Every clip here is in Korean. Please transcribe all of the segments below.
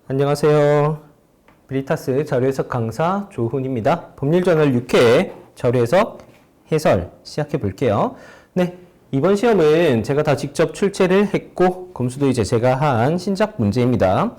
안녕하세요. 브리타스 자료해석 강사 조훈입니다. 법률저널 6회 자료해석 해설 시작해 볼게요. 네, 이번 시험은 제가 다 직접 출제를 했고 검수도 이제 제가 한 신작 문제입니다.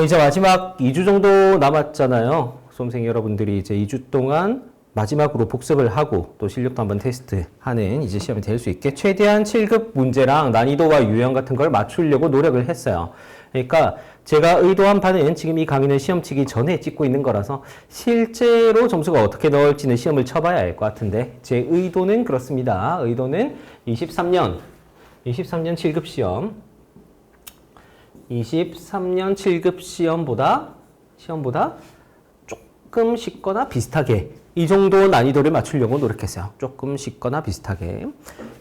이제 마지막 2주 정도 남았잖아요. 수험생 여러분들이 이제 2주 동안 마지막으로 복습을 하고 또 실력도 한번 테스트하는 이제 시험이 될 수 있게 최대한 7급 문제랑 난이도와 유형 같은 걸 맞추려고 노력을 했어요. 그러니까 제가 의도한 바는 지금 이 강의는 시험 치기 전에 찍고 있는 거라서 실제로 점수가 어떻게 나올지는 시험을 쳐봐야 알 것 같은데 제 의도는 그렇습니다. 의도는 23년 7급 시험 23년 7급 시험보다 조금 쉽거나 비슷하게 이 정도 난이도를 맞추려고 노력했어요. 조금 쉽거나 비슷하게.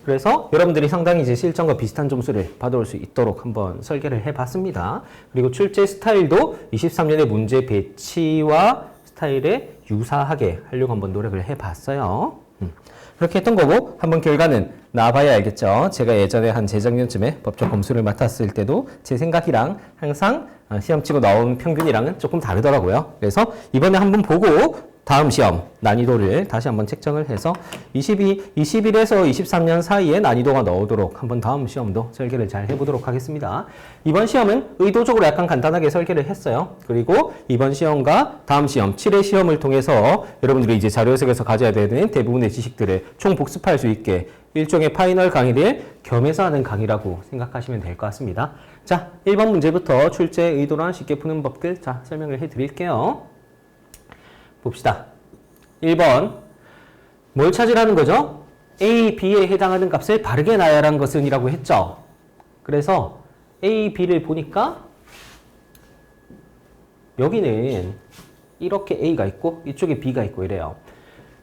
그래서 여러분들이 상당히 이제 실전과 비슷한 점수를 받아올 수 있도록 한번 설계를 해봤습니다. 그리고 출제 스타일도 23년의 문제 배치와 스타일에 유사하게 하려고 한번 노력을 해봤어요. 그렇게 했던 거고 한번 결과는 나와봐야 알겠죠. 제가 예전에 한 재작년쯤에 법적 검수를 맡았을 때도 제 생각이랑 항상 시험 치고 나온 평균이랑은 조금 다르더라고요. 그래서 이번에 한번 보고 다음 시험 난이도를 다시 한번 책정을 해서 21에서 23년 사이에 난이도가 나오도록 한번 다음 시험도 설계를 잘 해보도록 하겠습니다. 이번 시험은 의도적으로 약간 간단하게 설계를 했어요. 그리고 이번 시험과 다음 시험, 7회 시험을 통해서 여러분들이 이제 자료해석에서 가져야 되는 대부분의 지식들을 총 복습할 수 있게 일종의 파이널 강의를 겸해서 하는 강의라고 생각하시면 될 것 같습니다. 자, 1번 문제부터 출제 의도랑 쉽게 푸는 법들 자 설명을 해드릴게요. 봅시다. 1번 뭘 찾으라는 거죠? A, B에 해당하는 값을 바르게 나열한 것은 이라고 했죠. 그래서 A, B를 보니까 여기는 이렇게 A가 있고 이쪽에 B가 있고 이래요.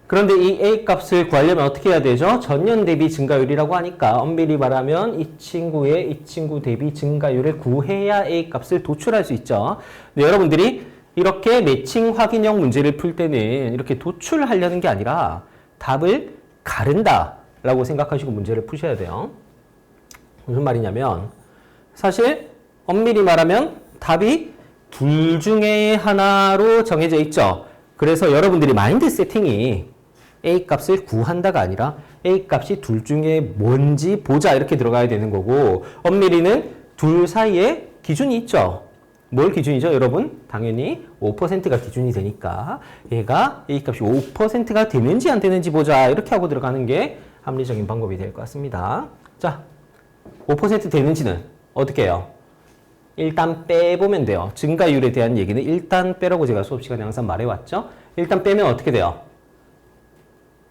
그런데 이 A 값을 구하려면 어떻게 해야 되죠? 전년 대비 증가율이라고 하니까 엄밀히 말하면 이 친구 대비 증가율을 구해야 A 값을 도출할 수 있죠. 근데 여러분들이 이렇게 매칭 확인형 문제를 풀 때는 이렇게 도출하려는 게 아니라 답을 가른다 라고 생각하시고 문제를 푸셔야 돼요. 무슨 말이냐면 사실 엄밀히 말하면 답이 둘 중에 하나로 정해져 있죠. 그래서 여러분들이 마인드 세팅이 A 값을 구한다가 아니라 A 값이 둘 중에 뭔지 보자 이렇게 들어가야 되는 거고 엄밀히는 둘 사이에 기준이 있죠. 뭘 기준이죠, 여러분? 당연히 5%가 기준이 되니까 얘가 A 값이 5%가 되는지 안 되는지 보자 이렇게 하고 들어가는 게 합리적인 방법이 될 것 같습니다. 자, 5% 되는지는 어떻게 해요? 일단 빼보면 돼요. 증가율에 대한 얘기는 일단 빼라고 제가 수업 시간에 항상 말해왔죠. 일단 빼면 어떻게 돼요?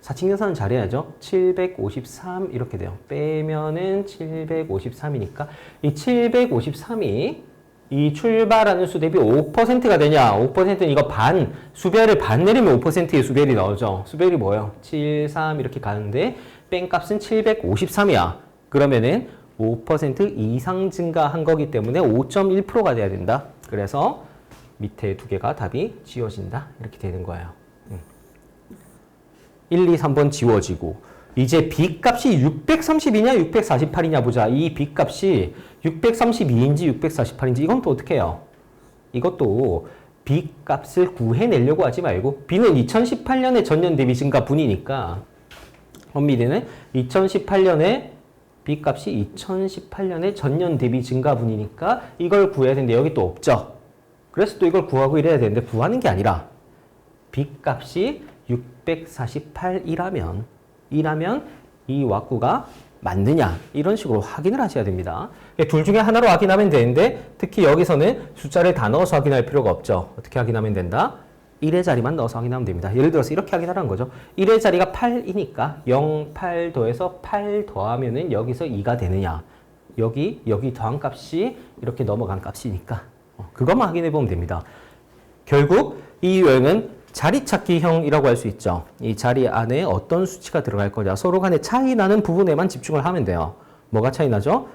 사칙연산은 잘해야죠. 753 이렇게 돼요. 빼면은 753이니까 이 753이 이 출발하는 수 대비 5%가 되냐? 5%는 이거 반, 수별을 반 내리면 5%의 수별이 나오죠. 수별이 뭐예요? 73 이렇게 가는데 뺀 값은 753이야. 그러면은 5% 이상 증가한 거기 때문에 5.1%가 돼야 된다. 그래서 밑에 두 개가 답이 지워진다. 이렇게 되는 거예요. 1, 2, 3번 지워지고 이제 B값이 630이냐 648이냐 보자. 이 B값이 632인지 648인지 이건 또 어떻게 해요? 이것도 B값을 구해내려고 하지 말고 B는 2018년에 전년 대비 증가 분이니까 엄밀히는 2018년에 B값이 2018년에 전년 대비 증가 분이니까 이걸 구해야 되는데 여기 또 없죠. 그래서 또 이걸 구하고 이래야 되는데 구하는 게 아니라 B값이 648이라면 이 왁구가 맞느냐 이런 식으로 확인을 하셔야 됩니다. 둘 중에 하나로 확인하면 되는데 특히 여기서는 숫자를 다 넣어서 확인할 필요가 없죠. 어떻게 확인하면 된다? 1의 자리만 넣어서 확인하면 됩니다. 예를 들어서 이렇게 확인하라는 거죠. 1의 자리가 8이니까 0, 8 더해서 8 더하면은 여기서 2가 되느냐. 여기 더한 값이 이렇게 넘어간 값이니까 그것만 확인해 보면 됩니다. 결국 이 유형은 자리 찾기형이라고 할 수 있죠. 이 자리 안에 어떤 수치가 들어갈 거냐. 서로 간에 차이 나는 부분에만 집중을 하면 돼요. 뭐가 차이 나죠?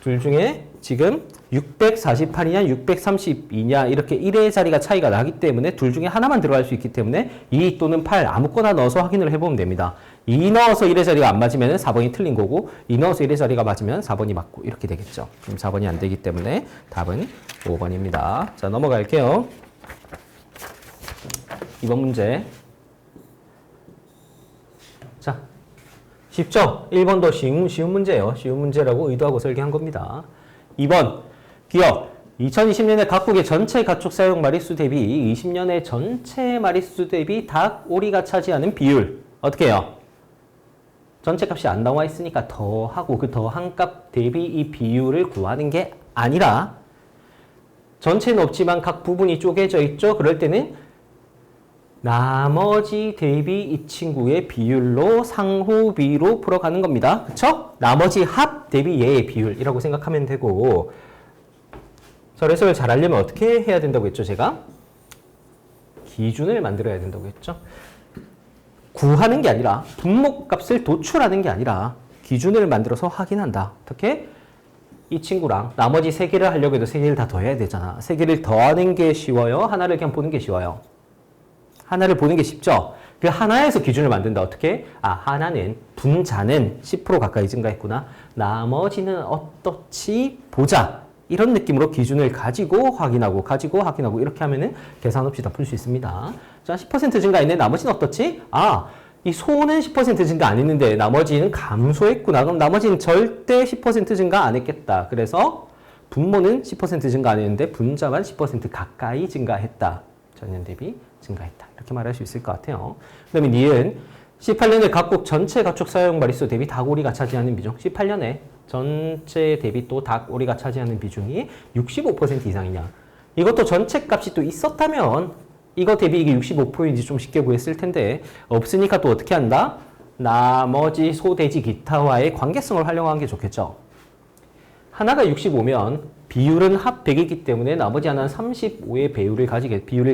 둘 중에 지금 648이냐 632냐 이렇게 1의 자리가 차이가 나기 때문에 둘 중에 하나만 들어갈 수 있기 때문에 2 또는 8 아무거나 넣어서 확인을 해보면 됩니다. 2 넣어서 1의 자리가 안 맞으면 4번이 틀린 거고 2 넣어서 1의 자리가 맞으면 4번이 맞고 이렇게 되겠죠. 그럼 4번이 안 되기 때문에 답은 5번입니다. 자, 넘어갈게요. 2번 문제. 자, 쉽죠? 1번도 쉬운 문제예요. 쉬운 문제라고 의도하고 설계한 겁니다. 2번, 기억. 2020년에 각국의 전체 가축 사육 마리수 대비 20년의 전체 마리수 대비 닭, 오리가 차지하는 비율. 어떻게 해요? 전체 값이 안 나와 있으니까 더하고 그 더한 값 대비 이 비율을 구하는 게 아니라 전체는 없지만 각 부분이 쪼개져 있죠? 그럴 때는 나머지 대비 이 친구의 비율로 상호비로 풀어가는 겁니다. 그쵸? 나머지 합 대비 얘의 비율이라고 생각하면 되고 설해석을 잘 하려면 어떻게 해야 된다고 했죠? 제가 기준을 만들어야 된다고 했죠? 구하는 게 아니라 분모값을 도출하는 게 아니라 기준을 만들어서 확인한다. 어떻게? 이 친구랑 나머지 세 개를 하려고 해도 세 개를 다 더해야 되잖아. 세 개를 더하는 게 쉬워요? 하나를 그냥 보는 게 쉬워요? 하나를 보는 게 쉽죠? 그 하나에서 기준을 만든다. 어떻게? 하나는 분자는 10% 가까이 증가했구나. 나머지는 어떻지? 보자. 이런 느낌으로 기준을 가지고 확인하고 이렇게 하면은 계산 없이 다 풀 수 있습니다. 자, 10% 증가했네. 나머지는 어떻지? 이 소는 10% 증가 안 했는데 나머지는 감소했구나. 그럼 나머지는 절대 10% 증가 안 했겠다. 그래서 분모는 10% 증가 안 했는데 분자만 10% 가까이 증가했다. 전년 대비 증가했다. 이렇게 말할 수 있을 것 같아요. 그 다음에 니은 18년에 각국 전체 가축 사육 마리수 대비 닭오리가 차지하는 비중. 18년에 전체 대비 또 닭오리가 차지하는 비중이 65% 이상이냐. 이것도 전체 값이 또 있었다면 이거 대비 이게 65%인지 좀 쉽게 구했을 텐데 없으니까 또 어떻게 한다? 나머지 소, 돼지, 기타와의 관계성을 활용하는 게 좋겠죠. 하나가 65면 비율은 합 100이기 때문에 나머지 하나는 35의 비율을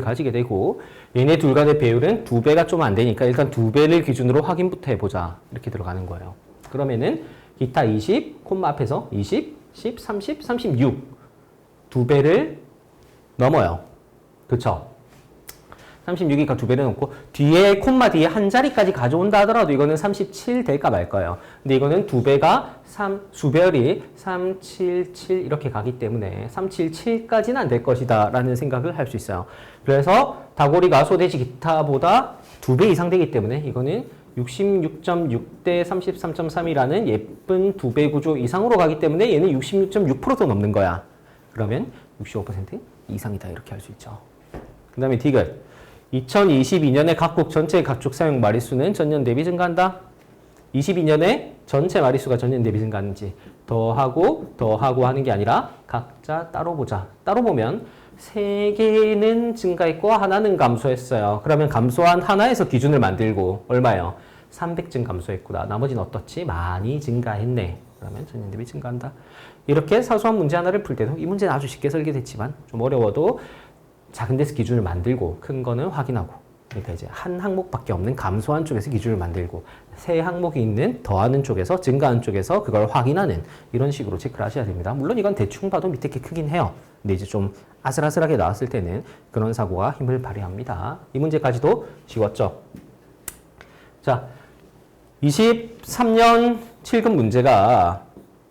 가지게 되고 얘네 둘 간의 비율은 2배가 좀 안 되니까 일단 2배를 기준으로 확인부터 해보자. 이렇게 들어가는 거예요. 그러면은 기타 20, 콤마 앞에서 20, 10, 30, 36 2배를 넘어요. 그쵸? 36이니까 2배를 넘고 뒤에 콤마 뒤에 한 자리까지 가져온다 하더라도 이거는 37 될까 말까요? 근데 이거는 2배가 수별이 377 이렇게 가기 때문에 377까지는 안 될 것이다 라는 생각을 할 수 있어요. 그래서 닭오리가 소돼지 기타보다 2배 이상 되기 때문에 이거는 66.6 대 33.3이라는 예쁜 2배 구조 이상으로 가기 때문에 얘는 66.6%도 넘는 거야. 그러면 65% 이상이다 이렇게 할 수 있죠. 그 다음에 디귿 2022년에 각국 전체 가축 사육 마리수는 전년 대비 증가한다. 22년에 전체 마리수가 전년 대비 증가하는지 더하고 하는 게 아니라 각자 따로 보자. 따로 보면 3개는 증가했고 하나는 감소했어요. 그러면 감소한 하나에서 기준을 만들고 얼마예요? 300증 감소했구나. 나머지는 어떻지? 많이 증가했네. 그러면 전년 대비 증가한다. 이렇게 사소한 문제 하나를 풀 때도 이 문제는 아주 쉽게 설계됐지만 좀 어려워도 작은 데서 기준을 만들고 큰 거는 확인하고 그러니까 이제 한 항목밖에 없는 감소한 쪽에서 기준을 만들고 세 항목이 있는 더하는 쪽에서 증가하는 쪽에서 그걸 확인하는 이런 식으로 체크를 하셔야 됩니다. 물론 이건 대충 봐도 밑에 게 크긴 해요. 근데 이제 좀 아슬아슬하게 나왔을 때는 그런 사고가 힘을 발휘합니다. 이 문제까지도 쉬웠죠? 자, 23년 7급 문제가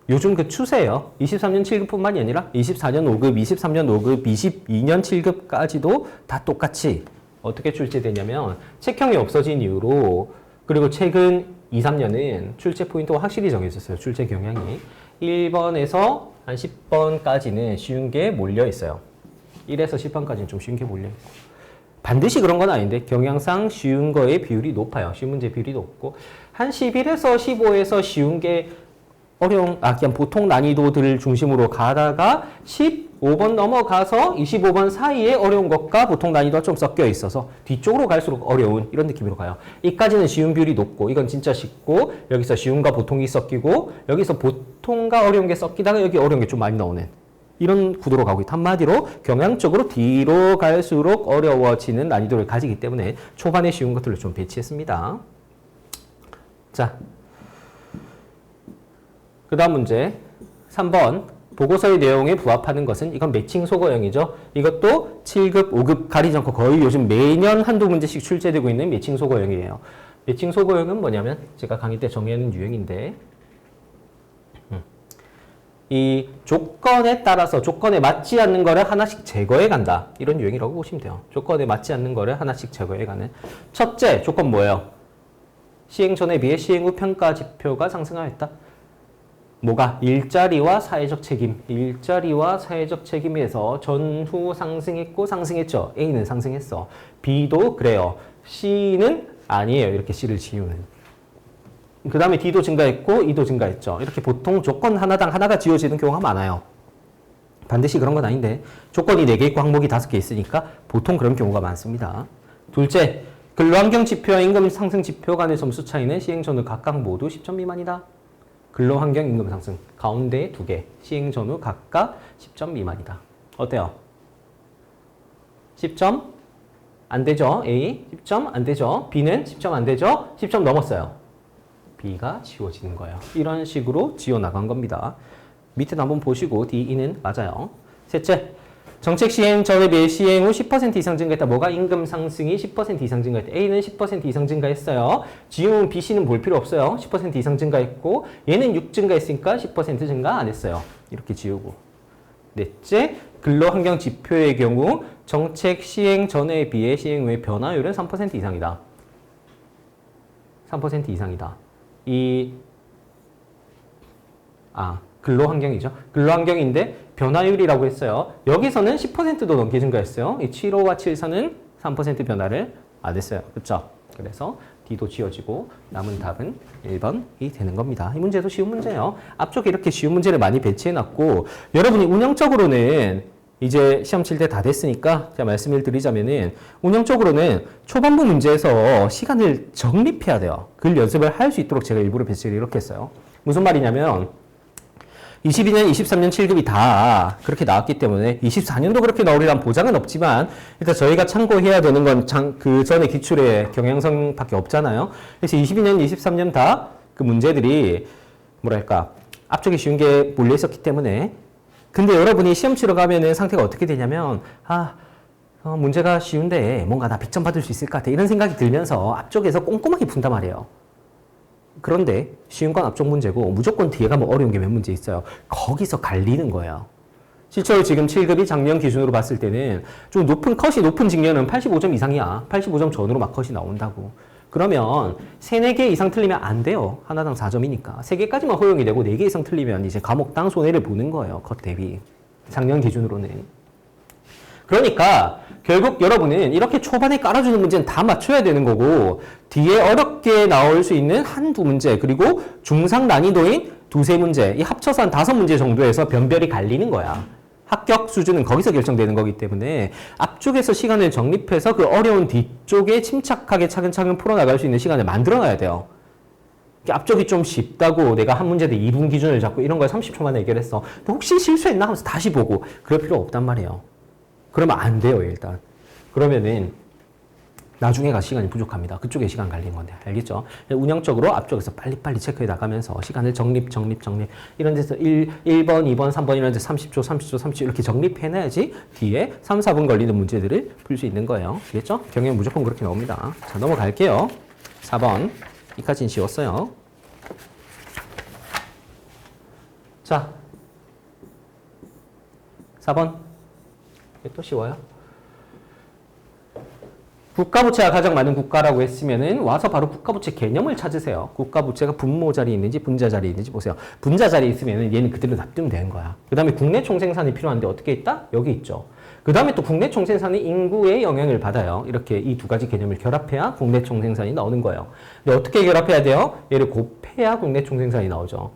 요즘 그 추세예요. 23년 7급뿐만이 아니라 24년 5급, 23년 5급, 22년 7급까지도 다 똑같이 어떻게 출제되냐면 책형이 없어진 이후로 그리고 최근 2, 3년은 출제 포인트가 확실히 정해졌어요. 출제 경향이. 1번에서 한 10번까지는 쉬운 게 몰려 있어요. 1에서 10번까지는 좀 쉬운 게 몰려 있고. 반드시 그런 건 아닌데 경향상 쉬운 거의 비율이 높아요. 쉬운 문제 비율이 높고 한 11에서 15에서 쉬운 게 어려운, 그냥 보통 난이도들을 중심으로 가다가 15번 넘어가서 25번 사이에 어려운 것과 보통 난이도가 좀 섞여 있어서 뒤쪽으로 갈수록 어려운 이런 느낌으로 가요. 이까지는 쉬운 비율이 높고 이건 진짜 쉽고 여기서 쉬운과 보통이 섞이고 여기서 보통과 어려운 게 섞이다가 여기 어려운 게 좀 많이 나오는 이런 구도로 가고 있다. 한마디로 경향적으로 뒤로 갈수록 어려워지는 난이도를 가지기 때문에 초반에 쉬운 것들을 좀 배치했습니다. 자. 그 다음 문제 3번 보고서의 내용에 부합하는 것은 이건 매칭 소거형이죠. 이것도 7급, 5급 가리지 않고 거의 요즘 매년 한두 문제씩 출제되고 있는 매칭 소거형이에요. 매칭 소거형은 뭐냐면 제가 강의 때 정의하는 유형인데 이 조건에 따라서 조건에 맞지 않는 거를 하나씩 제거해 간다. 이런 유형이라고 보시면 돼요. 조건에 맞지 않는 거를 하나씩 제거해 가는. 첫째 조건 뭐예요? 시행 전에 비해 시행 후 평가 지표가 상승하였다. 뭐가? 일자리와 사회적 책임. 일자리와 사회적 책임에서 전후 상승했고 상승했죠. A는 상승했어. B도 그래요. C는 아니에요. 이렇게 C를 지우는. 그 다음에 D도 증가했고 E도 증가했죠. 이렇게 보통 조건 하나당 하나가 지워지는 경우가 많아요. 반드시 그런 건 아닌데 조건이 4개 있고 항목이 5개 있으니까 보통 그런 경우가 많습니다. 둘째, 근로환경 지표와 임금 상승 지표 간의 점수 차이는 시행 전후 각각 모두 10점 미만이다. 근로환경 임금 상승 가운데 2개, 시행 전후 각각 10점 미만이다. 어때요? 10점? 안 되죠. A 10점 안 되죠. B는 10점 안 되죠. 10점 넘었어요. B가 지워지는 거예요. 이런 식으로 지워나간 겁니다. 밑에 한번 보시고 D, E는 맞아요. 셋째, 정책 시행 전에 비해 시행 후 10% 이상 증가했다. 뭐가? 임금 상승이 10% 이상 증가했다. A는 10% 이상 증가했어요. 지우면 B, C는 볼 필요 없어요. 10% 이상 증가했고 얘는 6 증가했으니까 10% 증가 안 했어요. 이렇게 지우고. 넷째, 근로환경 지표의 경우 정책 시행 전에 비해 시행 후의 변화율은 3% 이상이다. 3% 이상이다. 근로환경이죠. 근로환경인데 변화율이라고 했어요. 여기서는 10%도 넘게 증가했어요. 이 7호와 7사는 3% 변화를 안 했어요. 그렇죠? 그래서 D도 지워지고 남은 답은 1번이 되는 겁니다. 이 문제도 쉬운 문제예요. 앞쪽에 이렇게 쉬운 문제를 많이 배치해놨고 여러분이 운영적으로는 이제 시험 칠 때 다 됐으니까 제가 말씀을 드리자면은 운영적으로는 초반부 문제에서 시간을 적립해야 돼요. 글 연습을 할 수 있도록 제가 일부러 배치를 이렇게 했어요. 무슨 말이냐면 22년, 23년 7급이 다 그렇게 나왔기 때문에 24년도 그렇게 나오리란 보장은 없지만 일단 저희가 참고해야 되는 건 그 전에 기출의 경향성밖에 없잖아요. 그래서 22년, 23년 다 그 문제들이 뭐랄까 앞쪽에 쉬운 게 몰려 있었기 때문에 근데 여러분이 시험 치러 가면은 상태가 어떻게 되냐면 문제가 쉬운데 뭔가 나 100점 받을 수 있을 것 같아 이런 생각이 들면서 앞쪽에서 꼼꼼하게 푼단 말이에요. 그런데 쉬운 건 앞쪽 문제고 무조건 뒤에 가면 어려운 게 몇 문제 있어요. 거기서 갈리는 거예요. 실제로 지금 7급이 작년 기준으로 봤을 때는 좀 컷이 높은 직년은 85점 이상이야. 85점 전후로 막 컷이 나온다고. 그러면 3, 4개 이상 틀리면 안 돼요. 하나당 4점이니까. 3개까지만 허용이 되고 4개 이상 틀리면 이제 과목당 손해를 보는 거예요. 컷 대비. 작년 기준으로는. 그러니까 결국 여러분은 이렇게 초반에 깔아주는 문제는 다 맞춰야 되는 거고 뒤에 어렵게 나올 수 있는 한두 문제 그리고 중상 난이도인 2, 3문제 이 합쳐서 한 5문제 정도에서 변별이 갈리는 거야. 합격 수준은 거기서 결정되는 거기 때문에 앞쪽에서 시간을 정립해서 그 어려운 뒤쪽에 침착하게 차근차근 풀어나갈 수 있는 시간을 만들어놔야 돼요. 앞쪽이 좀 쉽다고 내가 한 문제도 2분 기준을 잡고 이런 걸 30초 만에 해결했어. 혹시 실수했나 하면서 다시 보고 그럴 필요 없단 말이에요. 그러면 안 돼요, 일단. 그러면은 나중에 가 시간이 부족합니다. 그쪽에 시간 갈리는 건데. 알겠죠? 운영적으로 앞쪽에서 빨리빨리 체크해 나가면서 시간을 정립. 이런 데서 1번, 2번, 3번 이런 데 30초 이렇게 정립해놔야지 뒤에 3, 4분 걸리는 문제들을 풀 수 있는 거예요. 알겠죠? 경영 무조건 그렇게 나옵니다. 자, 넘어갈게요. 4번. 이까지는 쉬웠어요. 자, 4번. 이게 또 쉬워요. 국가부채가 가장 많은 국가라고 했으면은 와서 바로 국가부채 개념을 찾으세요. 국가부채가 분모 자리에 있는지 분자 자리에 있는지 보세요. 분자 자리에 있으면은 얘는 그대로 납득되는 거야. 그 다음에 국내 총생산이 필요한데 어떻게 있다? 여기 있죠. 그 다음에 또 국내 총생산이 인구의 영향을 받아요. 이렇게 이 두 가지 개념을 결합해야 국내 총생산이 나오는 거예요. 근데 어떻게 결합해야 돼요? 얘를 곱해야 국내 총생산이 나오죠.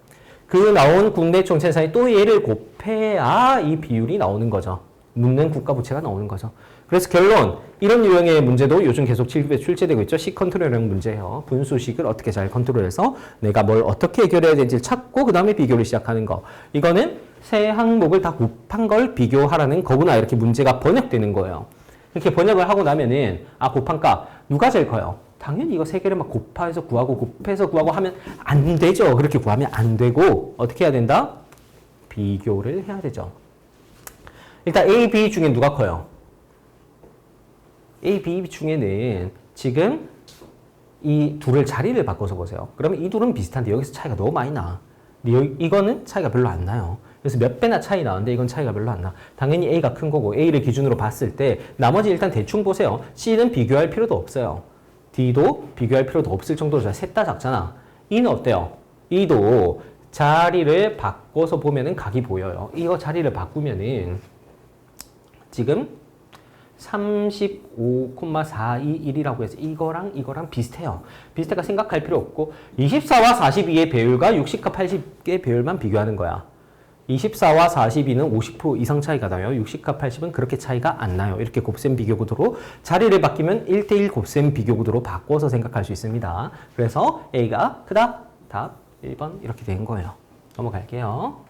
그 나온 국내 총생산이 또 얘를 곱해야 이 비율이 나오는 거죠. 묻는 국가부채가 나오는 거죠. 그래서 결론, 이런 유형의 문제도 요즘 계속 7급에 출제되고 있죠. 식 컨트롤형 문제예요. 분수식을 어떻게 잘 컨트롤해서 내가 뭘 어떻게 해결해야 되는지를 찾고 그 다음에 비교를 시작하는 거. 이거는 세 항목을 다 곱한 걸 비교하라는 거구나. 이렇게 문제가 번역되는 거예요. 이렇게 번역을 하고 나면은 곱한 값 누가 제일 커요? 당연히 이거 세 개를 막 곱해서 구하고 곱해서 구하고 하면 안 되죠. 그렇게 구하면 안 되고 어떻게 해야 된다? 비교를 해야 되죠. 일단 A, B 중에 누가 커요? A, B 중에는 지금 이 둘을 자리를 바꿔서 보세요. 그러면 이 둘은 비슷한데 여기서 차이가 너무 많이 나. 이거는 차이가 별로 안 나요. 그래서 몇 배나 차이 나는데 이건 차이가 별로 안 나. 당연히 A가 큰 거고 A를 기준으로 봤을 때 나머지 일단 대충 보세요. C는 비교할 필요도 없어요. D도 비교할 필요도 없을 정도로 셋 다 작잖아. E는 어때요? E도 자리를 바꿔서 보면은 각이 보여요. 이거 자리를 바꾸면은 지금 35,421이라고 해서 이거랑 비슷해요. 비슷하니까 생각할 필요 없고 24와 42의 배율과 60과 80의 배율만 비교하는 거야. 24와 42는 50% 이상 차이가 나요. 60과 80은 그렇게 차이가 안 나요. 이렇게 곱셈 비교 구도로 자리를 바뀌면 1대1 곱셈 비교 구도로 바꿔서 생각할 수 있습니다. 그래서 A가 크다. 답 1번 이렇게 된 거예요. 넘어갈게요.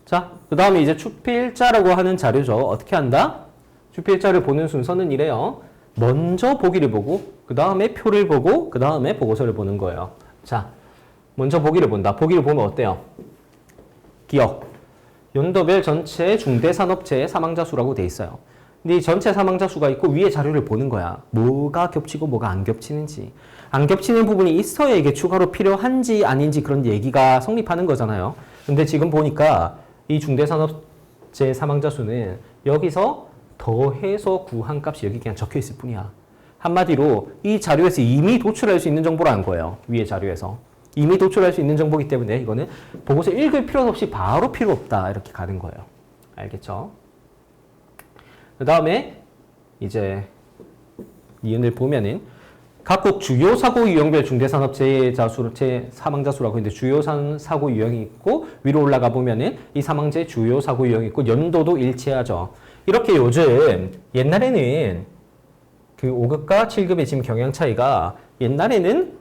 자, 그 다음에 이제 추필자라고 하는 자료죠. 어떻게 한다? 추필자를 보는 순서는 이래요. 먼저 보기를 보고, 그 다음에 표를 보고, 그 다음에 보고서를 보는 거예요. 자, 먼저 보기를 본다. 보기를 보면 어때요? 기억. 연도별 전체 중대산업체의 사망자 수라고 돼 있어요. 근데 이 전체 사망자 수가 있고 위에 자료를 보는 거야. 뭐가 겹치고 뭐가 안 겹치는지. 안 겹치는 부분이 있어야 이게 추가로 필요한지 아닌지 그런 얘기가 성립하는 거잖아요. 근데 지금 보니까 이 중대산업체 사망자 수는 여기서 더해서 구한 값이 여기 그냥 적혀 있을 뿐이야. 한마디로 이 자료에서 이미 도출할 수 있는 정보라는 거예요. 위에 자료에서. 이미 도출할 수 있는 정보이기 때문에 이거는 보고서 읽을 필요 없이 바로 필요 없다. 이렇게 가는 거예요. 알겠죠? 그 다음에 이제 니은을 보면은 각국 주요 사고 유형별 중대산업체의 사망자 수라고 했는데 주요 사고 유형이 있고 위로 올라가 보면은 이 사망자의 주요 사고 유형이 있고 연도도 일치하죠. 이렇게 요즘 옛날에는 그 5급과 7급의 지금 경향 차이가 옛날에는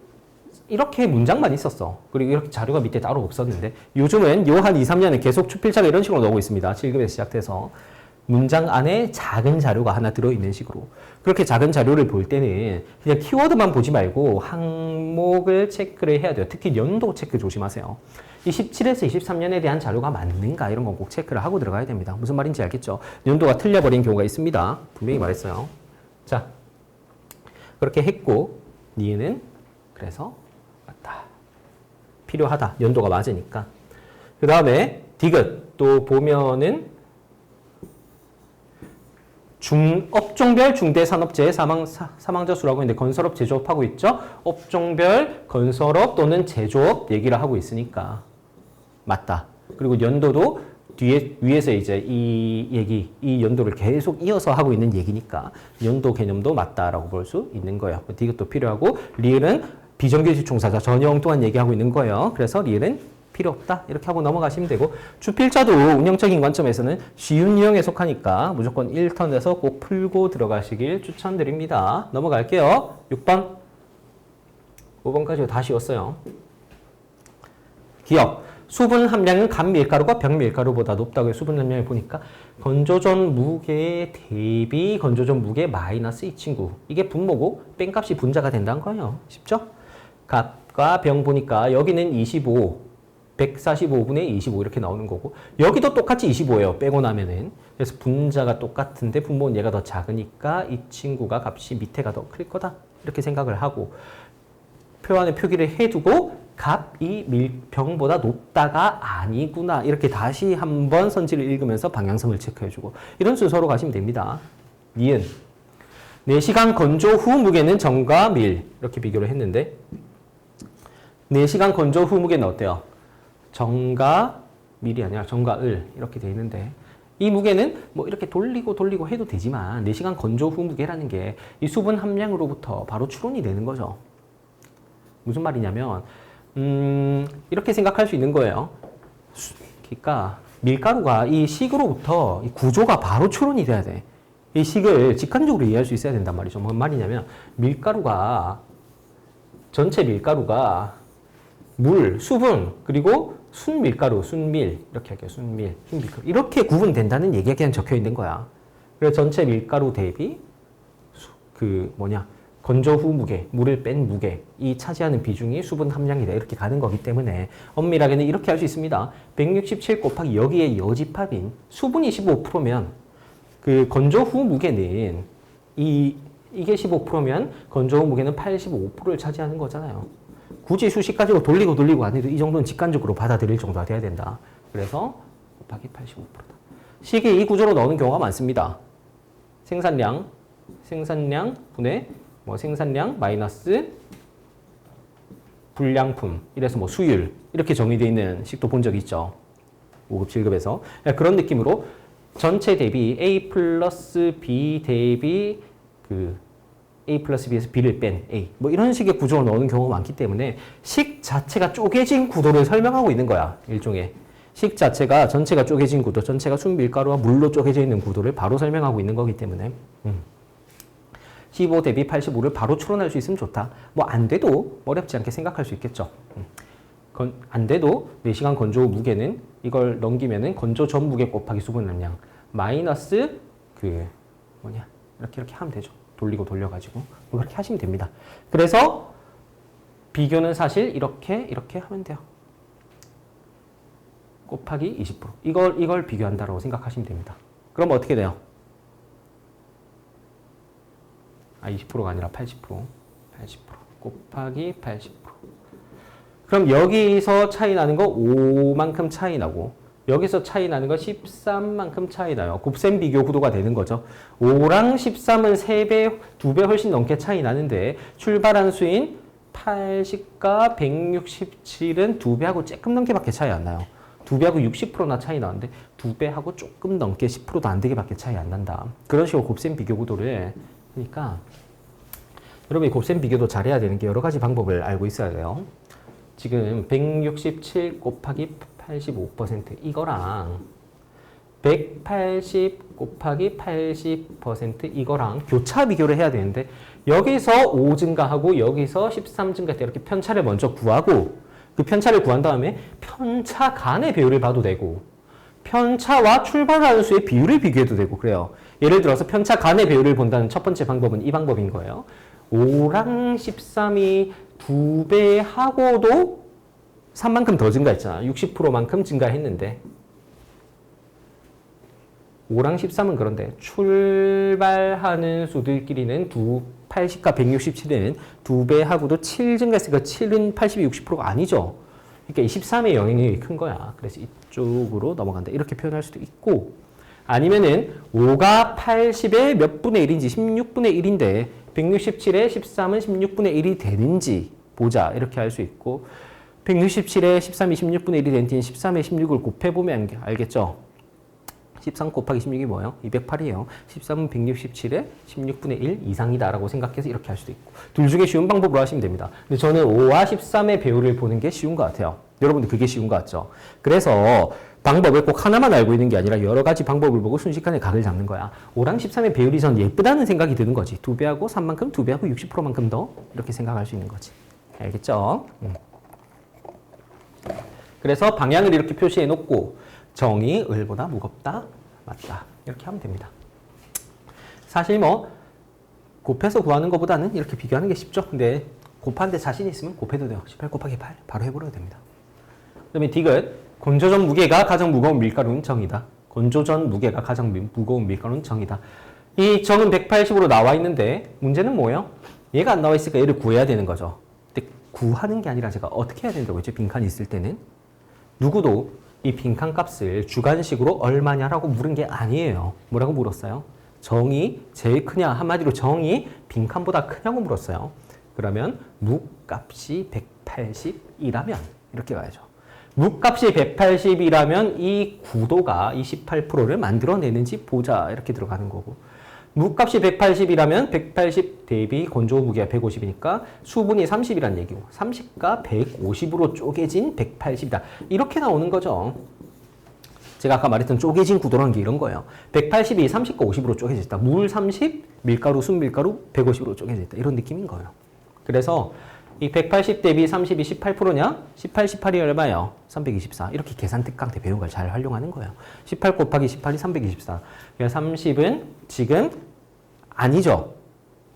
이렇게 문장만 있었어. 그리고 이렇게 자료가 밑에 따로 없었는데 요즘은 요 한 2, 3년은 계속 추필자가 이런 식으로 나오고 있습니다. 7급에서 시작돼서. 문장 안에 작은 자료가 하나 들어있는 식으로. 그렇게 작은 자료를 볼 때는 그냥 키워드만 보지 말고 항목을 체크를 해야 돼요. 특히 연도 체크 조심하세요. 이 17에서 23년에 대한 자료가 맞는가 이런 건 꼭 체크를 하고 들어가야 됩니다. 무슨 말인지 알겠죠? 연도가 틀려버린 경우가 있습니다. 분명히 말했어요. 자, 그렇게 했고 니은은 그래서 맞다. 필요하다. 연도가 맞으니까. 그 다음에 디귿 또 보면은 업종별 중대산업재해 사망자 수라고 했는데 건설업, 제조업 하고 있죠? 업종별 건설업 또는 제조업 얘기를 하고 있으니까 맞다. 그리고 연도도 위에서 이제 이 연도를 계속 이어서 하고 있는 얘기니까 연도 개념도 맞다라고 볼 수 있는 거예요. 디귿도 필요하고 리을은 비정규직 종사자 전형 또한 얘기하고 있는 거예요. 그래서 리을은 필요 없다. 이렇게 하고 넘어가시면 되고 주필자도 운영적인 관점에서는 쉬운 유형에 속하니까 무조건 1턴에서 꼭 풀고 들어가시길 추천드립니다. 넘어갈게요. 6번 5번까지 다 쉬웠어요. 기억. 수분 함량은 간 밀가루가 병 밀가루보다 높다고 해서 수분 함량을 보니까 건조전 무게 대비 건조전 무게 마이너스 이 친구. 이게 분모고 뺀값이 분자가 된다는 거예요. 쉽죠? 값과 병 보니까 여기는 25 145분의 25 이렇게 나오는 거고 여기도 똑같이 25예요. 빼고 나면은. 그래서 분자가 똑같은데 분모는 얘가 더 작으니까 이 친구가 값이 밑에가 더 클 거다. 이렇게 생각을 하고 표 안에 표기를 해두고 값이 병보다 높다가 아니구나. 이렇게 다시 한번 선지를 읽으면서 방향성을 체크해주고 이런 순서로 가시면 됩니다. 니은 4시간 건조 후 무게는 정과 밀 이렇게 비교를 했는데 4시간 건조 후 무게는 어때요? 정과 밀이 아니라 정과 을 이렇게 돼 있는데 이 무게는 뭐 이렇게 돌리고 해도 되지만 4시간 건조 후 무게라는 게 이 수분 함량으로부터 바로 추론이 되는 거죠. 무슨 말이냐면 이렇게 생각할 수 있는 거예요. 그러니까 밀가루가 이 식으로부터 이 구조가 바로 추론이 돼야 돼. 이 식을 직관적으로 이해할 수 있어야 된단 말이죠. 뭔 말이냐면 전체 밀가루가 물, 수분, 그리고 순밀가루, 순밀 이렇게 할게요. 순밀, 순밀가루 이렇게 구분된다는 얘기가 그냥 적혀 있는 거야. 그래서 전체 밀가루 대비 건조 후 무게, 물을 뺀 무게 이 차지하는 비중이 수분 함량이다. 이렇게 가는 거기 때문에 엄밀하게는 이렇게 할 수 있습니다. 167 곱하기 여기에 여집합인 수분이 15%면 그 건조 후 무게는 이게 15%면 건조 후 무게는 85%를 차지하는 거잖아요. 굳이 수식 가지고 돌리고 안 해도 이 정도는 직관적으로 받아들일 정도가 돼야 된다. 그래서 곱하기 85%다. 식이 이 구조로 나오는 경우가 많습니다. 생산량 분의 생산량 마이너스 불량품 이래서 수율 이렇게 정의되어 있는 식도 본 적 있죠. 5급 7급에서 그런 느낌으로 전체 대비 A 플러스 B 대비 A 플러스 B에서 B를 뺀 A 이런 식의 구조로 나오는 경우가 많기 때문에 식 자체가 쪼개진 구도를 설명하고 있는 거야. 일종의 식 자체가 전체가 쪼개진 구도, 전체가 순밀가루와 물로 쪼개져 있는 구도를 바로 설명하고 있는 거기 때문에 15 대비 85를 바로 추론할 수 있으면 좋다. 안 돼도 어렵지 않게 생각할 수 있겠죠. 안 돼도 4시간 건조 후 무게는 이걸 넘기면은 건조 전 무게 곱하기 수분 함량 마이너스 이렇게 하면 되죠. 돌려가지고 그렇게 하시면 됩니다. 그래서 비교는 사실 이렇게 하면 돼요. 곱하기 20% 이걸 비교한다라고 생각하시면 됩니다. 그럼 어떻게 돼요? 20%가 아니라 80% 곱하기 80%. 그럼 여기서 차이 나는 거 5만큼 차이 나고 여기서 차이 나는 거 13만큼 차이 나요. 곱셈 비교 구도가 되는 거죠. 5랑 13은 3배, 2배 훨씬 넘게 차이 나는데 출발한 수인 80과 167은 2배하고 조금 넘게밖에 차이 안 나요. 2배하고 60%나 차이 나는데 2배하고 조금 넘게 10%도 안 되게밖에 차이 안 난다. 그런 식으로 곱셈 비교 구도를 하니까 여러분이 곱셈 비교도 잘해야 되는 게 여러 가지 방법을 알고 있어야 돼요. 지금 167 곱하기 85% 이거랑 180 곱하기 80% 이거랑 교차 비교를 해야 되는데 여기서 5 증가하고 여기서 13 증가할 때 이렇게 편차를 먼저 구하고 그 편차를 구한 다음에 편차 간의 배율을 봐도 되고 편차와 출발하는 수의 비율을 비교해도 되고 그래요. 예를 들어서 편차 간의 배율을 본다는 첫 번째 방법은 이 방법인 거예요. 5랑 13이 2배 하고도 3만큼 더 증가했잖아. 60%만큼 증가했는데 5랑 13은 그런데 출발하는 수들끼리는 80과 167은 2배 하고도 7 증가했으니까 7은 80이 60%가 아니죠. 그러니까 23의 영향력이 큰 거야. 그래서 이쪽으로 넘어간다. 이렇게 표현할 수도 있고 아니면은 5가 80의 몇 분의 1인지 16분의 1인데 167에 13은 16분의 1이 되는지 보자. 이렇게 할 수 있고 167에 13이 16분의 1이 되는지 13에 16을 곱해보면 알겠죠? 13 곱하기 16이 뭐예요? 208이에요. 13은 167에 16분의 1 이상이다라고 생각해서 이렇게 할 수도 있고 둘 중에 쉬운 방법으로 하시면 됩니다. 근데 저는 5와 13의 배율을 보는 게 쉬운 것 같아요. 여러분들 그게 쉬운 것 같죠? 그래서 방법을 꼭 하나만 알고 있는 게 아니라 여러 가지 방법을 보고 순식간에 각을 잡는 거야. 5랑 13의 배율이 전 예쁘다는 생각이 드는 거지. 2배하고 3만큼, 2배하고 60%만큼 더 이렇게 생각할 수 있는 거지. 알겠죠? 그래서 방향을 이렇게 표시해 놓고 정이 을보다 무겁다, 맞다 이렇게 하면 됩니다. 사실 곱해서 구하는 것보다는 이렇게 비교하는 게 쉽죠. 근데 곱하는데 자신 있으면 곱해도 돼요. 18 곱하기 8 바로 해버려도 됩니다. 그 다음에 디귿 건조 전 무게가 가장 무거운 밀가루는 정이다. 건조 전 무게가 가장 무거운 밀가루는 정이다. 이 정은 180으로 나와 있는데 문제는 뭐예요? 얘가 안 나와 있으니까 얘를 구해야 되는 거죠. 근데 구하는 게 아니라 제가 어떻게 해야 된다고 했죠? 빈칸이 있을 때는 누구도 이 빈칸 값을 주관식으로 얼마냐라고 물은 게 아니에요. 뭐라고 물었어요? 정이 제일 크냐? 한마디로 정이 빈칸보다 크냐고 물었어요. 그러면 묵값이 180이라면 이렇게 가야죠. 묵값이 180이라면 이 구도가 28%를 만들어내는지 보자 이렇게 들어가는 거고 묵값이 180이라면 180 대비 건조 무게가 150이니까 수분이 30이란 얘기고 30과 150으로 쪼개진 180이다. 이렇게 나오는 거죠. 제가 아까 말했던 쪼개진 구도라는 게 이런 거예요. 180이 30과 50으로 쪼개졌다. 물 30, 밀가루, 순밀가루 150으로 쪼개졌다. 이런 느낌인 거예요. 그래서 이 180 대비 30이 18%냐? 18, 18이 얼마예요? 324. 이렇게 계산 특강 때 배운 걸 잘 활용하는 거예요. 18 곱하기 18이 324. 그러니까 30은 지금 아니죠.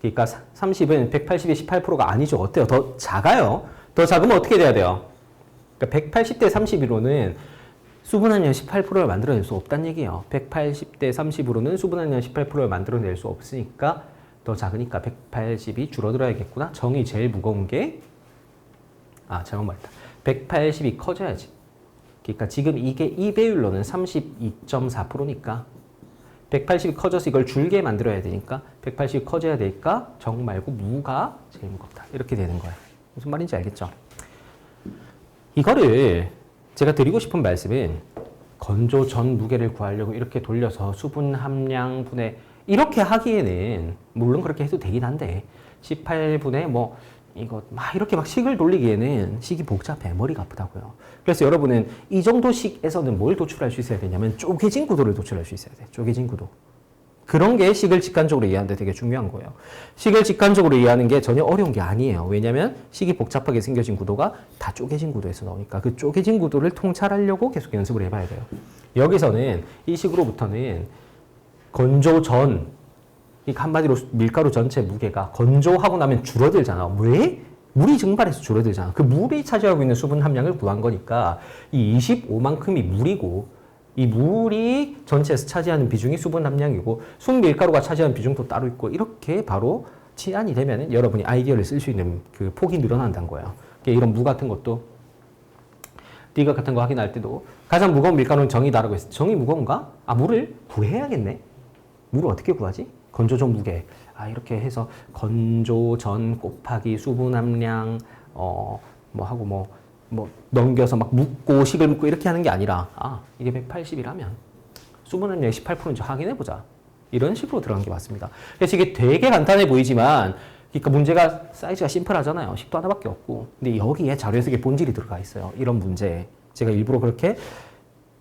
그러니까 30은 180이 18%가 아니죠. 어때요? 더 작아요. 더 작으면 어떻게 돼야 돼요? 그러니까 180대 31로는 수분함량 18%를 만들어낼 수 없다는 얘기예요. 180대 30으로는 수분함량 18%를 만들어낼 수 없으니까 더 작으니까 180이 줄어들어야겠구나. 정이 제일 무거운 게 잘못 말했다. 180이 커져야지. 그러니까 지금 이게 이 배율로는 32.4%니까 180이 커져서 이걸 줄게 만들어야 되니까 180이 커져야 되니까 정 말고 무가 제일 무겁다. 이렇게 되는 거예요. 무슨 말인지 알겠죠? 이거를 제가 드리고 싶은 말씀은 건조 전 무게를 구하려고 이렇게 돌려서 수분 함량 분해 이렇게 하기에는 물론 그렇게 해도 되긴 한데 18분의 뭐 이거 막 이렇게 막 식을 돌리기에는 식이 복잡해. 머리가 아프다고요. 그래서 여러분은 이 정도 식에서는 뭘 도출할 수 있어야 되냐면 쪼개진 구도를 도출할 수 있어야 돼. 쪼개진 구도. 그런 게 식을 직관적으로 이해하는데 되게 중요한 거예요. 식을 직관적으로 이해하는 게 전혀 어려운 게 아니에요. 왜냐하면 식이 복잡하게 생겨진 구도가 다 쪼개진 구도에서 나오니까 그 쪼개진 구도를 통찰하려고 계속 연습을 해봐야 돼요. 여기서는 이 식으로부터는 건조 전, 이 한마디로 밀가루 전체 무게가 건조하고 나면 줄어들잖아. 왜? 물이 증발해서 줄어들잖아. 그 물이 차지하고 있는 수분 함량을 구한 거니까 이 25만큼이 물이고 이 물이 전체에서 차지하는 비중이 수분 함량이고 순밀가루가 차지하는 비중도 따로 있고 이렇게 바로 치환이 되면 여러분이 아이디어를 쓸 수 있는 그 폭이 늘어난다는 거예요. 이런 무 같은 것도 디귿 같은 거 확인할 때도 가장 무거운 밀가루는 정이다라고 했어요. 정이 무거운가? 물을 구해야겠네. 물을 어떻게 구하지? 건조전 무게. 이렇게 해서 건조전 곱하기 수분 함량 넘겨서 막 묶고 식을 묶고 이렇게 하는 게 아니라 이게 180이라면 수분 함량이 18%인지 확인해 보자. 이런 식으로 들어간 게 맞습니다. 그래서 이게 되게 간단해 보이지만 그러니까 문제가 사이즈가 심플하잖아요. 식도 하나밖에 없고. 근데 여기에 자료 해석의 본질이 들어가 있어요. 이런 문제. 제가 일부러 그렇게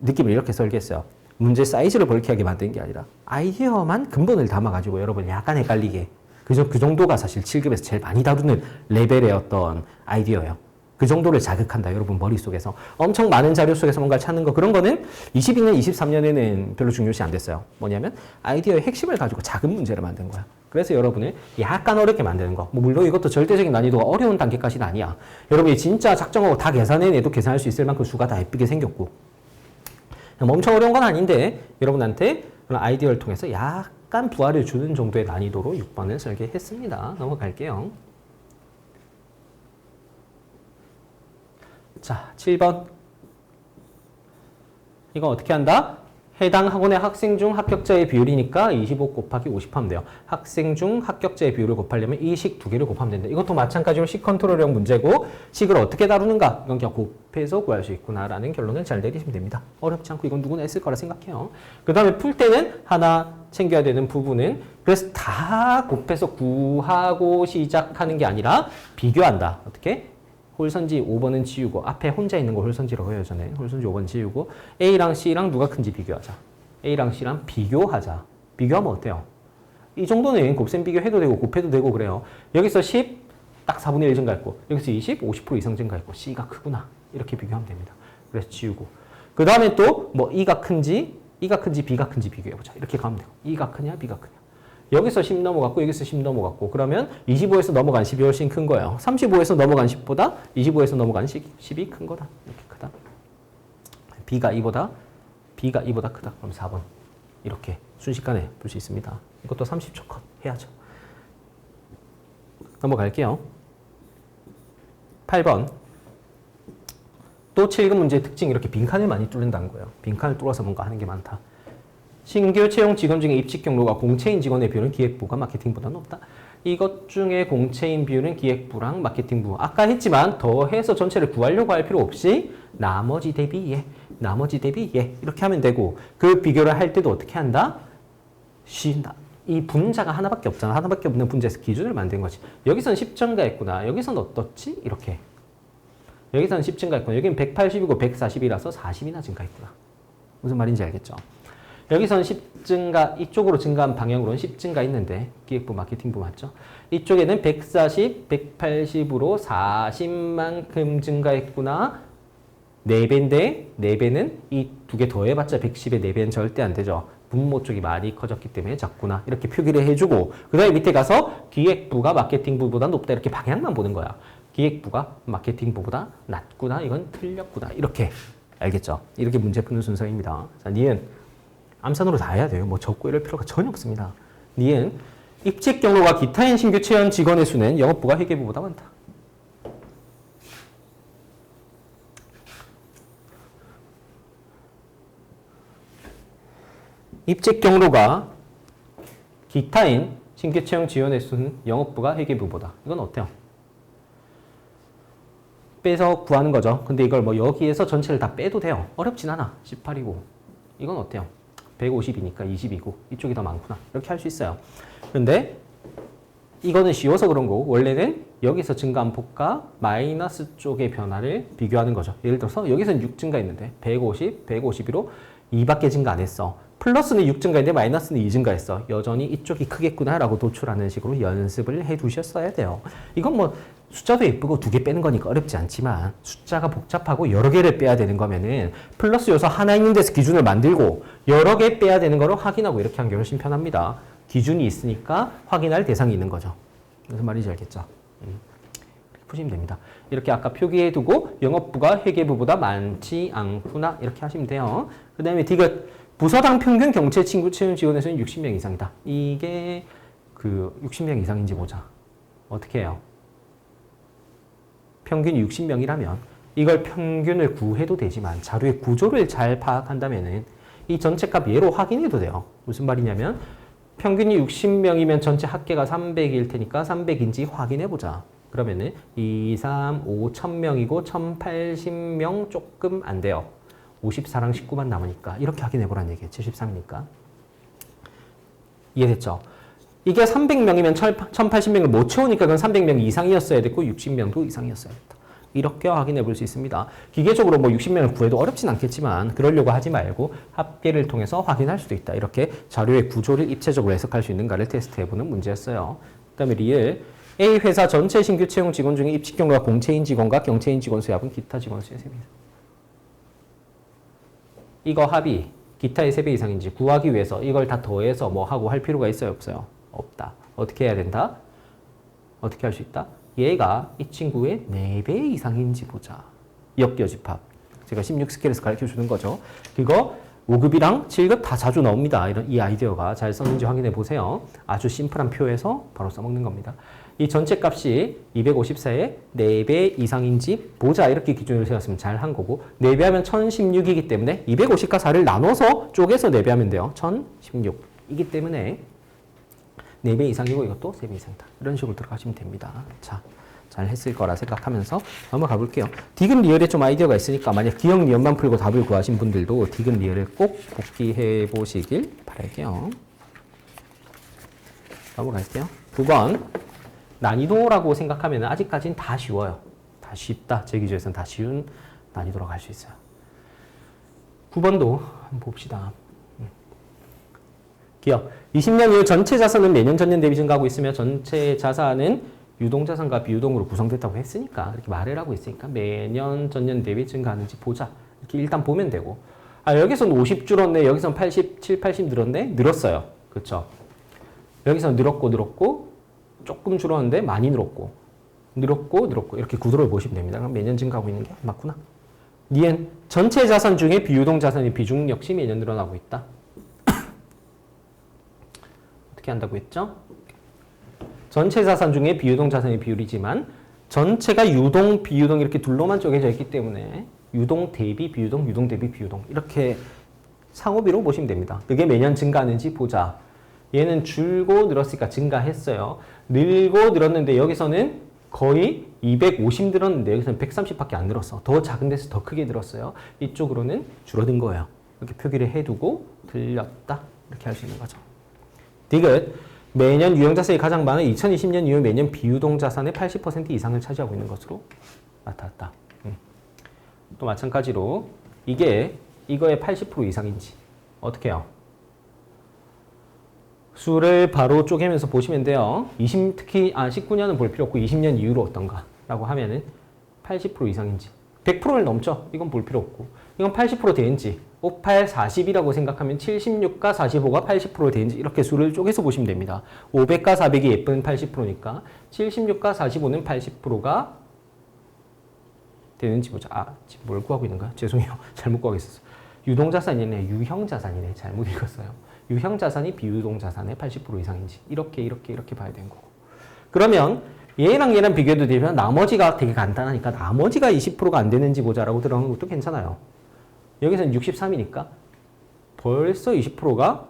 느낌을 이렇게 설계했어요. 문제 사이즈를 벌크하게 만든 게 아니라 아이디어만 근본을 담아가지고 여러분 약간 헷갈리게 그 정도가 사실 7급에서 제일 많이 다루는 레벨의 어떤 아이디어예요. 그 정도를 자극한다. 여러분 머릿속에서. 엄청 많은 자료 속에서 뭔가를 찾는 거 그런 거는 22년, 23년에는 별로 중요시 안 됐어요. 뭐냐면 아이디어의 핵심을 가지고 작은 문제를 만든 거야. 그래서 여러분을 약간 어렵게 만드는 거. 물론 이것도 절대적인 난이도가 어려운 단계까지는 아니야. 여러분이 진짜 작정하고 다 계산해내도 계산할 수 있을 만큼 수가 다 예쁘게 생겼고 엄청 어려운 건 아닌데 여러분한테 그런 아이디어를 통해서 약간 부하를 주는 정도의 난이도로 6번을 설계했습니다. 넘어갈게요. 자, 7번. 이거 어떻게 한다? 해당 학원의 학생 중 합격자의 비율이니까 25 곱하기 50 하면 돼요. 학생 중 합격자의 비율을 곱하려면 이 식 두 개를 곱하면 된다. 이것도 마찬가지로 식 컨트롤형 문제고 식을 어떻게 다루는가? 이건 그냥 곱해서 구할 수 있구나라는 결론을 잘 내리시면 됩니다. 어렵지 않고 이건 누구나 했을 거라 생각해요. 그 다음에 풀 때는 하나 챙겨야 되는 부분은 그래서 다 곱해서 구하고 시작하는 게 아니라 비교한다. 어떻게? 홀선지 5번은 지우고 앞에 혼자 있는 거 홀선지라고 해요. 전에 홀선지 5번 지우고 A랑 C랑 누가 큰지 비교하자. A랑 C랑 비교하자. 비교하면 어때요? 이 정도는 곱셈 비교해도 되고 곱해도 되고 그래요. 여기서 10 딱 4분의 1 증가했고 여기서 20 50% 이상 증가했고 C가 크구나. 이렇게 비교하면 됩니다. 그래서 지우고 그 다음에 또 뭐 E가 큰지 B가 큰지 비교해보자. 이렇게 가면 되고 E가 크냐 B가 크냐. 여기서 10 넘어갔고 여기서 10 넘어갔고 그러면 25에서 넘어간 10이 훨씬 큰 거예요. 35에서 넘어간 10보다 25에서 넘어간 10이 큰 거다. 이렇게 크다. B가 E보다 크다. 그럼 4번. 이렇게 순식간에 볼 수 있습니다. 이것도 30초 컷 해야죠. 넘어갈게요. 8번. 또 7급 문제의 특징이 이렇게 빈칸을 많이 뚫는다는 거예요. 빈칸을 뚫어서 뭔가 하는 게 많다. 신규 채용 직원 중에 입직 경로가 공채인 직원의 비율은 기획부가 마케팅보다 높다. 이것 중에 공채인 비율은 기획부랑 마케팅부. 아까 했지만 더해서 전체를 구하려고 할 필요 없이 나머지 대비 예 이렇게 하면 되고 그 비교를 할 때도 어떻게 한다? 이 분자가 하나밖에 없잖아. 하나밖에 없는 분자에서 기준을 만든 거지. 여기서는 10 증가했구나. 여기서는 어떻지? 이렇게. 여기서는 10 증가했구나. 여기는 180이고 140이라서 40이나 증가했구나. 무슨 말인지 알겠죠? 여기서는 10 증가, 이쪽으로 증가한 방향으로는 10 증가했는데 기획부, 마케팅부 맞죠? 이쪽에는 140, 180으로 40만큼 증가했구나. 4배인데 4배는 이 두 개 더해봤자 110의 4배는 절대 안 되죠. 분모 쪽이 많이 커졌기 때문에 작구나. 이렇게 표기를 해주고 그 다음에 밑에 가서 기획부가 마케팅부보다 높다. 이렇게 방향만 보는 거야. 기획부가 마케팅부보다 낮구나. 이건 틀렸구나. 이렇게 알겠죠? 이렇게 문제 푸는 순서입니다. 자, 니은 암산으로 다 해야 돼요. 뭐 적고 이럴 필요가 전혀 없습니다. 니은 입직 경로가 기타인 신규 채용 직원의 수는 영업부가 회계부보다 많다. 입직 경로가 기타인 신규 채용 지원 횟수는 영업부가 회계부보다. 이건 어때요? 빼서 구하는 거죠. 근데 이걸 뭐 여기에서 전체를 다 빼도 돼요. 어렵진 않아. 18이고. 이건 어때요? 150이니까 20이고 이쪽이 더 많구나. 이렇게 할 수 있어요. 그런데 이거는 쉬워서 그런 거고 원래는 여기서 증가한 폭과 마이너스 쪽의 변화를 비교하는 거죠. 예를 들어서 여기서는 6 증가했는데 150, 151로 2밖에 증가 안 했어. 플러스는 6 증가했는데 마이너스는 2 증가했어. 여전히 이쪽이 크겠구나라고 도출하는 식으로 연습을 해 두셨어야 돼요. 이건 뭐 숫자도 예쁘고 2개 빼는 거니까 어렵지 않지만 숫자가 복잡하고 여러 개를 빼야 되는 거면은 플러스 요소 하나 있는 데서 기준을 만들고 여러 개 빼야 되는 거를 확인하고 이렇게 하는 게 훨씬 편합니다. 기준이 있으니까 확인할 대상이 있는 거죠. 무슨 말인지 알겠죠? 푸시면 됩니다. 이렇게 아까 표기해두고 영업부가 회계부보다 많지 않구나 이렇게 하시면 돼요. 그 다음에 디귿 부서당 평균 경체 친구 채용 지원에서는 60명 이상이다. 이게 그 60명 이상인지 보자. 어떻게 해요? 평균이 60명이라면 이걸 평균을 구해도 되지만 자료의 구조를 잘 파악한다면은 이 전체 값 얘로 확인해도 돼요. 무슨 말이냐면 평균이 60명이면 전체 합계가 300일 테니까 300인지 확인해보자. 그러면은 2, 3, 5, 1000명이고 1080명 조금 안 돼요. 54랑 19만 남으니까 이렇게 확인해보라는 얘기예요. 73이니까. 이해됐죠? 이게 300명이면 1080명을 못 채우니까 그건 300명 이상이었어야 됐고 60명도 이상이었어야 됐다. 이렇게 확인해 볼 수 있습니다. 기계적으로 뭐 60명을 구해도 어렵진 않겠지만 그러려고 하지 말고 합계를 통해서 확인할 수도 있다. 이렇게 자료의 구조를 입체적으로 해석할 수 있는가를 테스트해보는 문제였어요. 그 다음에 리을 A 회사 전체 신규 채용 직원 중에 입직 경로가 공채인 직원과 경채인 직원 수의 합은 기타 직원 수의 3배 이상. 이거 합이 기타의 3배 이상인지 구하기 위해서 이걸 다 더해서 뭐 하고 할 필요가 있어요? 없어요? 없다. 어떻게 해야 된다? 어떻게 할 수 있다? 얘가 이 친구의 4배 이상인지 보자. 역교집합. 제가 16스케일에서 가르쳐 주는 거죠. 그거 5급이랑 7급 다 자주 나옵니다. 이 아이디어가 잘 썼는지 확인해 보세요. 아주 심플한 표에서 바로 써먹는 겁니다. 이 전체 값이 254의 4배 이상인지 보자. 이렇게 기준을 세웠으면 잘 한 거고 4배 하면 1016이기 때문에 250과 4를 나눠서 쪼개서 4배 하면 돼요. 1016이기 때문에 4배 이상이고 이것도 3배 이상이다. 이런 식으로 들어가시면 됩니다. 자, 잘 했을 거라 생각하면서 한번 가볼게요. 디귿 리얼에 좀 아이디어가 있으니까 만약 기억 리얼만 풀고 답을 구하신 분들도 디귿 리얼을 꼭 복귀해 보시길 바랄게요. 넘어갈게요. 9번 난이도라고 생각하면 아직까지는 다 쉬워요. 다 쉽다. 제 기준에서는 다 쉬운 난이도라고 할 수 있어요. 9번도 한번 봅시다. 기억. 20년 이후 전체 자산은 매년 전년 대비 증가하고 있으며 전체 자산은 유동자산과 비유동으로 구성됐다고 했으니까 이렇게 말을 하고 있으니까 매년 전년 대비 증가하는지 보자. 이렇게 일단 보면 되고 여기서는 50 줄었네. 여기서는 87, 80 늘었네. 늘었어요. 그렇죠? 여기서는 늘었고 조금 줄었는데 많이 늘었고 이렇게 구도를 보시면 됩니다. 그럼 매년 증가하고 있는 게 맞구나. 니은 전체 자산 중에 비유동 자산의 비중 역시 매년 늘어나고 있다. 어떻게 한다고 했죠? 전체 자산 중에 비유동 자산의 비율이지만 전체가 유동, 비유동 이렇게 둘로만 쪼개져 있기 때문에 유동 대비 비유동, 유동 대비 비유동 이렇게 상호비로 보시면 됩니다. 그게 매년 증가하는지 보자. 얘는 줄고 늘었으니까 증가했어요. 늘고 늘었는데 여기서는 거의 250 늘었는데 여기서는 130밖에 안 늘었어. 더 작은 데서 더 크게 늘었어요. 이쪽으로는 줄어든 거예요. 이렇게 표기를 해두고 들렸다. 이렇게 할 수 있는 거죠. 디귿 매년 유형자산이 가장 많은 2020년 이후 매년 비유동 자산의 80% 이상을 차지하고 있는 것으로 나타났다. 또 마찬가지로 이게 이거의 80% 이상인지 어떻게 해요? 수를 바로 쪼개면서 보시면 돼요. 특히 19년은 볼 필요 없고 20년 이후로 어떤가 라고 하면은 80% 이상인지 100%를 넘죠. 이건 볼 필요 없고 이건 80% 되는지 58, 40이라고 생각하면 76과 45가 80% 되는지 이렇게 수를 쪼개서 보시면 됩니다. 500과 400이 예쁜 80%니까 76과 45는 80%가 되는지 보자. 지금 뭘 구하고 있는 거야? 죄송해요. 잘못 구하고 있었어. 유동자산이네. 유형자산이네. 잘못 읽었어요. 유형자산이 비유동자산의 80% 이상인지 이렇게 봐야 되는 거고. 그러면 얘랑 비교해도 되면 나머지가 되게 간단하니까 나머지가 20%가 안 되는지 보자라고 들어가는 것도 괜찮아요. 여기서는 63이니까 벌써 20%가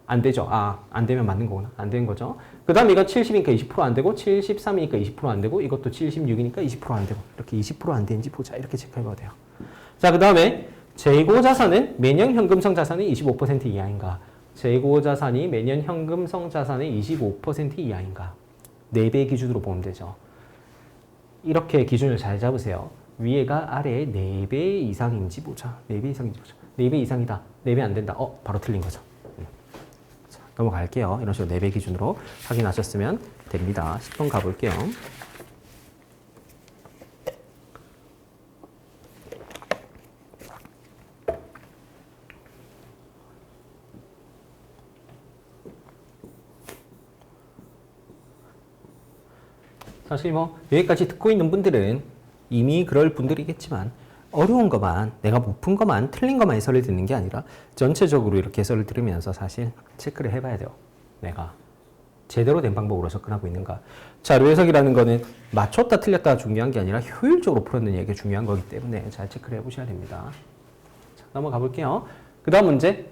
안 되죠. 안 되면 맞는 거구나. 안 되는 거죠. 그 다음에 이거 70이니까 20%안 되고 73이니까 20%안 되고 이것도 76이니까 20%안 되고 이렇게 20%안 되는지 보자. 이렇게 체크해봐도 돼요. 자, 그 다음에 재고 자산은 매년 현금성 자산의 25% 이하인가? 재고 자산이 매년 현금성 자산의 25% 이하인가? 4배 기준으로 보면 되죠. 이렇게 기준을 잘 잡으세요. 위에가 아래에 4배 이상인지 보자. 4배 이상인지 보자. 4배 이상이다. 4배 안 된다. 바로 틀린 거죠. 자, 넘어갈게요. 이런 식으로 4배 기준으로 확인하셨으면 됩니다. 10번 가볼게요. 사실 뭐 여기까지 듣고 있는 분들은 이미 그럴 분들이겠지만 어려운 것만, 내가 못 푼 것만, 틀린 것만 해설을 듣는 게 아니라 전체적으로 이렇게 해설을 들으면서 사실 체크를 해봐야 돼요. 내가 제대로 된 방법으로 접근하고 있는가. 자료 해석이라는 거는 맞췄다 틀렸다가 중요한 게 아니라 효율적으로 풀었느냐가 이게 중요한 거기 때문에 잘 체크를 해보셔야 됩니다. 자, 넘어가 볼게요. 그 다음 문제.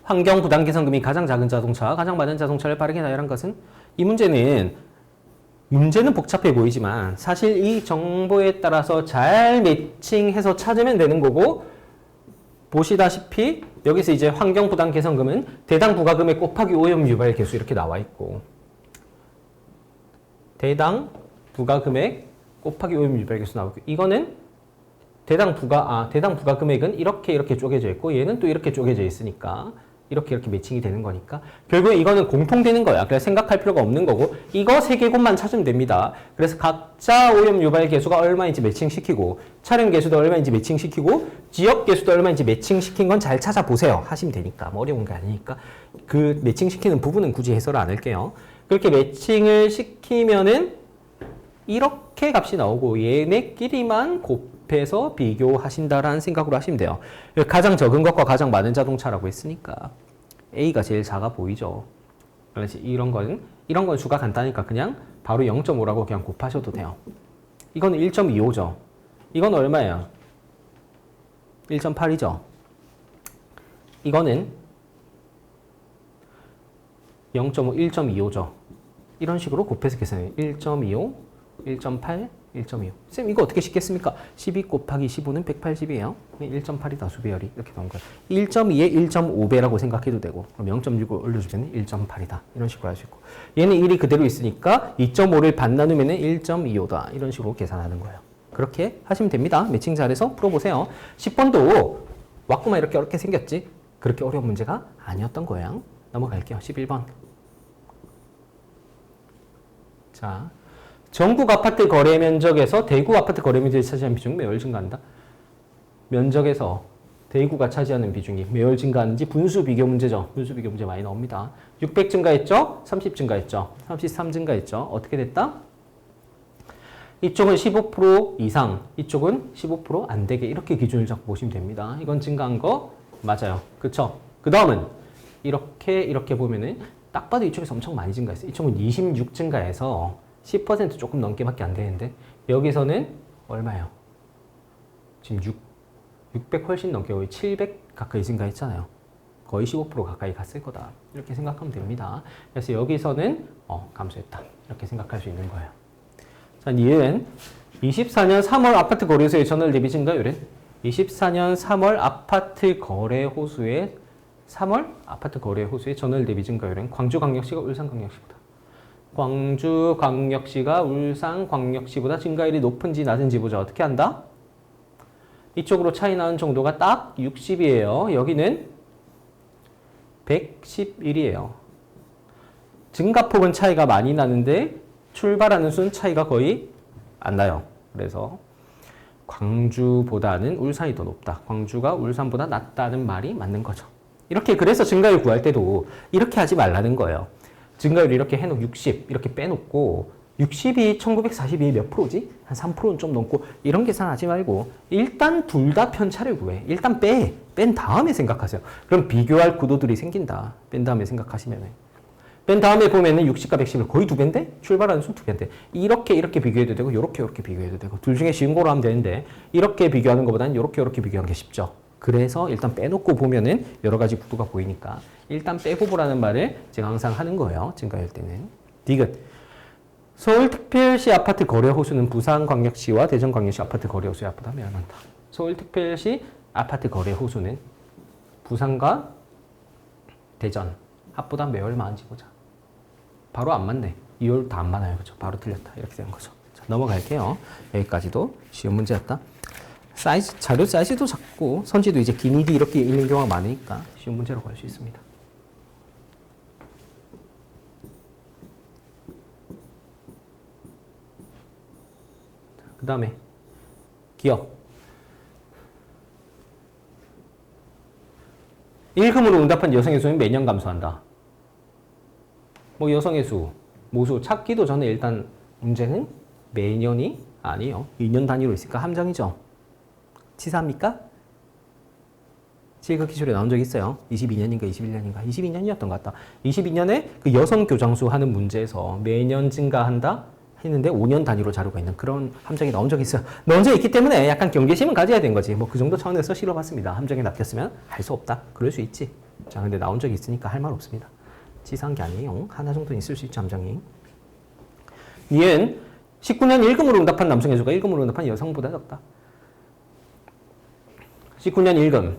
환경 부담 개선금이 가장 작은 자동차와 가장 많은 자동차를 빠르게 나열한 것은? 이 문제는 복잡해 보이지만 사실 이 정보에 따라서 잘 매칭해서 찾으면 되는 거고, 보시다시피 여기서 이제 환경 부담 개선금은 대당 부가금액 곱하기 오염 유발 계수 이렇게 나와 있고, 대당 부가금액 곱하기 오염 유발 계수 나와 있고, 이거는 대당 부가금액은 이렇게 쪼개져 있고 얘는 또 이렇게 쪼개져 있으니까 이렇게 매칭이 되는 거니까 결국에 이거는 공통되는 거야. 그래서 생각할 필요가 없는 거고 이거 세 개곱만 찾으면 됩니다. 그래서 각자 오염 유발 계수가 얼마인지 매칭시키고 촬영 계수도 얼마인지 매칭시키고 지역 계수도 얼마인지 매칭시킨 건 잘 찾아보세요. 하시면 되니까. 뭐 어려운 게 아니니까. 그 매칭시키는 부분은 굳이 해설을 안 할게요. 그렇게 매칭을 시키면은 이렇게 값이 나오고 얘네끼리만 곱해서 비교하신다라는 생각으로 하시면 돼요. 가장 적은 것과 가장 많은 자동차라고 했으니까 A가 제일 작아 보이죠. 그래서 이런 건 수가 간단하니까 그냥 바로 0.5라고 그냥 곱하셔도 돼요. 이건 1.25죠. 이건 얼마예요? 1.8이죠. 이거는 0.5, 1.25죠. 이런 식으로 곱해서 계산해요. 1.25, 1.8, 1.25. 쌤 이거 어떻게 쉽겠습니까? 12 곱하기 15는 180이에요. 1.8이 다수배열이 이렇게 나온 거예요. 1.2에 1.5배라고 생각해도 되고 그럼 0.6을 올려주면 1.8이다. 이런 식으로 할 수 있고 얘는 1이 그대로 있으니까 2.5를 반 나누면 1.25다. 이런 식으로 계산하는 거예요. 그렇게 하시면 됩니다. 매칭 잘해서 풀어보세요. 10번도 왔구만 이렇게 어렵게 생겼지? 그렇게 어려운 문제가 아니었던 거예요. 넘어갈게요. 11번. 자, 전국 아파트 거래 면적에서 대구 아파트 거래 면적이 차지하는 비중이 매월 증가한다. 면적에서 대구가 차지하는 비중이 매월 증가하는지 분수 비교 문제죠. 분수 비교 문제 많이 나옵니다. 600 증가했죠? 30 증가했죠? 33 증가했죠? 어떻게 됐다? 이쪽은 15% 이상, 이쪽은 15% 안 되게 이렇게 기준을 잡고 보시면 됩니다. 이건 증가한 거 맞아요. 그쵸? 그 다음은 이렇게 보면은 딱 봐도 이쪽에서 엄청 많이 증가했어요. 이쪽은 26 증가해서 10% 조금 넘게밖에 안 되는데 여기서는 얼마예요? 지금 600 훨씬 넘게 거의 700 가까이 증가했잖아요. 거의 15% 가까이 갔을 거다. 이렇게 생각하면 됩니다. 그래서 여기서는 감소했다. 이렇게 생각할 수 있는 거예요. 자, 니은 24년 3월 아파트 거래소의 전월 대비 증가율은 24년 3월 아파트 거래 호수의 3월 아파트 거래 호수의 전월 대비 증가율은 광주광역시가 울산광역시보다 광주광역시가 울산광역시보다 증가율이 높은지 낮은지 보자. 어떻게 한다? 이쪽으로 차이 나는 정도가 딱 60이에요. 여기는 111이에요. 증가폭은 차이가 많이 나는데 출발하는 수는 차이가 거의 안 나요. 그래서 광주보다는 울산이 더 높다. 광주가 울산보다 낮다는 말이 맞는 거죠. 이렇게 그래서 증가율 구할 때도 이렇게 하지 말라는 거예요. 증가율 이렇게 해놓고 60 이렇게 빼놓고 60이 1942에 몇 프로지? 한 3%는 좀 넘고 이런 계산하지 말고 일단 둘 다 편차를 구해. 일단 뺀 다음에 생각하세요. 그럼 비교할 구도들이 생긴다. 뺀 다음에 생각하시면 뺀 다음에 보면은 60과 110을 거의 2배인데 출발하는 수는 2배인데 이렇게 비교해도 되고 이렇게 비교해도 되고 둘 중에 쉬운 거로 하면 되는데 이렇게 비교하는 것보다는 이렇게 비교하는 게 쉽죠. 그래서 일단 빼놓고 보면은 여러 가지 구도가 보이니까 일단 빼고 보라는 말을 제가 항상 하는 거예요. 증가할 때는. 디귿. 서울특별시 아파트 거래 호수는 부산광역시와 대전광역시 아파트 거래 호수에 앞보다 매우 많다. 서울특별시 아파트 거래 호수는 부산과 대전 합보다 매월 많은지 보자. 바로 안 맞네. 2월 다 안 맞아요. 그죠? 바로 틀렸다. 이렇게 되는 거죠. 자, 넘어갈게요. 여기까지도 쉬운 문제였다. 사이즈, 자료 사이즈도 작고 선지도 이제 기니디 이렇게 읽는 경우가 많으니까 쉬운 문제라고 할 수 있습니다. 그 다음에 기억. 일금으로 응답한 여성의 수는 매년 감소한다. 뭐 여성의 수, 모수 찾기도 전에 일단 문제는 매년이 아니에요. 2년 단위로 있으니까 함정이죠. 치사합니까? 지금 기출에 나온 적 있어요. 22년인가 21년인가 22년이었던 것 같다. 22년에 그 여성 교장수 하는 문제에서 매년 증가한다 했는데 5년 단위로 자료가 있는 그런 함정이 나온 적이 있어요. 나온 적이 있기 때문에 약간 경계심은 가져야 된 거지. 뭐 그 정도 차원에서 실어봤습니다. 함정에 낚였으면 할 수 없다. 그럴 수 있지. 자, 근데 나온 적이 있으니까 할 말 없습니다. 치사한 게 아니에요. 하나 정도는 있을 수 있죠, 함정이. 이은 19년 1금으로 응답한 남성의 수가 1금으로 응답한 여성보다 적다. 19년 1금.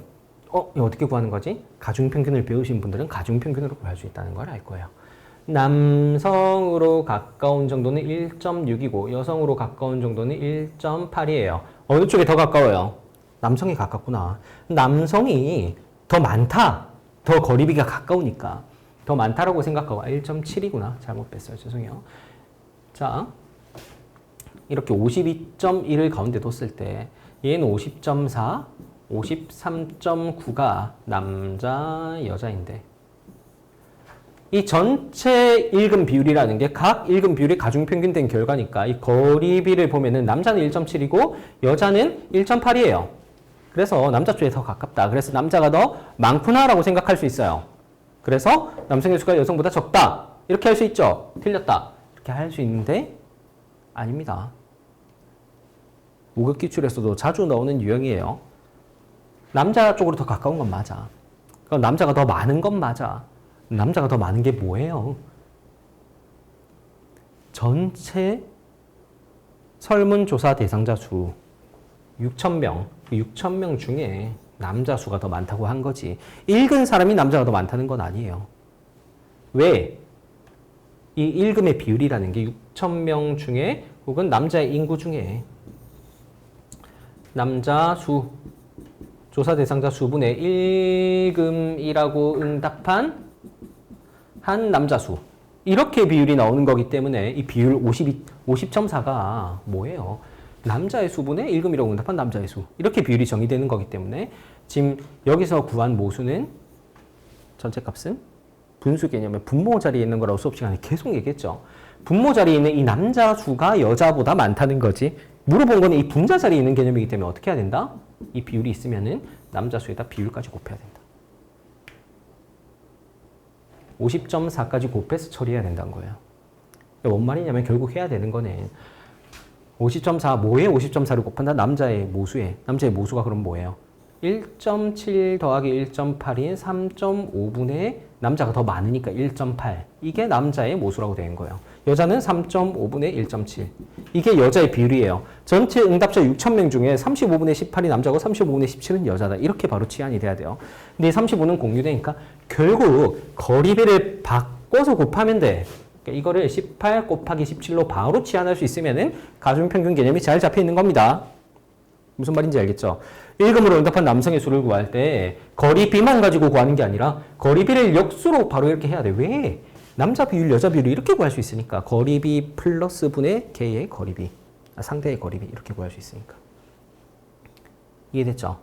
이거 어떻게 구하는 거지? 가중평균을 배우신 분들은 가중평균으로 구할 수 있다는 걸 알 거예요. 남성으로 가까운 정도는 1.6이고 여성으로 가까운 정도는 1.8이에요. 어느 쪽에 더 가까워요? 남성이 가깝구나. 남성이 더 많다. 더 거리비가 가까우니까. 더 많다라고 생각하고 1.7이구나. 잘못 뺐어요. 죄송해요. 자, 이렇게 52.1을 가운데 뒀을 때 얘는 50.4, 53.9가 남자, 여자인데 이 전체 일금 비율이라는 게 각 일금 비율이 가중평균된 결과니까 이 거리비를 보면은 남자는 1.7이고 여자는 1.8이에요. 그래서 남자 쪽에 더 가깝다. 그래서 남자가 더 많구나라고 생각할 수 있어요. 그래서 남성의 수가 여성보다 적다. 이렇게 할 수 있죠. 틀렸다. 이렇게 할 수 있는데 아닙니다. 모국 기출에서도 자주 나오는 유형이에요. 남자 쪽으로 더 가까운 건 맞아. 그럼 남자가 더 많은 건 맞아. 남자가 더 많은 게 뭐예요? 전체 설문조사 대상자 수 6,000명, 6,000명 중에 남자 수가 더 많다고 한 거지. 읽은 사람이 남자가 더 많다는 건 아니에요. 왜? 이 읽음의 비율이라는 게 6,000명 중에 혹은 남자의 인구 중에 남자 수, 조사 대상자 수분의 읽음이라고 응답한 한 남자 수. 이렇게 비율이 나오는 거기 때문에 이 비율 50.4가 뭐예요? 남자의 수분의 읽음이라고 응답한 남자의 수. 이렇게 비율이 정의되는 거기 때문에 지금 여기서 구한 모수는 전체 값은 분수 개념의 분모 자리에 있는 거라고 수업 시간에 계속 얘기했죠. 분모 자리에 있는 이 남자 수가 여자보다 많다는 거지. 물어본 거는 이 분자 자리에 있는 개념이기 때문에 어떻게 해야 된다? 이 비율이 있으면은 남자 수에다 비율까지 곱해야 된다. 50.4까지 곱해서 처리해야 된다는 거예요. 뭔 말이냐면 결국 해야 되는 거는 50.4, 뭐에 50.4를 곱한다? 남자의 모수에. 남자의 모수가 그럼 뭐예요? 1.7 더하기 1.8인 3.5분의 남자가 더 많으니까 1.8. 이게 남자의 모수라고 되는 거예요. 여자는 3.5분의 1.7. 이게 여자의 비율이에요. 전체 응답자 6,000명 중에 35분의 18이 남자고 35분의 17은 여자다. 이렇게 바로 치환이 돼야 돼요. 근데 35는 공유되니까 결국 거리비를 바꿔서 곱하면 돼. 그러니까 이거를 18 곱하기 17로 바로 치환할 수 있으면은 가중평균 개념이 잘 잡혀 있는 겁니다. 무슨 말인지 알겠죠? 1금으로 응답한 남성의 수를 구할 때 거리비만 가지고 구하는 게 아니라 거리비를 역수로 바로 이렇게 해야 돼. 왜? 남자 비율, 여자 비율을 이렇게 구할 수 있으니까 거리비 플러스 분의 개의 거리비, 상대의 거리비 이렇게 구할 수 있으니까. 이해됐죠?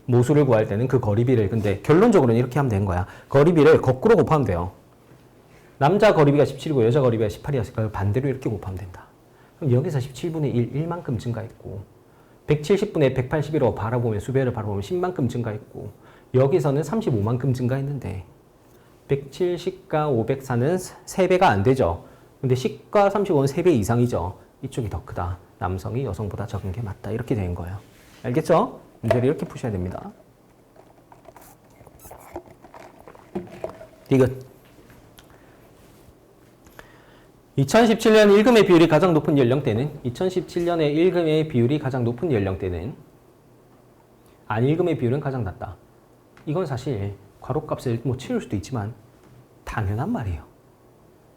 모수를 구할 때는 그 거리비를 근데 결론적으로는 이렇게 하면 되는 거야. 거리비를 거꾸로 곱하면 돼요. 남자 거리비가 17이고 여자 거리비가 18이었으니까 반대로 이렇게 곱하면 된다. 그럼 여기서 17분의 1, 1만큼 증가했고 170분의 181로 바라보면 수배를 바라보면 10만큼 증가했고 여기서는 35만큼 증가했는데 170과 504는 3배가 안 되죠. 근데 10과 35는 3배 이상이죠. 이쪽이 더 크다. 남성이 여성보다 적은 게 맞다. 이렇게 된 거예요. 알겠죠? 문제를 이렇게 푸셔야 됩니다. 디귿. 2017년 일금의 비율이 가장 높은 연령대는 2017년에 일금의 비율이 가장 높은 연령대는 안일금의 비율은 가장 낮다. 이건 사실 괄호값을 뭐 채울 수도 있지만 당연한 말이에요.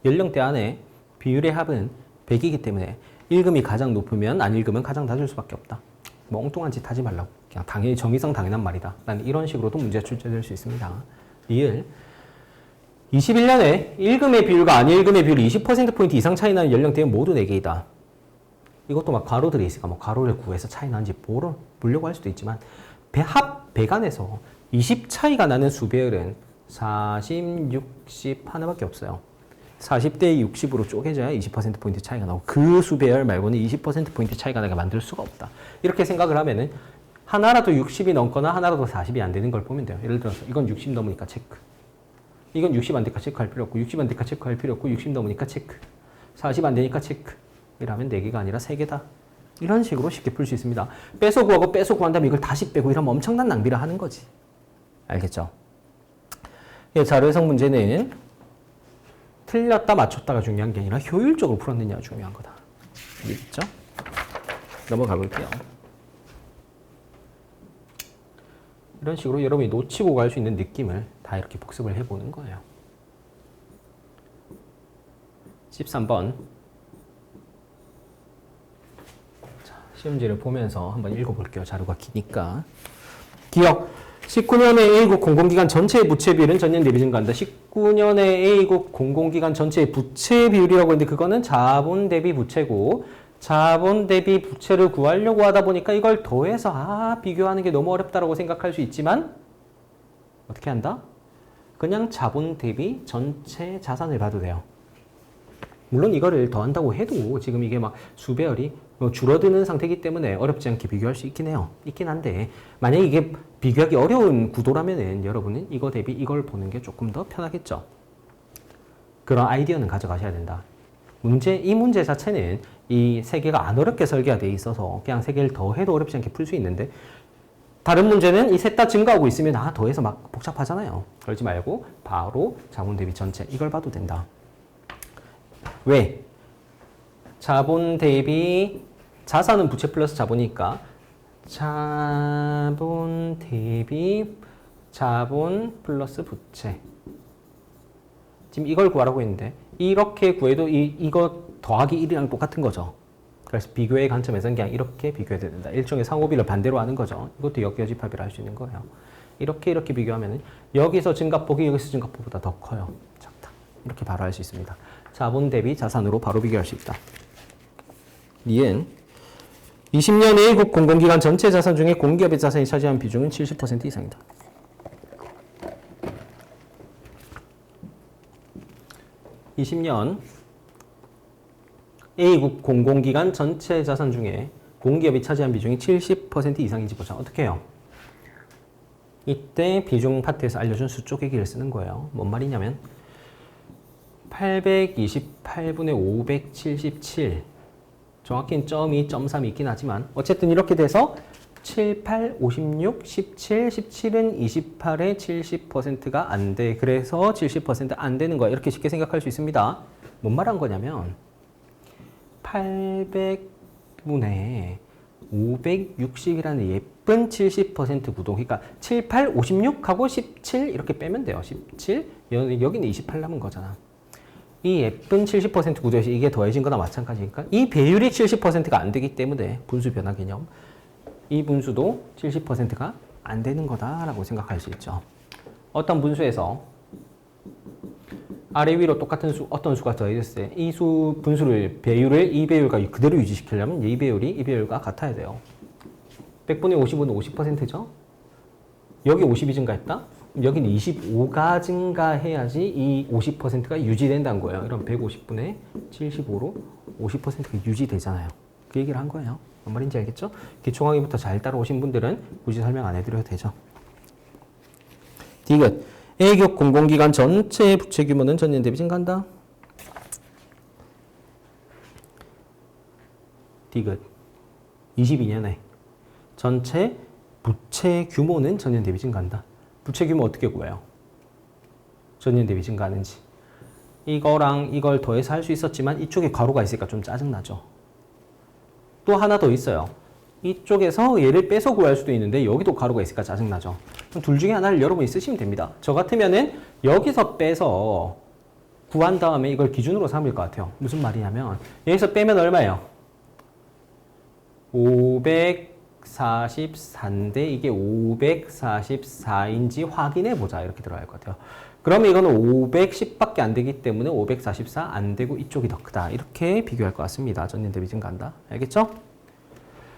연령대 안에 비율의 합은 100이기 때문에 일금이 가장 높으면 안일금은 가장 낮을 수밖에 없다. 뭐 엉뚱한 짓 하지 말라고. 그냥 당연히 정의상 당연한 말이다. 난 이런 식으로도 문제가 출제될 수 있습니다. 리을 21년에 일금의 비율과 안일금의 비율이 20%포인트 이상 차이 나는 연령대는 모두 4개이다. 이것도 막 괄호들이 있으니까 뭐 괄호를 구해서 차이 나는지 보려고 할 수도 있지만 합 배간에서 20 차이가 나는 수배열은 40, 60 하나밖에 없어요. 40대 60으로 쪼개져야 20%포인트 차이가 나고 그 수배열 말고는 20%포인트 차이가 나게 만들 수가 없다. 이렇게 생각을 하면은 하나라도 60이 넘거나 하나라도 40이 안 되는 걸 보면 돼요. 예를 들어서 이건 60 넘으니까 체크. 이건 60 안 되니까 체크할 필요 없고 60 안 되니까 체크할 필요 없고 60 넘으니까 체크. 40 안 되니까 체크. 이러면 4개가 아니라 3개다. 이런 식으로 쉽게 풀 수 있습니다. 빼서 구하고 빼서 구한 다음에 이걸 다시 빼고 이러면 엄청난 낭비를 하는 거지. 알겠죠? 예, 자료해석 문제는 틀렸다 맞췄다가 중요한 게 아니라 효율적으로 풀었느냐가 중요한 거다. 알겠죠? 넘어가 볼게요. 이런 식으로 여러분이 놓치고 갈 수 있는 느낌을 다 이렇게 복습을 해보는 거예요. 13번. 자, 시험지를 보면서 한번 읽어볼게요. 자료가 기니까. 기억. 19년에 A국 공공기관 전체의 부채 비율은 전년 대비 증가한다. 19년에 A국 공공기관 전체의 부채 비율이라고 했는데 그거는 자본 대비 부채고 자본 대비 부채를 구하려고 하다 보니까 이걸 더해서 비교하는 게 너무 어렵다라고 생각할 수 있지만 어떻게 한다? 그냥 자본 대비 전체 자산을 봐도 돼요. 물론 이거를 더한다고 해도 지금 이게 막 수배열이 줄어드는 상태이기 때문에 어렵지 않게 비교할 수 있긴 해요. 있긴 한데 만약에 이게 비교하기 어려운 구도라면은 여러분은 이거 대비 이걸 보는 게 조금 더 편하겠죠. 그런 아이디어는 가져가셔야 된다. 이 문제 자체는 이 세 개가 안 어렵게 설계가 돼 있어서 그냥 세 개를 더 해도 어렵지 않게 풀 수 있는데 다른 문제는 이 셋 다 증가하고 있으면 더해서 막 복잡하잖아요. 그러지 말고 바로 자본 대비 전체 이걸 봐도 된다. 왜? 자본 대비 자산은 부채 플러스 자본이니까 자본 대비 자본 플러스 부채. 지금 이걸 구하라고 했는데 이렇게 구해도 이거 더하기 1이랑 똑같은 거죠. 그래서 비교의 관점에서는 그냥 이렇게 비교해야 된다. 일종의 상호비를 반대로 하는 거죠. 이것도 역여집합이라 할 수 있는 거예요. 이렇게 비교하면 여기서 증가폭이 여기서 증가폭보다 더 커요. 작다. 이렇게 바로 할 수 있습니다. 자본 대비 자산으로 바로 비교할 수 있다. 니은 20년 A국 공공기관 전체 자산 중에 공기업의 자산이 차지한 비중은 70% 이상이다. (20년) A국 공공기관 전체 자산 중에 공기업이 차지한 비중이 70% 이상인지 보자. 어떻게 해요? 이때 비중 파트에서 알려준 수 쪼개기를 쓰는 거예요. 뭔 말이냐면 828분의 577 정확히는 .2, .3이 있긴 하지만 어쨌든 이렇게 돼서 7, 8, 56, 17, 17은 28에 70%가 안 돼. 그래서 70% 안 되는 거야. 이렇게 쉽게 생각할 수 있습니다. 뭔 말한 거냐면 800분의 560이라는 예쁜 70% 구도. 그러니까 7, 8, 56하고 17 이렇게 빼면 돼요. 17, 여기는 28 남은 거잖아. 이 예쁜 70% 구도에서 이게 더해진 거나 마찬가지니까 이 배율이 70%가 안 되기 때문에 분수 변화 개념. 이 분수도 70%가 안 되는 거다라고 생각할 수 있죠. 어떤 분수에서 아래 위로 똑같은 어떤 수가 더해졌을 때 이 분수를 배율을 이 배율과 그대로 유지시키려면 이 배율과 같아야 돼요. 100분의 50은 50%죠. 여기 50이 증가했다. 여기는 25가 증가해야지 이 50%가 유지된다는 거예요. 그럼 150분의 75로 50%가 유지되잖아요. 그 얘기를 한 거예요. 뭔 말인지 알겠죠? 기초강의부터 잘 따라오신 분들은 굳이 설명 안 해드려도 되죠. 디귿. A국 공공기관 전체의 부채 규모는 전년 대비 증가한다. 디귿. 22년에 전체 부채 규모는 전년 대비 증가한다. 부채 규모 어떻게 구해요? 전년 대비 증가하는지. 이거랑 이걸 더해서 할 수 있었지만 이쪽에 괄호가 있으니까 좀 짜증나죠. 또 하나 더 있어요. 이쪽에서 얘를 빼서 구할 수도 있는데 여기도 괄호가 있으니까 짜증나죠. 그럼 둘 중에 하나를 여러분이 쓰시면 됩니다. 저 같으면은 여기서 빼서 구한 다음에 이걸 기준으로 삼을 것 같아요. 무슨 말이냐면 여기서 빼면 얼마예요? 544인데 이게 544인지 확인해 보자 이렇게 들어갈 것 같아요. 그러면 이거는 510밖에 안 되기 때문에 544 안 되고 이쪽이 더 크다. 이렇게 비교할 것 같습니다. 전년 대비 증가한다. 알겠죠?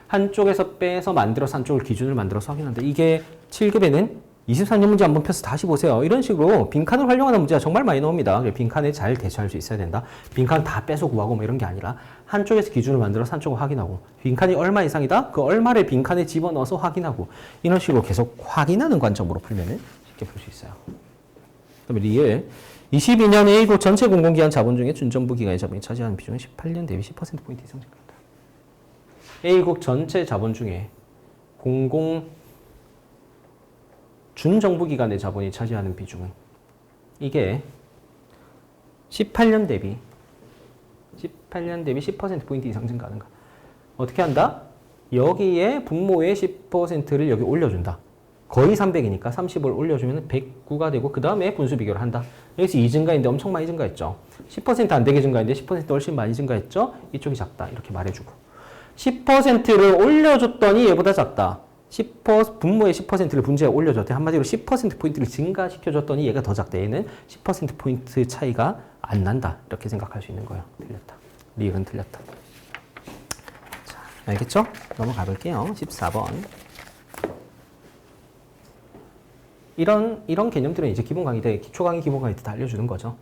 한쪽에서 빼서 만들어서 한쪽을 기준을 만들어서 확인한다. 이게 7급에는 23년 문제 한번 펴서 다시 보세요. 이런 식으로 빈칸을 활용하는 문제가 정말 많이 나옵니다. 빈칸에 잘 대처할 수 있어야 된다. 빈칸 다 빼서 구하고 뭐 이런 게 아니라 한쪽에서 기준을 만들어서 한쪽을 확인하고 빈칸이 얼마 이상이다? 그 얼마를 빈칸에 집어넣어서 확인하고 이런 식으로 계속 확인하는 관점으로 풀면 쉽게 풀 수 있어요. 그다음에 리을 22년 A국 전체 공공기관 자본 중에 준정부 기관의 자본이 차지하는 비중은 18년 대비 10%포인트 이상 증가한다. A국 전체 자본 중에 준정부 기관의 자본이 차지하는 비중은 이게 18년 대비 10%포인트 이상 증가하는가. 어떻게 한다? 여기에 분모의 10%를 여기 올려준다. 거의 300이니까 30을 올려주면 109가 되고 그 다음에 분수 비교를 한다. 여기서 2 증가인데 엄청 많이 증가했죠. 10% 안 되게 증가했는데 10% 훨씬 많이 증가했죠. 이쪽이 작다. 이렇게 말해주고 10%를 올려줬더니 얘보다 작다. 분모의 10%를 분자에 올려줬대. 한마디로 10%포인트를 증가시켜줬더니 얘가 더 작다. 얘는 10%포인트 차이가 안 난다. 이렇게 생각할 수 있는 거예요. 틀렸다. 리을은 틀렸다. 자, 알겠죠? 넘어가 볼게요. 14번. 이런 개념들은 이제 기본 강의 때, 기초 강의, 기본 강의 때 다 알려주는 거죠.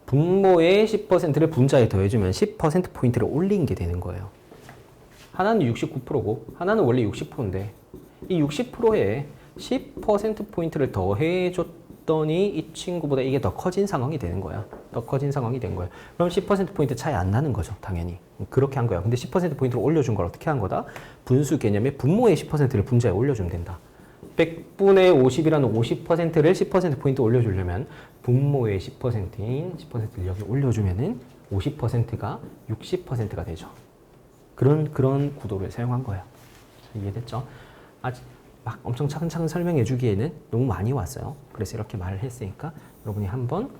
분모의 10%를 분자에 더해주면 10%포인트를 올린 게 되는 거예요. 하나는 69%고 하나는 원래 60%인데 이 60%에 10%포인트를 더해줬더니 이 친구보다 이게 더 커진 상황이 되는 거야. 더 커진 상황이 된 거야. 그럼 10%포인트 차이 안 나는 거죠. 당연히. 그렇게 한 거야. 근데 10%포인트를 올려준 걸 어떻게 한 거다? 분수 개념에 분모의 10%를 분자에 올려주면 된다. 100분의 50이라는 50%를 10%포인트 올려주려면 분모의 10%인 10%를 여기 올려주면은 50%가 60%가 되죠. 그런 구도를 사용한 거예요. 이해됐죠? 아직 막 엄청 차근차근 설명해 주기에는 너무 많이 왔어요. 그래서 이렇게 말을 했으니까 여러분이 한번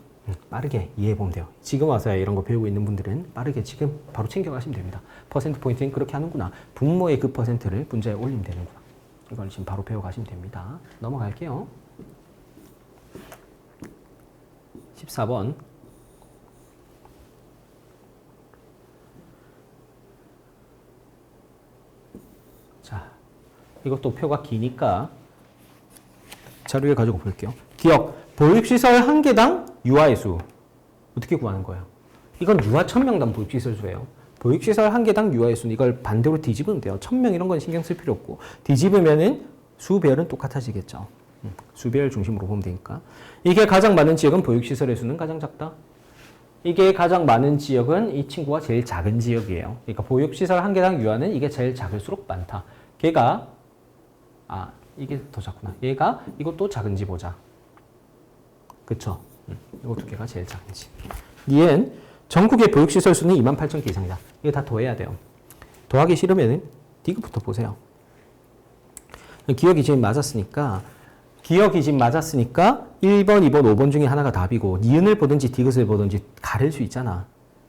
빠르게 이해해 보면 돼요. 지금 와서야 이런 거 배우고 있는 분들은 빠르게 지금 바로 챙겨가시면 됩니다. 퍼센트 포인트는 그렇게 하는구나. 분모의 그 퍼센트를 분자에 올리면 되는구나. 이걸 지금 바로 배워가시면 됩니다. 넘어갈게요. 14번. 자, 이것도 표가 기니까 자료를 가지고 볼게요. 기억, 보육시설 한 개당 유아의 수. 어떻게 구하는 거예요? 이건 유아 1000명당 보육시설 수예요. 보육시설 한 개당 유아의 수는 이걸 반대로 뒤집으면 돼요. 1000명 이런 건 신경 쓸 필요 없고 뒤집으면은 수배열은 똑같아지겠죠. 수배열 중심으로 보면 되니까. 이게 가장 많은 지역은 보육시설의 수는 가장 작다. 이게 가장 많은 지역은 이 친구가 제일 작은 지역이에요. 그러니까 보육시설 한 개당 유아는 이게 제일 작을수록 많다. 걔가 이게 더 작구나. 얘가 이것도 작은지 보자. 그쵸? 이거 두 개가 제일 작은지. 얘는 전국의 보육시설 수는 28,000개 이상이다. 이거 다 더해야 돼요. 더하기 싫으면은 디귿부터 보세요. 기억이 지금 맞았으니까 1번, 2번, 5번 중에 하나가 답이고 니은을 보든지 디귿을 보든지 가릴 수 있잖아.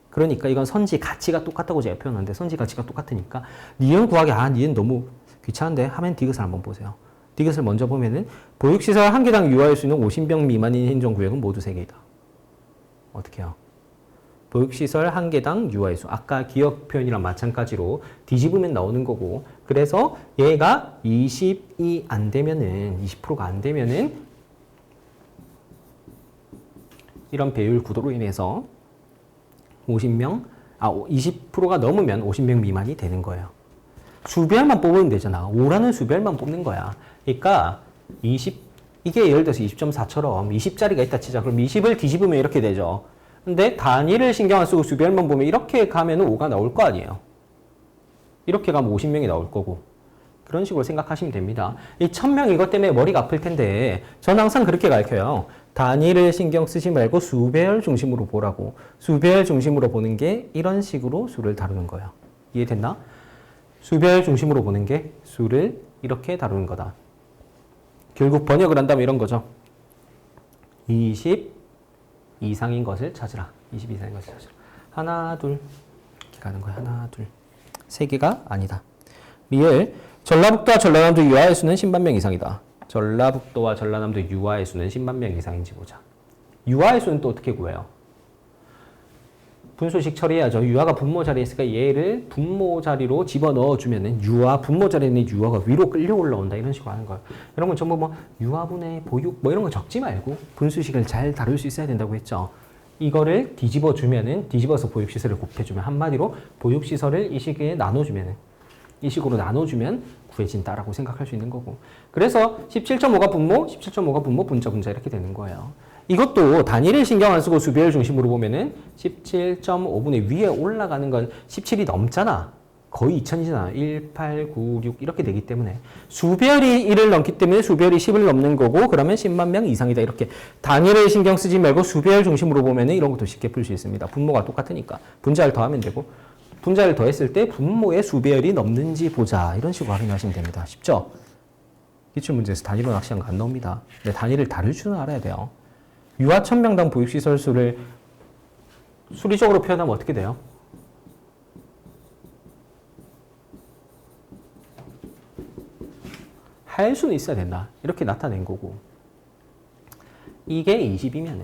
그러니까 이건 선지 가치가 똑같다고 제가 표현하는데 선지 가치가 똑같으니까 니은 구하기 니은 너무 귀찮은데 하면 디귿을 한번 보세요. 디귿을 먼저 보면은 보육시설 한 개당 유아일 수 있는 50명 미만인 행정구역은 모두 3개이다. 어떻게 해요? 보육시설 한 개당 유아의 수. 아까 기억 표현이랑 마찬가지로 뒤집으면 나오는 거고 그래서 얘가 20이 안 되면은 20%가 안 되면은 이런 배율 구도로 인해서 20%가 넘으면 50명 미만이 되는 거예요. 수별만 뽑으면 되잖아. 5라는 수별만 뽑는 거야. 그러니까 이게 예를 들어서 20.4처럼 20짜리가 있다 치자. 그럼 20을 뒤집으면 이렇게 되죠. 근데 단위를 신경 안 쓰고 수별만 보면 이렇게 가면 5가 나올 거 아니에요. 이렇게 가면 50명이 나올 거고. 그런 식으로 생각하시면 됩니다. 이 1000명 이것 때문에 머리가 아플 텐데 저는 항상 그렇게 가르쳐요. 단위를 신경 쓰지 말고 수배열 중심으로 보라고. 수배열 중심으로 보는 게 이런 식으로 수를 다루는 거예요. 이해됐나? 수배열 중심으로 보는 게 수를 이렇게 다루는 거다. 결국 번역을 한다면 이런 거죠. 20 이상인 것을 찾으라. 20 이상인 것을 찾으라. 하나, 둘 이렇게 가는 거야. 하나, 둘. 세 개가 아니다. 리을 전라북도와 전라남도 유아의 수는 10만 명 이상이다. 전라북도와 전라남도 유아의 수는 10만 명 이상인지 보자. 유아의 수는 또 어떻게 구해요? 분수식 처리해야죠. 유아가 분모 자리에 있으니까 얘를 분모 자리로 집어넣어 주면은 유아 분모 자리에 있는 유아가 위로 끌려 올라온다 이런 식으로 하는 거예요. 이런 건 전부 뭐 유아분의 보육 뭐 이런 거 적지 말고 분수식을 잘 다룰 수 있어야 된다고 했죠. 이거를 뒤집어 주면은 뒤집어서 보육 시설을 곱해주면 한마디로 보육 시설을 이 식에 나눠주면은 이 식으로 나눠주면 구해진다라고 생각할 수 있는 거고. 그래서 17.5가 분모, 17.5가 분모, 분자 이렇게 되는 거예요. 이것도 단위를 신경 안 쓰고 수배열 중심으로 보면은 17.5분의 위에 올라가는 건 17이 넘잖아. 거의 2000이잖아. 1, 8, 9, 6 이렇게 되기 때문에 수배열이 1을 넘기 때문에 수배열이 10을 넘는 거고 그러면 10만 명 이상이다. 이렇게 단위를 신경 쓰지 말고 수배열 중심으로 보면은 이런 것도 쉽게 풀 수 있습니다. 분모가 똑같으니까 분자를 더하면 되고 분자를 더했을 때 분모의 수배열이 넘는지 보자. 이런 식으로 확인하시면 됩니다. 쉽죠? 기출문제에서 단위로 낚시한 거 안 나옵니다. 근데 단위를 다룰 줄은 알아야 돼요. 유아 1000명당 보육시설 수를 수리적으로 표현하면 어떻게 돼요? 할 수는 있어야 된다. 이렇게 나타낸 거고. 이게 20이면은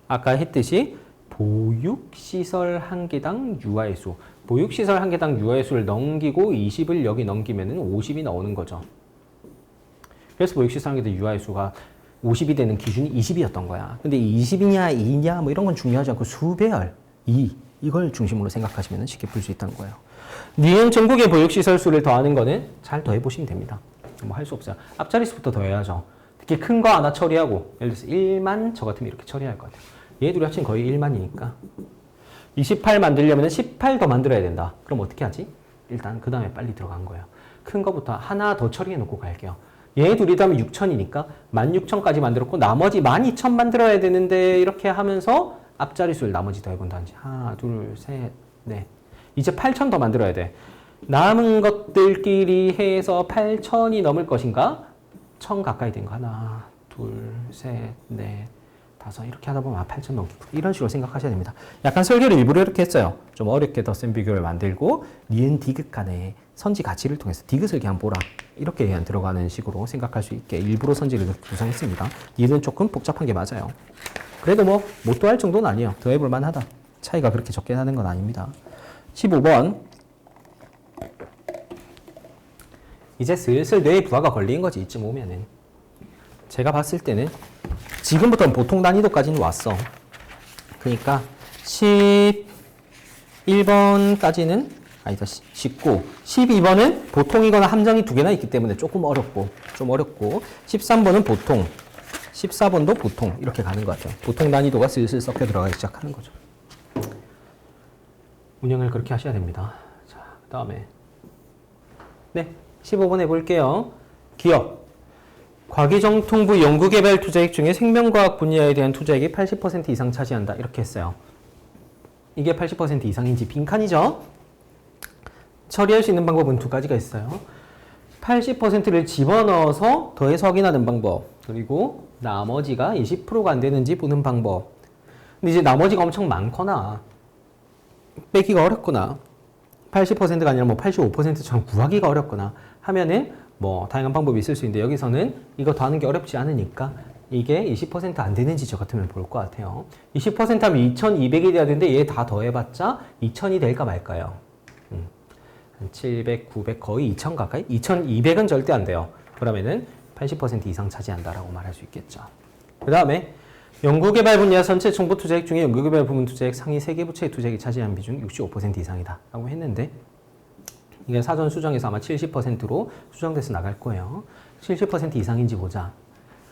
아까 했듯이 보육시설 한 개당 유아의 수. 보육시설 한 개당 유아의 수를 넘기고 20을 여기 넘기면은 50이 나오는 거죠. 그래서 보육시설 한 개당 유아의 수가 50이 되는 기준이 20이었던 거야. 근데 20이냐 2냐 뭐 이런 건 중요하지 않고 수배열 2 이걸 중심으로 생각하시면 쉽게 풀 수 있다는 거예요. 니은 전국의 보육시설 수를 더하는 거는 잘 더해보시면 됩니다. 뭐 할 수 없어요. 앞자리수부터 더해야죠. 특히 큰 거 하나 처리하고 예를 들어서 1만 저 같으면 이렇게 처리할 것 같아요. 얘 둘이 합치면 거의 1만이니까 28 만들려면 18 더 만들어야 된다. 그럼 어떻게 하지? 일단 그 다음에 빨리 들어간 거예요. 큰 거부터 하나 더 처리해 놓고 갈게요. 얘 둘이 더하면 6천이니까 16,000까지 만들었고 나머지 12,000 만들어야 되는데 이렇게 하면서 앞자리수를 나머지 더해본다든지 하나 둘 셋 넷 이제 8,000 더 만들어야 돼. 남은 것들끼리 해서 8,000이 넘을 것인가? 1,000 가까이 된 거 하나 둘 셋 넷 다섯 이렇게 하다 보면 8,000 넘기고 이런 식으로 생각하셔야 됩니다. 약간 설계를 일부러 이렇게 했어요. 좀 어렵게 더 센 비교를 만들고 니은 디귿 간의 선지 가치를 통해서 디귿을 그냥 보라 이렇게 들어가는 식으로 생각할 수 있게 일부러 선지를 구성했습니다. 니은 조금 복잡한 게 맞아요. 그래도 뭐 못 더할 정도는 아니에요. 더해볼 만하다. 차이가 그렇게 적게 나는 건 아닙니다. 15번 이제 슬슬 뇌에 부하가 걸린 거지. 이쯤 오면은 제가 봤을 때는 지금부터는 보통 난이도까지는 왔어. 그러니까 11번까지는 아니다 19, 12번은 보통이거나 함정이 두 개나 있기 때문에 조금 어렵고 13번은 보통, 14번도 보통 이렇게 가는 것 같아요. 보통 난이도가 슬슬 섞여 들어가기 시작하는 거죠. 운영을 그렇게 하셔야 됩니다. 자, 그 다음에 네 15번 해볼게요. 기업 과기정통부 연구개발 투자액 중에 생명과학 분야에 대한 투자액이 80% 이상 차지한다. 이렇게 했어요. 이게 80% 이상인지 빈칸이죠. 처리할 수 있는 방법은 두 가지가 있어요. 80%를 집어넣어서 더해서 확인하는 방법. 그리고 나머지가 20%가 안 되는지 보는 방법. 근데 이제 나머지가 엄청 많거나 빼기가 어렵거나 80%가 아니라 뭐 85%처럼 구하기가 어렵거나 하면은 뭐 다양한 방법이 있을 수 있는데 여기서는 이거 더하는 게 어렵지 않으니까 이게 20% 안 되는지 저 같으면 볼 것 같아요. 20% 하면 2200이 돼야 되는데 얘 다 더해봤자 2000이 될까 말까요? 700, 900 거의 2000 가까이? 2200은 절대 안 돼요. 그러면은 80% 이상 차지한다라고 말할 수 있겠죠. 그 다음에 연구개발 분야 전체 정보 투자액 중에 연구개발 부문 투자액 상위 3개 부처의 투자액이 차지한 비중 65% 이상이다 라고 했는데 이게 사전 수정에서 아마 70%로 수정돼서 나갈 거예요. 70% 이상인지 보자.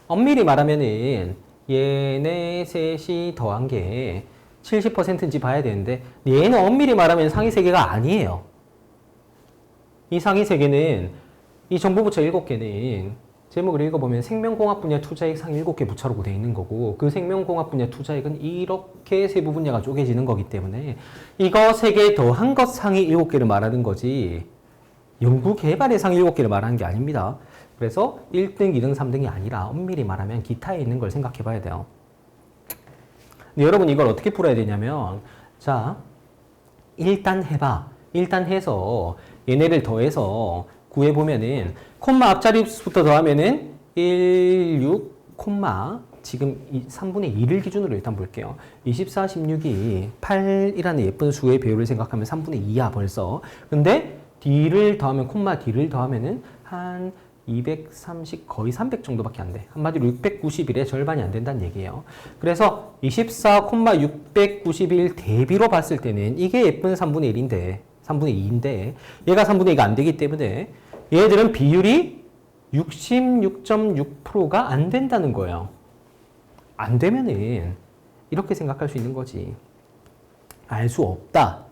엄밀히 말하면은 얘네 셋이 더한 게 70%인지 봐야 되는데 얘는 엄밀히 말하면 상위 3개가 아니에요. 이 상위 3개는 이 정보부처 7개는 제목을 읽어보면 생명공학 분야 투자액 상 7개 부차라고 되어 있는 거고 그 생명공학 분야 투자액은 이렇게 세부 분야가 쪼개지는 거기 때문에 이거 3개 더한 것 상위 7개를 말하는 거지 연구개발의 상위 7개를 말하는 게 아닙니다. 그래서 1등, 2등, 3등이 아니라 엄밀히 말하면 기타에 있는 걸 생각해 봐야 돼요. 근데 여러분 이걸 어떻게 풀어야 되냐면 자 일단 해봐. 일단 해서 얘네를 더해서 구해보면은 콤마 앞자리부터 더하면은 1, 6, 콤마 지금 3분의 2를 기준으로 일단 볼게요. 24, 16이 8이라는 예쁜 수의 배율을 생각하면 3분의 2야 벌써. 근데 D를 더하면 콤마 D를 더하면은 한 230 거의 300 정도밖에 안 돼. 한마디로 691의 절반이 안 된다는 얘기예요. 그래서 24, 691 대비로 봤을 때는 이게 예쁜 3분의 1인데 3분의 2인데 얘가 3분의 2가 안 되기 때문에 얘들은 비율이 66.6%가 안 된다는 거예요. 안 되면은 이렇게 생각할 수 있는 거지. 알 수 없다.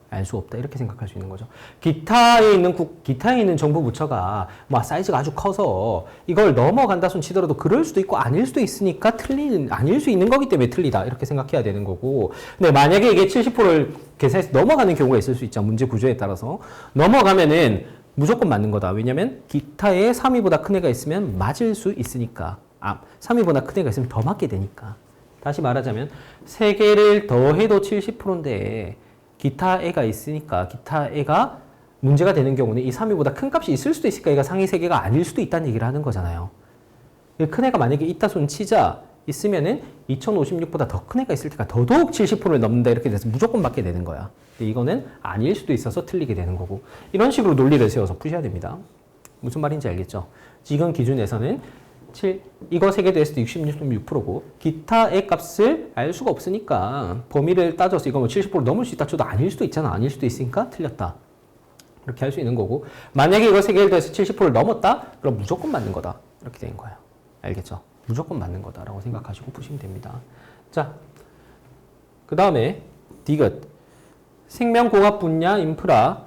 알 수 없다. 이렇게 생각할 수 있는 거죠. 기타에 있는 정부 부처가 뭐 사이즈가 아주 커서 이걸 넘어간다 손 치더라도 그럴 수도 있고 아닐 수도 있으니까 아닐 수 있는 거기 때문에 틀리다. 이렇게 생각해야 되는 거고. 근데 만약에 이게 70%를 계산해서 넘어가는 경우가 있을 수 있죠. 문제 구조에 따라서. 넘어가면은 무조건 맞는 거다. 왜냐면 기타에 3위보다 큰 애가 있으면 맞을 수 있으니까. 3위보다 큰 애가 있으면 더 맞게 되니까. 다시 말하자면 3개를 더해도 70%인데 기타 애가 있으니까 기타 애가 문제가 되는 경우는 이 3위보다 큰 값이 있을 수도 있으니까 얘가 상위 3개가 아닐 수도 있다는 얘기를 하는 거잖아요. 큰 애가 만약에 있다 손 치자 있으면은 2056보다 더 큰 애가 있을 테니까 더더욱 70%를 넘는다 이렇게 돼서 무조건 맞게 되는 거야. 근데 이거는 아닐 수도 있어서 틀리게 되는 거고 이런 식으로 논리를 세워서 푸셔야 됩니다. 무슨 말인지 알겠죠? 지금 기준에서는 이거 3개 더했을 때 66.6%고 기타 애 값을 알 수가 없으니까 범위를 따져서 이거 뭐 70% 넘을 수 있다 쳐도 아닐 수도 있잖아. 아닐 수도 있으니까 틀렸다. 이렇게 할 수 있는 거고 만약에 이거 3개를 더해서 70%를 넘었다? 그럼 무조건 맞는 거다. 이렇게 되는 거예요. 알겠죠? 무조건 맞는 거다라고 생각하시고 푸시면 됩니다. 자, 그 다음에 디귿 생명공학 분야 인프라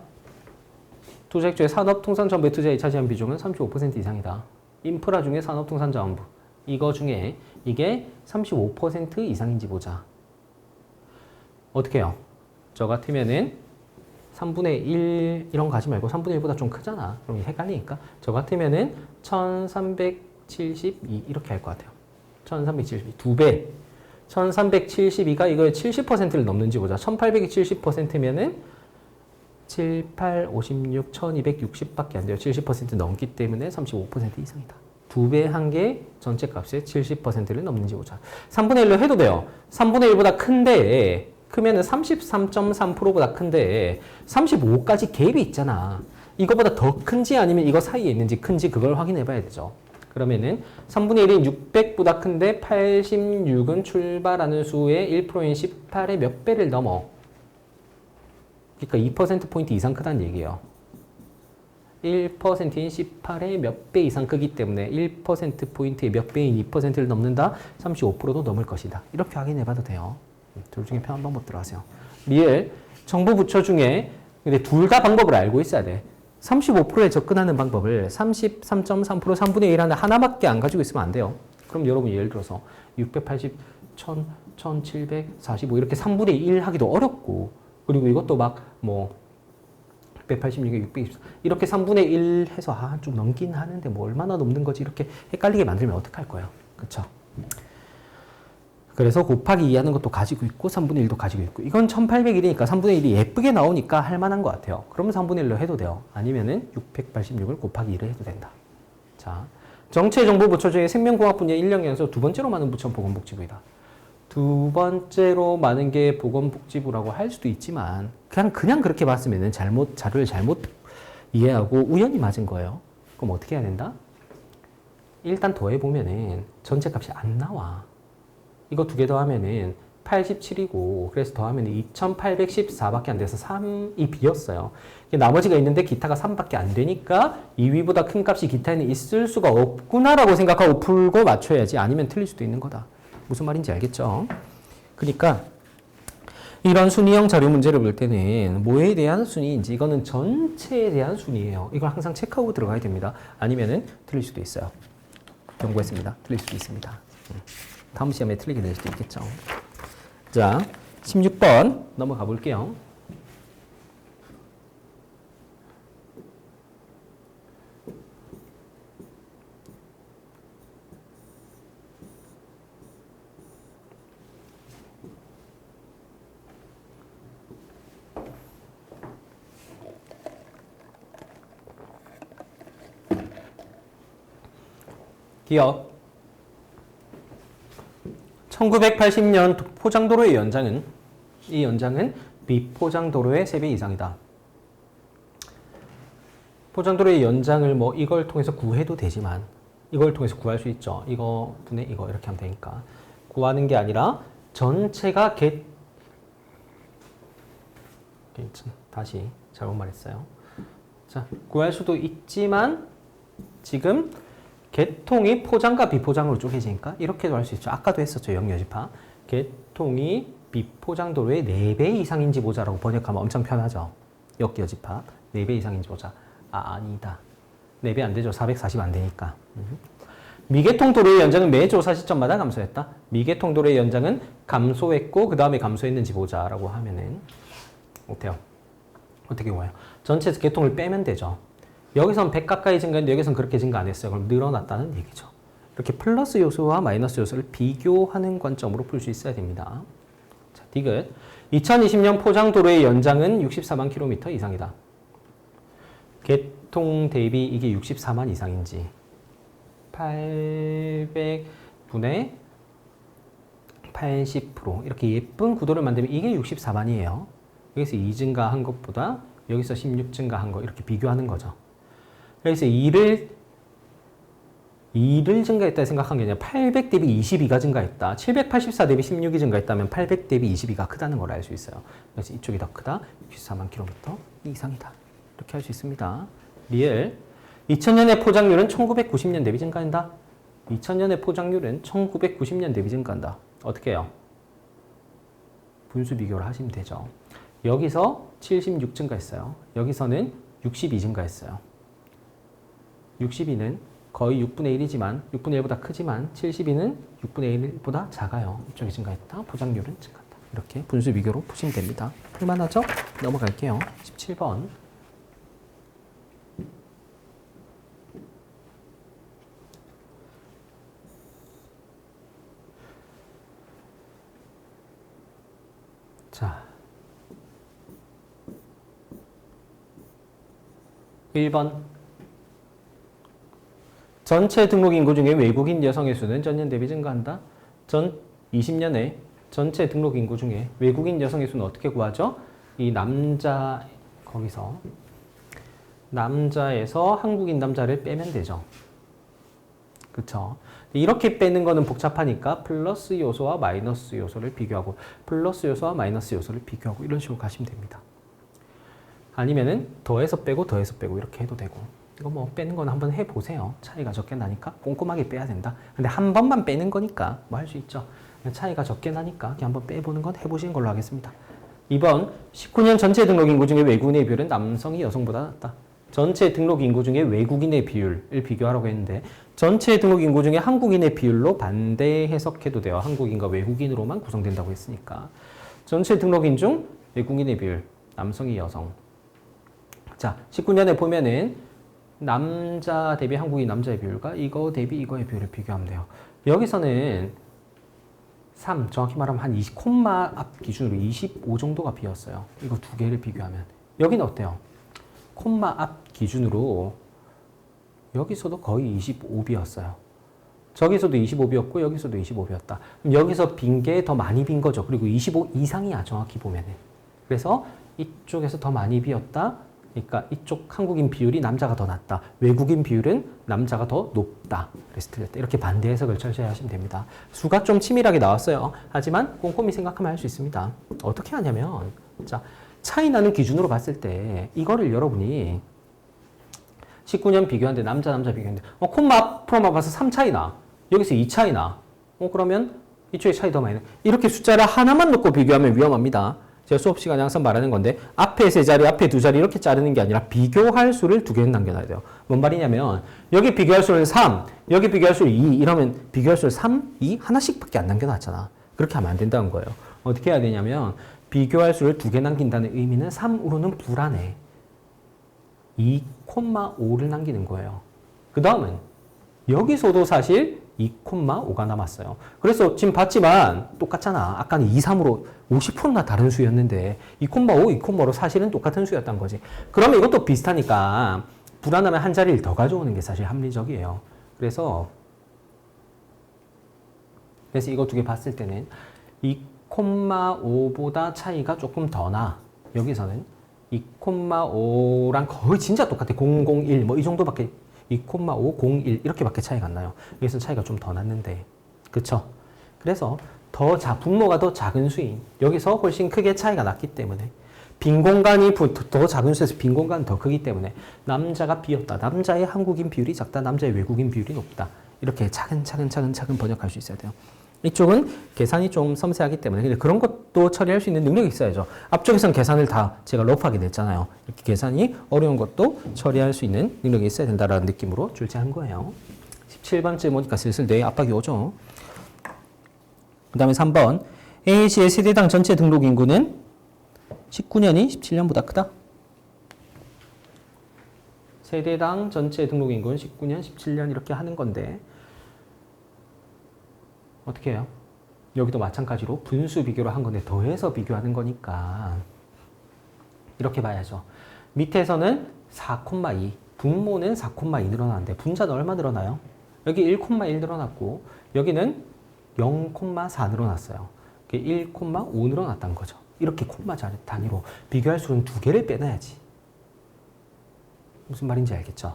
투자액 중에 산업통상자원부의 투자에 차지한 비중은 35% 이상이다. 인프라 중에 산업통상자원부 이거 중에 이게 35% 이상인지 보자. 어떻게 해요? 저 같으면은 3분의 1 이런 거 가지 말고 3분의 1보다 좀 크잖아. 그럼 헷갈리니까 저 같으면은 1372 이렇게 할 것 같아요. 1372 2배 1372가 이거의 70%를 넘는지 보자. 1800이 70%면은 7, 8, 56, 1260밖에 안 돼요. 70% 넘기 때문에 35% 이상이다. 2배 한 개 전체 값의 70%를 넘는지 보자. 3분의 1로 해도 돼요. 3분의 1보다 큰데 크면은 33.3%보다 큰데 35까지 갭이 있잖아. 이거보다 더 큰지 아니면 이거 사이에 있는지 큰지 그걸 확인해 봐야 되죠. 그러면은 3분의 1이 600보다 큰데 86은 출발하는 수의 1%인 18의 몇 배를 넘어. 그러니까 2%포인트 이상 크다는 얘기예요. 1%인 18의 몇 배 이상 크기 때문에 1%포인트의 몇 배인 2%를 넘는다? 35%도 넘을 것이다. 이렇게 확인해 봐도 돼요. 둘 중에 편한 방법 들어가세요. 리을, 정부 부처 중에 근데 둘 다 방법을 알고 있어야 돼. 35%에 접근하는 방법을 33.3% 3분의 1 하나밖에 안 가지고 있으면 안 돼요. 그럼 여러분 예를 들어서 680, 1000, 1745 이렇게 3분의 1 하기도 어렵고 그리고 이것도 막 뭐 186에 624 이렇게 3분의 1 해서 좀 넘긴 하는데 뭐 얼마나 넘는 거지 이렇게 헷갈리게 만들면 어떡할 거예요. 그쵸? 그래서 곱하기 2 하는 것도 가지고 있고 3분의 1도 가지고 있고 이건 1800일이니까 3분의 1이 예쁘게 나오니까 할 만한 것 같아요. 그러면 3분의 1로 해도 돼요. 아니면은 686을 곱하기 2를 해도 된다. 자, 정체정보부처 중에 생명공학 분야 1년경에서 두 번째로 많은 부처는 보건복지부이다. 두 번째로 많은 게 보건복지부라고 할 수도 있지만 그냥 그렇게 봤으면 자료를 잘못 이해하고 우연히 맞은 거예요. 그럼 어떻게 해야 된다? 일단 더해보면은 전체 값이 안 나와. 이거 두 개 더하면은 87이고 그래서 더하면 2814밖에 안 돼서 3이 비었어요. 나머지가 있는데 기타가 3밖에 안 되니까 2위보다 큰 값이 기타에는 있을 수가 없구나라고 생각하고 풀고 맞춰야지 아니면 틀릴 수도 있는 거다. 무슨 말인지 알겠죠? 그러니까 이런 순위형 자료 문제를 볼 때는 뭐에 대한 순위인지 이거는 전체에 대한 순위예요. 이걸 항상 체크하고 들어가야 됩니다. 아니면은 틀릴 수도 있어요. 경고했습니다. 틀릴 수도 있습니다. 다음 시험에 틀리게 될 수도 있겠죠. 자, 16번 넘어가 볼게요. 기억. 1980년 포장도로의 연장은 이 연장은 비포장도로의 3배 이상이다. 포장도로의 연장을 뭐 이걸 통해서 구해도 되지만 이걸 통해서 구할 수 있죠. 이거 분의 이거 이렇게 하면 되니까 구하는 게 아니라 전체가 다시 잘못 말했어요. 자, 구할 수도 있지만 지금 개통이 포장과 비포장으로 쪼개지니까 이렇게도 할 수 있죠. 아까도 했었죠. 역여집합. 개통이 비포장도로의 4배 이상인지 보자라고 번역하면 엄청 편하죠. 역여집합. 4배 이상인지 보자. 아니다. 4배 안 되죠. 440 안 되니까. 미개통 도로의 연장은 매 조사 시점마다 감소했다. 미개통 도로의 연장은 감소했고 그 다음에 감소했는지 보자라고 하면은 어때요? 어떻게 보여요? 전체에서 개통을 빼면 되죠. 여기선 100 가까이 증가했는데 여기선 그렇게 증가 안 했어요. 그럼 늘어났다는 얘기죠. 이렇게 플러스 요소와 마이너스 요소를 비교하는 관점으로 풀 수 있어야 됩니다. 자, 디귿. 2020년 포장도로의 연장은 64만 km 이상이다. 개통 대비 이게 64만 이상인지 800분의 80% 이렇게 예쁜 구도를 만들면 이게 64만이에요. 여기서 2 증가한 것보다 여기서 16 증가한 거 이렇게 비교하는 거죠. 그래서 2를 증가했다 생각한 게 아니라 800 대비 22가 증가했다. 784 대비 16이 증가했다면 800 대비 22가 크다는 걸 알 수 있어요. 그래서 이쪽이 더 크다. 64만 km 이상이다. 이렇게 할 수 있습니다. 리을. 2000년의 포장률은 1990년 대비 증가한다. 2000년의 포장률은 1990년 대비 증가한다. 어떻게 해요? 분수 비교를 하시면 되죠. 여기서 76 증가했어요. 여기서는 62 증가했어요. 62는 거의 6분의 1이지만 6분의 1보다 크지만 72는 6분의 1보다 작아요. 이쪽이 증가했다. 포장률은 증가한다. 이렇게 분수 비교로 푸시면 됩니다. 풀만하죠? 넘어갈게요. 17번. 자, 1번. 전체 등록 인구 중에 외국인 여성의 수는 전년 대비 증가한다. 20년에 전체 등록 인구 중에 외국인 여성의 수는 어떻게 구하죠? 이 남자, 거기서 남자에서 한국인 남자를 빼면 되죠. 그쵸? 이렇게 빼는 거는 복잡하니까 플러스 요소와 마이너스 요소를 비교하고 플러스 요소와 마이너스 요소를 비교하고 이런 식으로 가시면 됩니다. 아니면은 더해서 빼고 이렇게 해도 되고 이거 뭐 빼는 건 한번 해보세요. 차이가 적게 나니까 꼼꼼하게 빼야 된다. 근데 한 번만 빼는 거니까 뭐 할 수 있죠. 차이가 적게 나니까 그냥 한번 빼보는 건 해보시는 걸로 하겠습니다. 2번 19년 전체 등록 인구 중에 외국인의 비율은 남성이 여성보다 낮다. 전체 등록 인구 중에 외국인의 비율을 비교하라고 했는데 전체 등록 인구 중에 한국인의 비율로 반대 해석해도 돼요. 한국인과 외국인으로만 구성된다고 했으니까. 전체 등록인 중 외국인의 비율, 남성이 여성. 자, 19년에 보면은 남자 대비 한국인 남자의 비율과 이거 대비 이거의 비율을 비교하면 돼요. 여기서는 3, 정확히 말하면 한 20, 콤마 앞 기준으로 25 정도가 비었어요. 이거 두 개를 비교하면. 여기는 어때요? 콤마 앞 기준으로 여기서도 거의 25비였어요. 저기서도 25비였고 여기서도 25비였다. 그럼 여기서 빈 게 더 많이 빈 거죠. 그리고 25 이상이야, 정확히 보면은. 그래서 이쪽에서 더 많이 비었다. 그러니까 이쪽 한국인 비율이 남자가 더 낮다. 외국인 비율은 남자가 더 높다. 그래서 틀렸다. 이렇게 반대 해석을 철저히 하시면 됩니다. 수가 좀 치밀하게 나왔어요. 하지만 꼼꼼히 생각하면 할 수 있습니다. 어떻게 하냐면 자, 차이 나는 기준으로 봤을 때 이거를 여러분이 19년 비교하는데 남자 비교하는데 콤마 앞으로만 봐서 3 차이 나. 여기서 2 차이 나. 그러면 이쪽에 차이 더 많이 나. 이렇게 숫자를 하나만 놓고 비교하면 위험합니다. 제가 수업 시간에 항상 말하는 건데 앞에 세 자리, 앞에 두 자리 이렇게 자르는 게 아니라 비교할 수를 두 개는 남겨놔야 돼요. 뭔 말이냐면 여기 비교할 수는 3, 여기 비교할 수는 2 이러면 비교할 수를 3, 2 하나씩밖에 안 남겨놨잖아. 그렇게 하면 안 된다는 거예요. 어떻게 해야 되냐면 비교할 수를 두 개 남긴다는 의미는 3으로는 불안해. 2,5를 남기는 거예요. 그 다음은 여기서도 사실 2,5가 남았어요. 그래서 지금 봤지만 똑같잖아. 아까는 2, 3으로 50%나 다른 수였는데 2,5, 2,5로 사실은 똑같은 수였단 거지. 그러면 이것도 비슷하니까 불안하면 한 자리를 더 가져오는 게 사실 합리적이에요. 그래서 이거 두 개 봤을 때는 2,5보다 차이가 조금 더 나. 여기서는 2,5랑 거의 진짜 똑같아. 001 뭐 이 정도밖에 2,5, 01 이렇게밖에 차이가 안 나요. 여기서 차이가 좀 더 났는데, 그쵸? 그래서 분모가 더 작은 수인 여기서 훨씬 크게 차이가 났기 때문에 빈 공간이 더 작은 수에서 빈 공간은 더 크기 때문에 남자가 비었다. 남자의 한국인 비율이 작다. 남자의 외국인 비율이 높다. 이렇게 차근차근 번역할 수 있어야 돼요. 이쪽은 계산이 좀 섬세하기 때문에 근데 그런 것도 처리할 수 있는 능력이 있어야죠. 앞쪽에선 계산을 다 제가 러프하게 냈잖아요. 이렇게 계산이 어려운 것도 처리할 수 있는 능력이 있어야 된다라는 느낌으로 출제한 거예요. 17번째 보니까 슬슬 뇌에 압박이 오죠. 그 다음에 3번 A시의 세대당 전체 등록 인구는 19년이 17년보다 크다. 세대당 전체 등록 인구는 19년, 17년 이렇게 하는 건데 어떻게 해요? 여기도 마찬가지로 분수 비교로 한 건데 더해서 비교하는 거니까 이렇게 봐야죠. 밑에서는 4,2 분모는 4,2 늘어나는데 분자는 얼마 늘어나요? 여기 1,1 늘어났고 여기는 0,4 늘어났어요. 1,5 늘어났다는 거죠. 이렇게 콤마 단위로 비교할 수는 두 개를 빼놔야지. 무슨 말인지 알겠죠?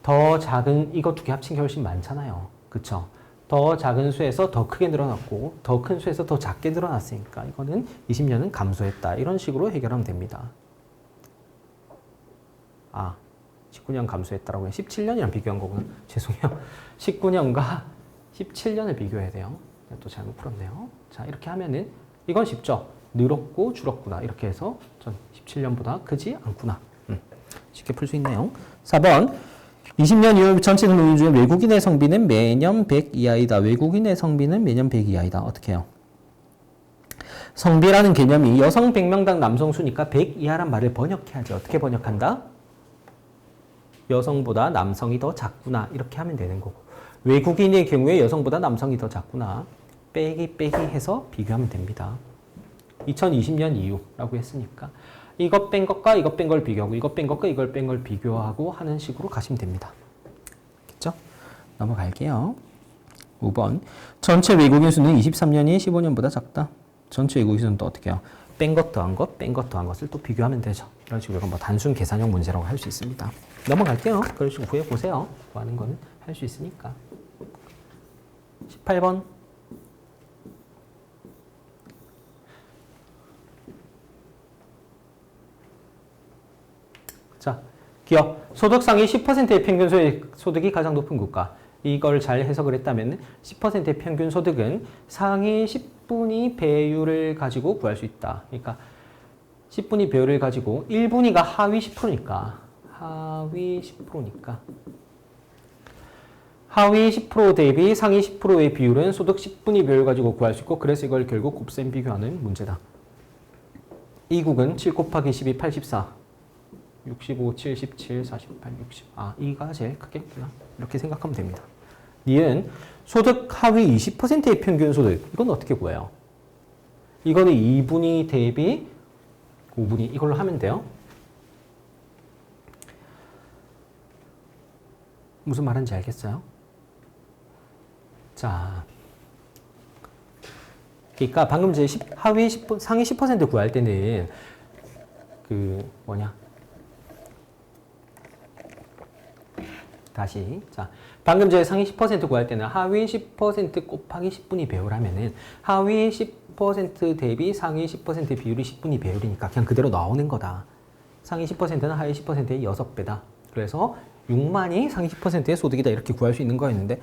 더 작은 이거 두 개 합친 게 훨씬 많잖아요. 그쵸? 더 작은 수에서 더 크게 늘어났고 더 큰 수에서 더 작게 늘어났으니까 이거는 20년은 감소했다. 이런 식으로 해결하면 됩니다. 19년 감소했다라고 해. 17년이랑 비교한 거구나. 죄송해요. 19년과 17년을 비교해야 돼요. 또 잘못 풀었네요. 자, 이렇게 하면은 이건 쉽죠. 늘었고 줄었구나. 이렇게 해서 전 17년보다 크지 않구나. 쉽게 풀 수 있네요. 4번 20년 이후 전체 등록인 중에 외국인의 성비는 매년 100 이하이다. 외국인의 성비는 매년 100 이하이다. 어떻게 해요? 성비라는 개념이 여성 100명당 남성 수니까 100 이하란 말을 번역해야지. 어떻게 번역한다? 여성보다 남성이 더 작구나. 이렇게 하면 되는 거고. 외국인의 경우에 여성보다 남성이 더 작구나. 빼기 해서 비교하면 됩니다. 2020년 이후라고 했으니까 이것 뺀 것과 이것 뺀 걸 비교하고 이것 뺀 것과 이걸 뺀 걸 비교하고 하는 식으로 가시면 됩니다. 됐죠? 넘어갈게요. 5번 전체 외국인 수는 23년이 15년보다 작다. 전체 외국인 수는 또 어떻게 해요? 뺀 것 더한 것, 뺀 것 더한 것을 또 비교하면 되죠. 이런 식으로 뭐 단순 계산형 문제라고 할 수 있습니다. 넘어갈게요. 그런 식으로 구해보세요. 구하는 거는 할 수 있으니까. 18번 자, 기업 소득 상위 10%의 평균 소득이 가장 높은 국가. 이걸 잘 해석을 했다면 10%의 평균 소득은 상위 10분위 배율을 가지고 구할 수 있다. 그러니까 10분위 배율을 가지고 1분위가 하위 10%니까 하위 10% 대비 상위 10%의 비율은 소득 10분위 배율을 가지고 구할 수 있고 그래서 이걸 결국 곱셈 비교하는 문제다. 이국은 7 곱하기 12, 84 65, 77, 48, 60. 2가 제일 크겠구나. 이렇게 생각하면 됩니다. 니은 소득 하위 20%의 평균 소득. 이건 어떻게 구해요? 이거는 2분위 대비 5분위. 이걸로 하면 돼요. 무슨 말인지 알겠어요? 자, 그러니까 방금 제 상위 10% 구할 때는 다시 자 방금 제 상위 10% 구할 때는 하위 10% 곱하기 10분위 배율하면은 하위 10% 대비 상위 10% 비율이 10분위 배율이니까 그냥 그대로 나오는 거다. 상위 10%는 하위 10%의 6배다. 그래서 6만이 상위 10%의 소득이다. 이렇게 구할 수 있는 거였는데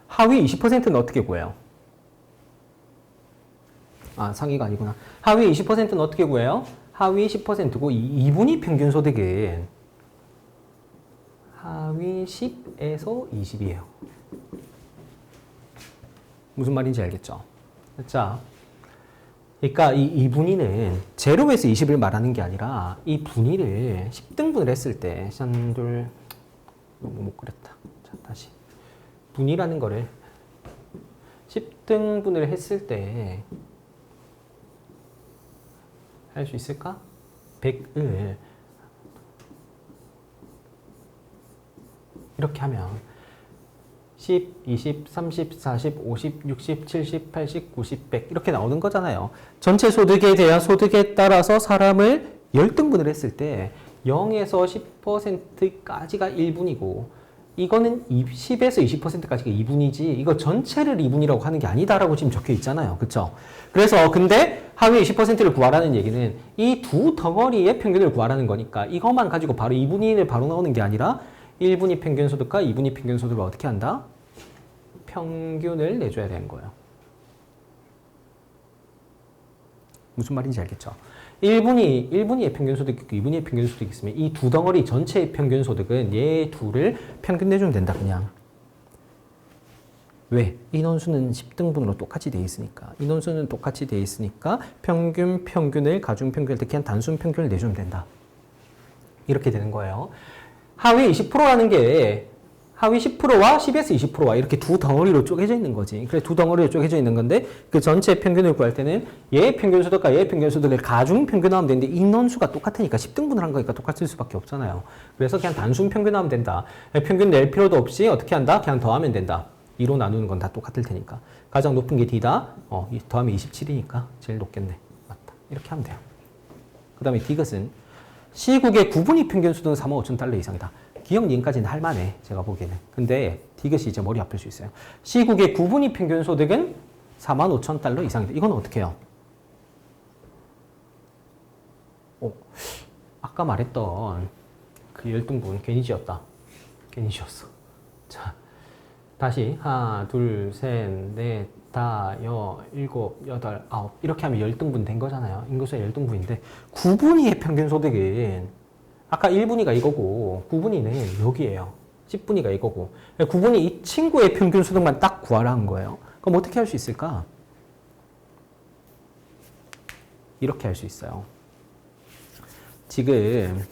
하위 20%는 어떻게 구해요? 상위가 아니구나. 하위 20%는 어떻게 구해요? 하위 10%고 2분위 평균 소득은 하위 10에서 20이에요. 무슨 말인지 알겠죠? 자, 그러니까 이 분위는 제로에서 20을 말하는 게 아니라 이 분위를 10등분을 했을 때 짠둘 너무 못 그렸다. 자, 다시 분위라는 거를 10등분을 했을 때 할 수 있을까? 100을 이렇게 하면 10, 20, 30, 40, 50, 60, 70, 80, 90, 100 이렇게 나오는 거잖아요. 전체 소득에 대한 소득에 따라서 사람을 10등분을 했을 때 0에서 10%까지가 1분이고 이거는 10에서 20%까지가 2분이지 이거 전체를 2분이라고 하는 게 아니다라고 지금 적혀 있잖아요. 그쵸? 그래서 근데 하위 20%를 구하라는 얘기는 이 두 덩어리의 평균을 구하라는 거니까 이것만 가지고 바로 2분위를 바로 나오는 게 아니라 1분위 평균 소득과 2분위 평균 소득을 어떻게 한다? 평균을 내줘야 되는 거예요. 무슨 말인지 알겠죠? 1분위의 평균 소득이 있고 2분위의 평균 소득이 있으면 이 두 덩어리 전체의 평균 소득은 얘 둘을 평균 내주면 된다 그냥. 왜? 인원수는 10등분으로 똑같이 돼 있으니까. 인원수는 똑같이 돼 있으니까 평균을 가중평균을 그냥 단순 평균을 내주면 된다. 이렇게 되는 거예요. 하위 20%라는 게 하위 10%와 10에서 20%와 이렇게 두 덩어리로 쪼개져 있는 거지. 그래 두 덩어리로 쪼개져 있는 건데 그 전체 평균을 구할 때는 얘의 평균 소득과 얘의 평균 소득을 가중 평균하면 되는데 인원수가 똑같으니까 10등분을 한 거니까 똑같을 수밖에 없잖아요. 그래서 그냥 단순 평균하면 된다. 평균 낼 필요도 없이 어떻게 한다? 그냥 더하면 된다. 2로 나누는 건 다 똑같을 테니까. 가장 높은 게 D다. 더하면 27이니까 제일 높겠네. 맞다. 이렇게 하면 돼요. 그 다음에 D것은 C국의 9분위 평균 소득은 45,000달러 이상이다. 기억 니은까지는 할만해. 제가 보기에는. 근데 D것이 이제 머리 아플 수 있어요. C국의 9분위 평균 소득은 45,000달러 이상이다. 이건 어떻게 해요? 아까 말했던 그 10등분 괜히 지었다. 괜히 지었어. 자, 다시 하나, 둘, 셋, 넷, 다, 일곱, 여덟, 아홉 이렇게 하면 10등분 된 거잖아요. 인구수의 10등분인데 9분위의 평균 소득은 아까 1분위가 이거고 9분위는 여기에요. 10분위가 이거고 9분위 이 친구의 평균 소득만 딱 구하라는 거예요. 그럼 어떻게 할 수 있을까? 이렇게 할 수 있어요. 지금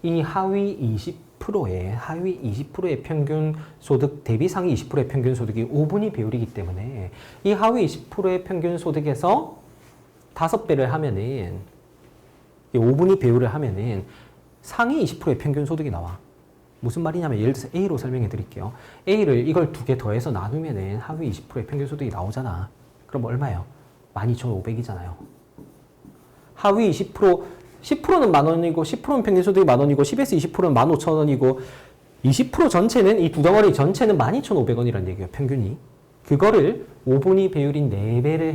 이 하위 20%의 평균 소득 대비 상위 20%의 평균 소득이 5분위 비율이기 때문에 이 하위 20%의 평균 소득에서 5배를 하면은 5분위 비율을 하면은 상위 20%의 평균 소득이 나와. 무슨 말이냐면 예를 들어서 A로 설명해 드릴게요. A를 이걸 두 개 더해서 나누면은 하위 20%의 평균 소득이 나오잖아. 그럼 얼마예요? 12,500이잖아요. 하위 10%는 만원이고 10%는 평균 소득이 만원이고 10에서 20%는 15,000원이고 20% 전체는 이 두 덩어리 전체는 12,500원이라는 얘기예요. 평균이. 그거를 5분위 비율인 4배를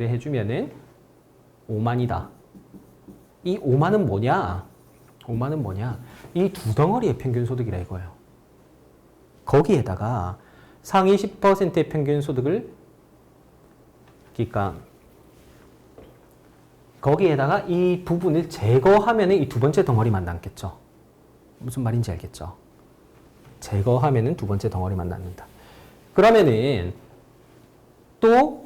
해주면은 5만이다. 이 5만은 뭐냐? 5만은 뭐냐? 이 두 덩어리의 평균 소득이라 이거예요. 거기에다가 상위 10%의 평균 소득을 그러니까 거기에다가 이 부분을 제거하면 이 두 번째 덩어리만 남겠죠. 무슨 말인지 알겠죠? 제거하면 두 번째 덩어리만 남는다. 그러면은 또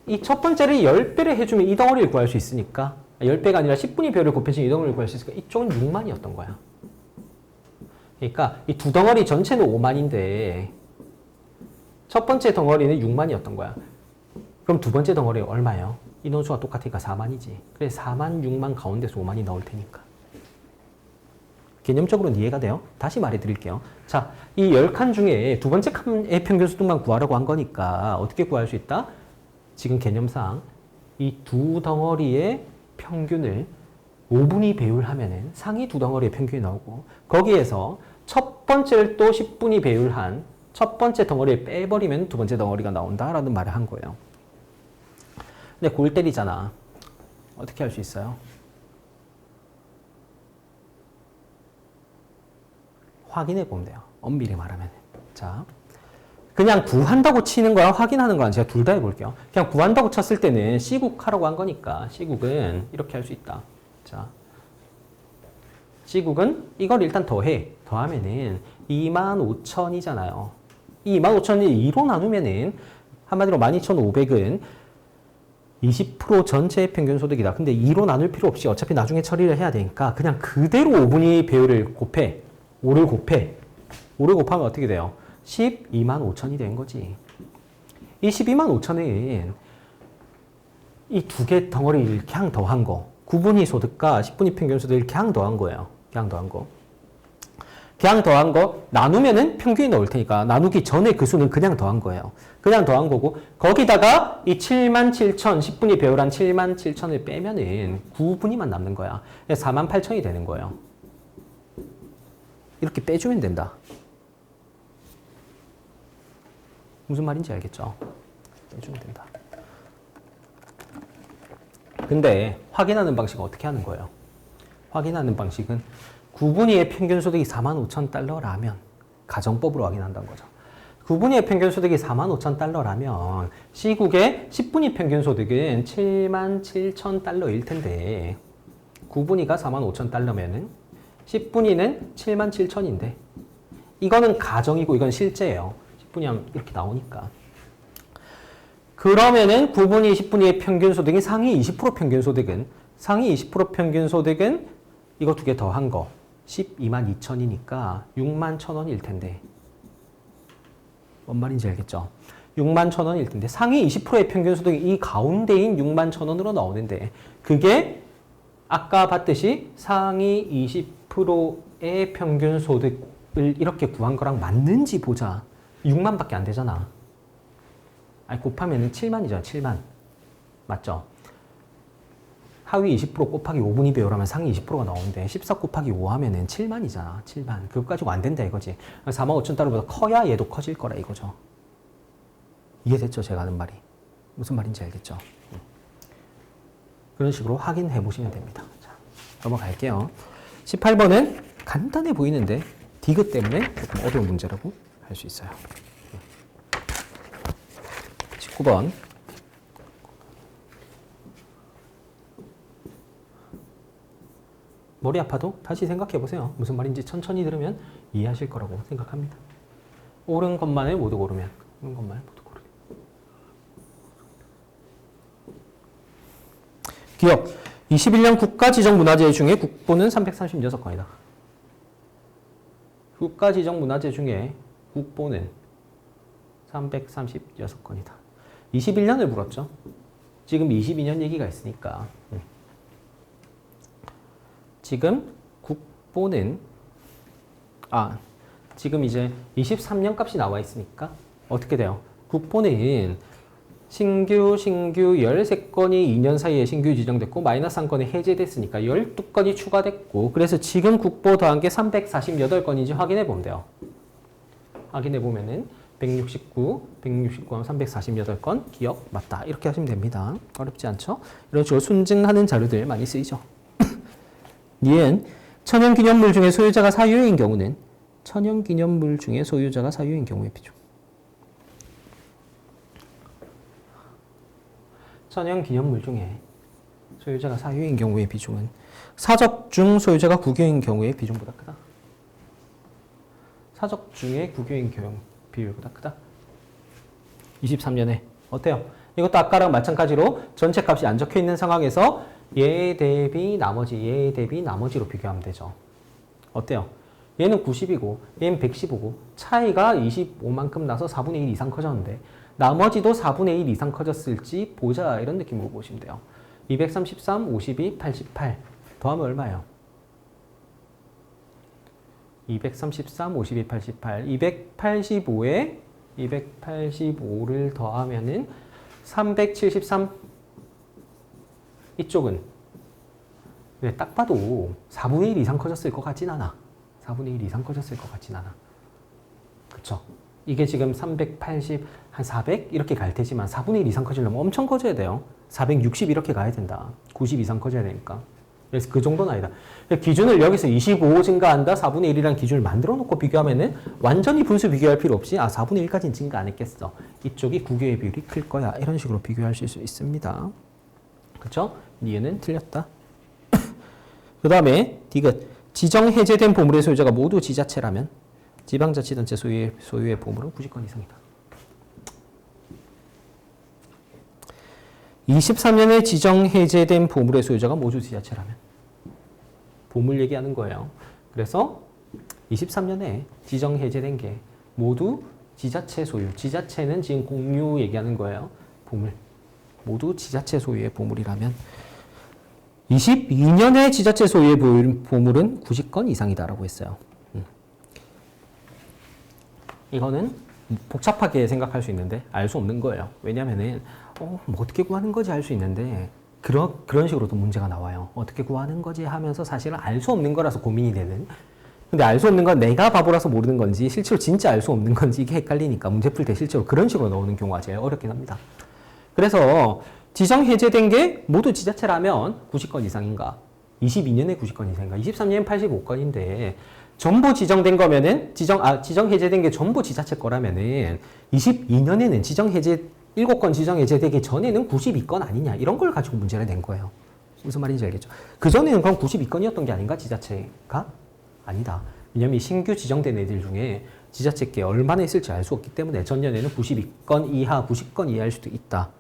이 첫 번째를 10배를 해주면 이 덩어리를 구할 수 있으니까 10배가 아니라 10분위 배를 곱해주면 이 덩어리를 구할 수 있으니까 이쪽은 6만이었던 거야. 그러니까 이 두 덩어리 전체는 5만인데 첫 번째 덩어리는 6만이었던 거야. 그럼 두 번째 덩어리 얼마예요? 인원수가 똑같으니까 4만이지. 그래서 4만, 6만 가운데서 5만이 나올 테니까. 개념적으로는 이해가 돼요? 다시 말해드릴게요. 자, 이 10칸 중에 두 번째 칸의 평균 소득만 구하라고 한 거니까 어떻게 구할 수 있다? 지금 개념상 이 두 덩어리의 평균을 5분위 배율하면은 상위 두 덩어리의 평균이 나오고 거기에서 첫 번째를 또 10분위 배율한 첫 번째 덩어리를 빼버리면 두 번째 덩어리가 나온다라는 말을 한 거예요. 근데 골 때리잖아. 어떻게 할 수 있어요? 확인해 보면 돼요. 엄밀히 말하면. 자, 그냥 구한다고 치는 거랑 확인하는 거랑 제가 둘 다 해볼게요. 그냥 구한다고 쳤을 때는 C국 하라고 한 거니까 C국은 이렇게 할 수 있다. 자, C국은 이걸 일단 더해. 더하면은 25,000이잖아요. 이 25,000을 2로 나누면은 한마디로 12,500은 20% 전체 평균 소득이다. 근데 2로 나눌 필요 없이 어차피 나중에 처리를 해야 되니까 그냥 그대로 5분위 배율을 곱해. 5를 곱해. 5를 곱하면 어떻게 돼요? 125,000이 된 거지. 이 125,000은 이 두 개 덩어리를 그냥 더한 거. 9분위 소득과 10분위 평균 소득을 그냥 더한 거예요. 그냥 더한 거. 그냥 더한 거 나누면은 평균이 나올 테니까 나누기 전에 그 수는 그냥 더한 거예요. 그냥 더한 거고 거기다가 이 77,000 10분위 배율한 77,000을 빼면은 9분위만 남는 거야. 48,000이 되는 거예요. 이렇게 빼주면 된다. 무슨 말인지 알겠죠? 빼주면 된다. 근데 확인하는 방식은 어떻게 하는 거예요? 확인하는 방식은 9분위의 평균 소득이 45,000달러라면 가정법으로 확인한다는 거죠. 9분위의 평균 소득이 45,000달러라면 C국의 10분위 평균 소득은 77,000달러일 텐데 9분위가 45,000달러면은 10분위는 77,000인데 이거는 가정이고 이건 실제예요. 10분위 하면 이렇게 나오니까. 그러면은 9분위, 10분위의 평균 소득이 상위 20% 평균 소득은 상위 20% 평균 소득은 이거 두 개 더한 거 122,000이니까 61,000원일 텐데 뭔 말인지 알겠죠? 61,000원일 텐데 상위 20%의 평균 소득이 이 가운데인 61,000원으로 나오는데 그게 아까 봤듯이 상위 20%의 평균 소득을 이렇게 구한 거랑 맞는지 보자. 6만밖에 안 되잖아. 아니 곱하면은 7만이잖아. 7만. 맞죠? 하위 20% 곱하기 5분위 배율하면 상위 20%가 나오는데 14 곱하기 5 하면은 7만이잖아. 7만. 그거 가지고 안 된다 이거지. 45,000달러보다 커야 얘도 커질 거라 이거죠. 이해됐죠? 제가 하는 말이. 무슨 말인지 알겠죠? 그런 식으로 확인해 보시면 됩니다. 자, 넘어갈게요. 18번은 간단해 보이는데 디귿 때문에 조금 어려운 문제라고 할 수 있어요. 19번. 머리 아파도 다시 생각해 보세요. 무슨 말인지 천천히 들으면 이해하실 거라고 생각합니다. 옳은 것만을 모두 고르면 옳은 것만을 모두 고르면 기억 21년 국가지정문화재 중에 국보는 336건이다. 국가지정문화재 중에 국보는 336건이다. 21년을 물었죠. 지금 22년 얘기가 있으니까 지금 국보는 지금 이제 23년 값이 나와 있으니까 어떻게 돼요? 국보는 신규 13건이 2년 사이에 신규 지정됐고 마이너스 1건이 해제됐으니까 12건이 추가됐고 그래서 지금 국보 더한 게 348건인지 확인해 보면 돼요. 확인해 보면은 169 하면 348건 기억 맞다 이렇게 하시면 됩니다. 어렵지 않죠? 이런 식으로 순증하는 자료들 많이 쓰이죠. 니은 천연기념물 중에 소유자가 사유인 경우는 천연기념물 중에 소유자가 사유인 경우의 비중. 천연기념물 중에 소유자가 사유인 경우의 비중은 사적 중 소유자가 국유인 경우의 비중보다 크다. 사적 중에 국유인 경우 비율보다 크다. 23년에 어때요? 이것도 아까랑 마찬가지로 전체 값이 안 적혀 있는 상황에서 얘 대비 나머지로 비교하면 되죠. 어때요? 얘는 90이고 얘는 115고 차이가 25만큼 나서 4분의 1 이상 커졌는데 나머지도 4분의 1 이상 커졌을지 보자 이런 느낌으로 보시면 돼요. 233, 52, 88 더하면 얼마예요? 233, 52, 88 285에 285를 더하면은 373 이쪽은 딱 봐도 4분의 1 이상 커졌을 것 같진 않아. 4분의 1 이상 커졌을 것 같진 않아. 그쵸? 이게 지금 380, 한 400 이렇게 갈 테지만 4분의 1 이상 커지려면 엄청 커져야 돼요. 460 이렇게 가야 된다. 90 이상 커져야 되니까. 그래서 그 정도는 아니다. 기준을 여기서 25 증가한다, 4분의 1이라는 기준을 만들어 놓고 비교하면은 완전히 분수 비교할 필요 없이 4분의 1까지는 증가 안 했겠어. 이쪽이 구교의 비율이 클 거야. 이런 식으로 비교하실 수 있습니다. 그렇죠? 니은은 틀렸다. 그 다음에 디귿. 지정 해제된 보물의 소유자가 모두 지자체라면 지방자치단체 소유의 보물은 90건 이상이다. 23년에 지정 해제된 보물의 소유자가 모두 지자체라면 보물 얘기하는 거예요. 그래서 23년에 지정 해제된 게 모두 지자체 소유. 지자체는 지금 공유 얘기하는 거예요. 보물. 모두 지자체 소유의 보물이라면 22년에 지자체 소유의 보물은 90건 이상이다라고 했어요. 이거는 복잡하게 생각할 수 있는데 알 수 없는 거예요. 왜냐면은 뭐 어떻게 구하는 거지 알 수 있는데 그런 식으로도 문제가 나와요. 어떻게 구하는 거지 하면서 사실은 알 수 없는 거라서 고민이 되는. 근데 알 수 없는 건 내가 바보라서 모르는 건지 실제로 진짜 알 수 없는 건지 이게 헷갈리니까 문제 풀 때 실제로 그런 식으로 나오는 경우가 제일 어렵긴 합니다. 그래서 지정 해제된 게 모두 지자체라면 90건 이상인가? 22년에 90건 이상인가? 23년엔 85건인데 전부 지정된 거면은 지정 해제된 게 전부 지자체 거라면은 22년에는 지정 해제 7건 지정 해제되기 전에는 92건 아니냐 이런 걸 가지고 문제를 낸 거예요. 무슨 말인지 알겠죠? 그 전에는 그럼 92건이었던 게 아닌가? 지자체가? 아니다. 왜냐면 신규 지정된 애들 중에 지자체께 얼마나 있을지 알 수 없기 때문에 전년에는 92건 이하, 90건 이하일 수도 있다.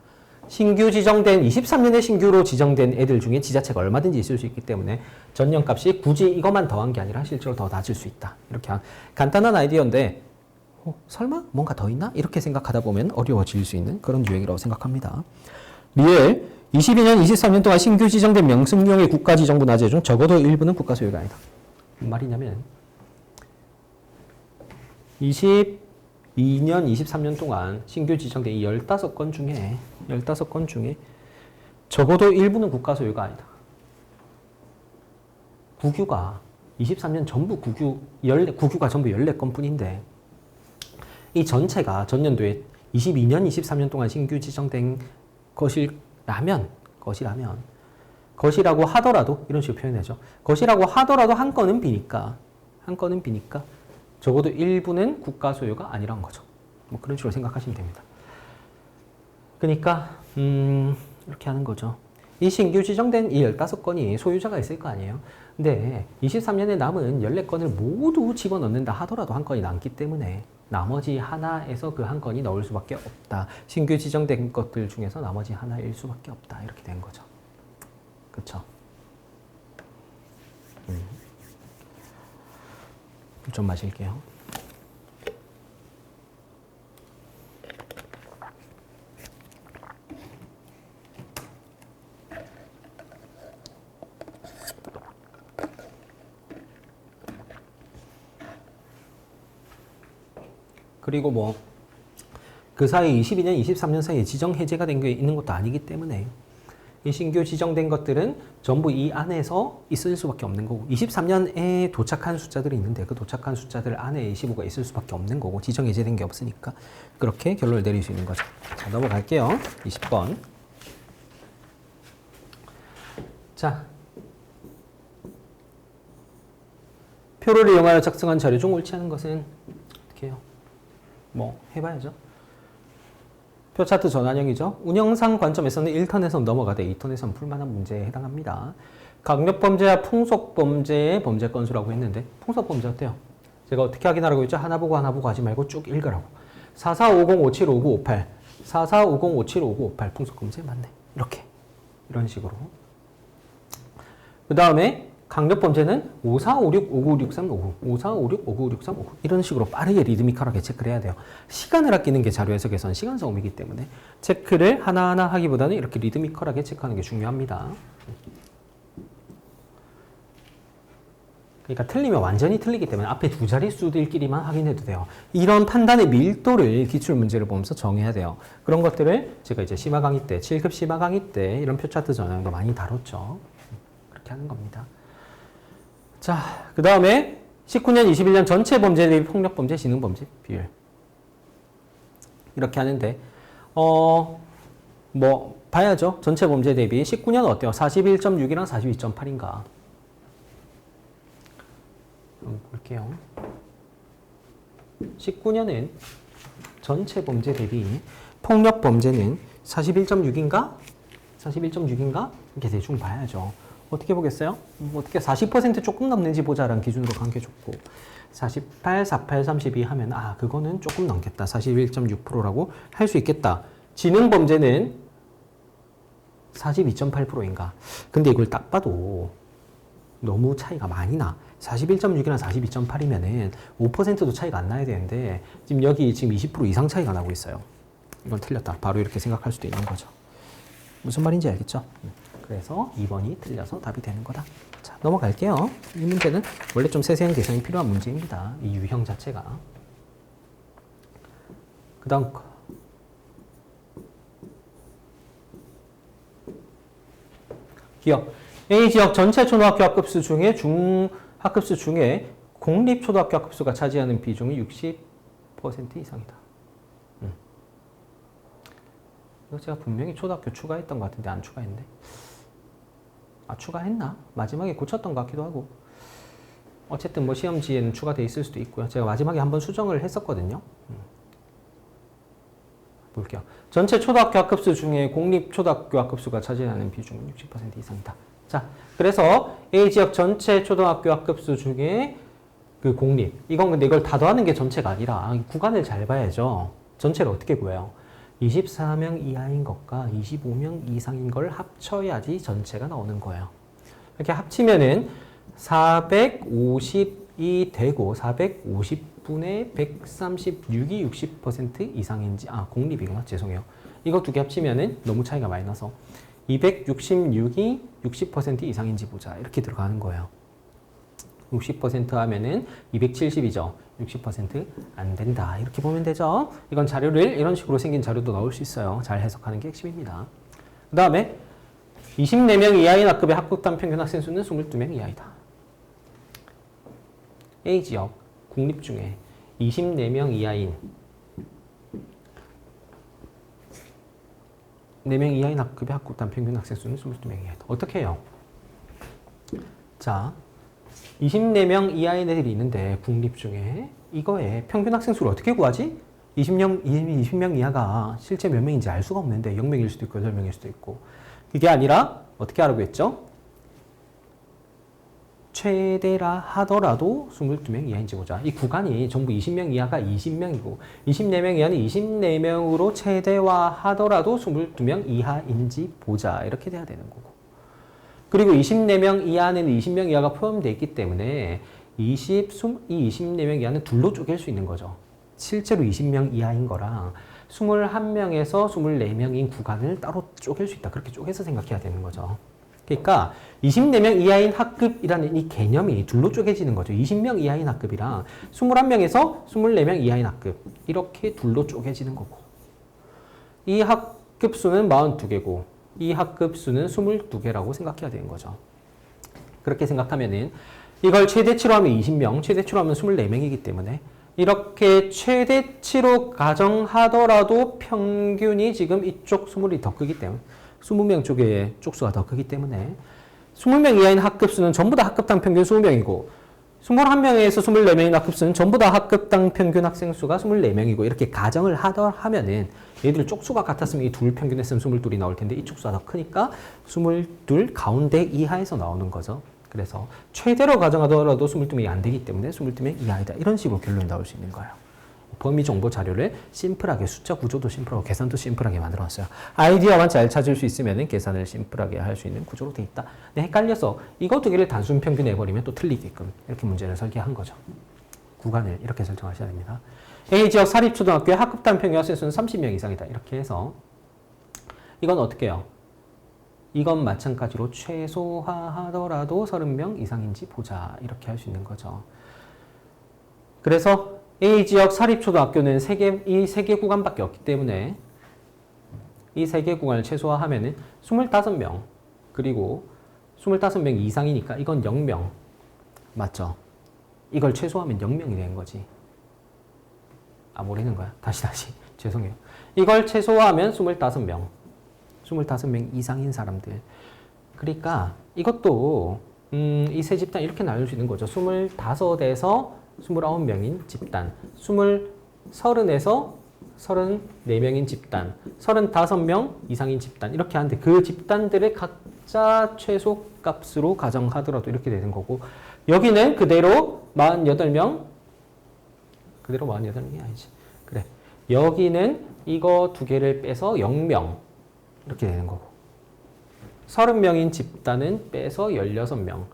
신규 지정된 23년에 신규로 지정된 애들 중에 지자체가 얼마든지 있을 수 있기 때문에 전년 값이 굳이 이것만 더한 게 아니라 실제로 더 낮을 수 있다. 이렇게 간단한 아이디어인데 설마 뭔가 더 있나? 이렇게 생각하다 보면 어려워질 수 있는 그런 유형이라고 생각합니다. 리엘 22년, 23년 동안 신규 지정된 명승용의 국가지정부 나제 중 적어도 일부는 국가소유가 아니다. 무슨 말이냐면 22년, 23년 동안 신규 지정된 이 15건 중에 적어도 일부는 국가소유가 아니다. 국유가 23년 전부 국유가 전부 14건 뿐인데 이 전체가 전년도에 22년, 23년 동안 신규 지정된 것이라고 하더라도 이런 식으로 표현하죠. 것이라고 하더라도 한 건은 비니까 적어도 일부는 국가 소유가 아니란 거죠. 뭐 그런 식으로 생각하시면 됩니다. 그러니까 이렇게 하는 거죠. 이 신규 지정된 이 15건이 소유자가 있을 거 아니에요. 근데 23년에 남은 14건을 모두 집어넣는다 하더라도 한 건이 남기 때문에 나머지 하나에서 그 한 건이 넣을 수밖에 없다. 신규 지정된 것들 중에서 나머지 하나일 수밖에 없다. 이렇게 된 거죠. 그렇죠? 좀 마실게요. 그리고 뭐 그 사이 22년, 23년 사이에 지정 해제가 된 게 있는 것도 아니기 때문에 이 신규 지정된 것들은 전부 이 안에서 있을 수밖에 없는 거고 23년에 도착한 숫자들이 있는데 그 도착한 숫자들 안에 25가 있을 수밖에 없는 거고 지정 해제된 게 없으니까 그렇게 결론을 내릴 수 있는 거죠. 자, 넘어갈게요. 20번. 자, 표를 이용하여 작성한 자료 중 옳지 않은 것은 어떻게 해요? 뭐 해봐야죠. 표 차트 전환형이죠. 운영상 관점에서는 1턴에서 넘어가되 2턴에서는 풀만한 문제에 해당합니다. 강력범죄와 풍속범죄의 범죄 건수라고 했는데 풍속범죄 어때요? 제가 어떻게 확인하라고 했죠? 하나 보고 하지 말고 쭉 읽으라고. 4450575958 4450575958 풍속범죄 맞네. 이런 식으로. 그 다음에 강력범죄는 5456596359 5456596359 이런 식으로 빠르게 리드미컬하게 체크를 해야 돼요. 시간을 아끼는 게 자료 해석에서는 시간 싸움이기 때문에 체크를 하나하나 하기보다는 이렇게 리드미컬하게 체크하는 게 중요합니다. 그러니까 틀리면 완전히 틀리기 때문에 앞에 두 자릿수들끼리만 확인해도 돼요. 이런 판단의 밀도를 기출문제를 보면서 정해야 돼요. 그런 것들을 제가 이제 심화 강의 때, 7급 심화 강의 때 이런 표차트 전형도 많이 다뤘죠. 그렇게 하는 겁니다. 자, 그 다음에 19년, 21년 전체 범죄 대비 폭력범죄, 지능범죄 비율. 이렇게 하는데, 뭐 봐야죠. 전체 범죄 대비 19년은 어때요? 41.6이랑 42.8인가? 볼게요. 19년은 전체 범죄 대비 폭력 범죄는 41.6인가? 41.6인가? 이렇게 대충 봐야죠. 어떻게 보겠어요? 어떻게 40% 조금 넘는지 보자라는 기준으로 관계 줬고 48, 48, 32 하면 아 그거는 조금 넘겠다. 41.6%라고 할 수 있겠다. 지능 범죄는 42.8%인가? 근데 이걸 딱 봐도 너무 차이가 많이 나. 41.6이나 42.8이면은 5%도 차이가 안 나야 되는데 지금 여기 지금 20% 이상 차이가 나고 있어요. 이건 틀렸다. 바로 이렇게 생각할 수도 있는 거죠. 무슨 말인지 알겠죠? 그래서 2번이 틀려서 답이 되는 거다. 자, 넘어갈게요. 이 문제는 원래 좀 세세한 계산이 필요한 문제입니다. 이 유형 자체가. 그 다음 기억. A 지역 전체 초등학교 학급수 중에 학급수 중에 공립초등학교 학급수가 차지하는 비중이 60% 이상이다. 이거 제가 분명히 초등학교 추가했던 것 같은데 안 추가했네. 아 추가했나? 마지막에 고쳤던 것 같기도 하고. 어쨌든 뭐 시험지에는 추가돼 있을 수도 있고요. 제가 마지막에 한번 수정을 했었거든요. 볼게요. 전체 초등학교 학급수 중에 공립초등학교 학급수가 차지하는 비중은 60% 이상이다. 자, 그래서 A 지역 전체 초등학교 학급수 중에 그 공립. 이건 근데 이걸 다 더하는 게 전체가 아니라 구간을 잘 봐야죠. 전체를 어떻게 구해요? 24명 이하인 것과 25명 이상인 걸 합쳐야지 전체가 나오는 거예요. 이렇게 합치면은 450이 되고 450분의 136이 60% 이상인지 공립이구나. 죄송해요. 이거 두 개 합치면은 너무 차이가 많이 나서 266이 60% 이상인지 보자. 이렇게 들어가는 거예요. 60% 하면은 270이죠. 60% 안 된다. 이렇게 보면 되죠. 이건 자료를 이런 식으로 생긴 자료도 나올 수 있어요. 잘 해석하는 게 핵심입니다. 그 다음에 24명 이하인 학급의 학급당 평균 학생 수는 22명 이하이다. A 지역 국립 중에 24명 이하인 4명 이하인 학급의 학급당 평균 학생 수는 22명 이하이다. 어떻게 해요? 자, 24명 이하인 애들이 있는데 국립 중에 이거에 평균 학생 수를 어떻게 구하지? 20명 이하가 실제 몇 명인지 알 수가 없는데 0명일 수도 있고 8명일 수도 있고 그게 아니라 어떻게 하라고 했죠? 최대라 하더라도 22명 이하인지 보자. 이 구간이 전부 20명 이하가 20명이고 24명 이하는 24명으로 최대화하더라도 22명 이하인지 보자. 이렇게 돼야 되는 거고. 그리고 24명 이하는 20명 이하가 포함되어 있기 때문에 이 24명 이하는 둘로 쪼갤 수 있는 거죠. 실제로 20명 이하인 거랑 21명에서 24명인 구간을 따로 쪼갤 수 있다. 그렇게 쪼개서 생각해야 되는 거죠. 그러니까 24명 이하인 학급이라는 이 개념이 둘로 쪼개지는 거죠. 20명 이하인 학급이랑 21명에서 24명 이하인 학급 이렇게 둘로 쪼개지는 거고 이 학급수는 42개고 이 학급수는 22개라고 생각해야 되는 거죠. 그렇게 생각하면은 이걸 최대치로 하면 20명, 최대치로 하면 24명이기 때문에 이렇게 최대치로 가정하더라도 평균이 지금 이쪽 수물이 더 크기 때문에 20명 쪽의 쪽수가 더 크기 때문에 20명 이하인 학급수는 전부 다 학급당 평균 20명이고 21명에서 24명인 학급수는 전부 다 학급당 평균 학생 수가 24명이고 이렇게 가정을 하면은 얘들 쪽수가 같았으면 이 둘 평균했으면 22이 나올 텐데 이 쪽수가 더 크니까 22 가운데 이하에서 나오는 거죠. 그래서 최대로 가정하더라도 22명이 안 되기 때문에 22명 이하이다. 이런 식으로 결론이 나올 수 있는 거예요. 범위 정보 자료를 심플하게 숫자 구조도 심플하고 계산도 심플하게 만들어놨어요. 아이디어만 잘 찾을 수 있으면 계산을 심플하게 할 수 있는 구조로 돼 있다. 근데 헷갈려서 이거 두 개를 단순 평균해버리면 또 틀리게끔 이렇게 문제를 설계한 거죠. 구간을 이렇게 설정하셔야 됩니다. A 지역 사립초등학교의 학급당 평균 학생 수는 30명 이상이다. 이렇게 해서 이건 어떻게 해요? 이건 마찬가지로 최소화하더라도 30명 이상인지 보자. 이렇게 할 수 있는 거죠. 그래서 A 지역 사립초등학교는 이 세 개 구간밖에 없기 때문에 이 세 개 구간을 최소화하면은 25명 그리고 25명 이상이니까 이건 0명 맞죠? 이걸 최소화하면 0명이 되는 거지. 모르는 거야. 다시 죄송해요. 이걸 최소화하면 25명 25명 이상인 사람들. 그러니까 이것도 이 세 집단 이렇게 나눌 수 있는 거죠. 25에서 29명인 집단, 30에서 34명인 집단, 35명 이상인 집단 이렇게 하는데 그 집단들의 각자 최소 값으로 가정하더라도 이렇게 되는 거고 여기는 그대로 48명 그대로 48명이 아니지. 그래. 여기는 이거 두 개를 빼서 0명 이렇게 되는 거고 30명인 집단은 빼서 16명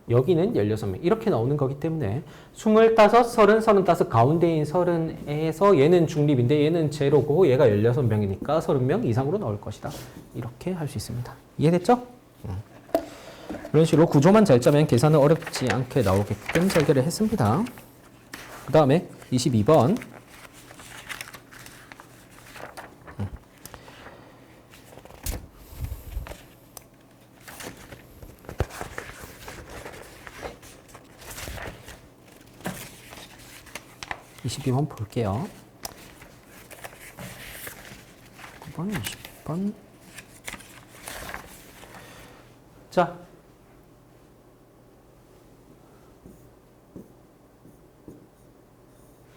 여기는 16명 이렇게 나오는 거기 때문에 25, 30, 35 가운데인 30에서 얘는 중립인데 얘는 제로고 얘가 16명이니까 30명 이상으로 나올 것이다. 이렇게 할 수 있습니다. 이해됐죠? 이런 식으로 구조만 잘 짜면 계산은 어렵지 않게 나오게끔 설계를 했습니다. 그 다음에 22번 22번 볼게요. 9번, 20번. 자.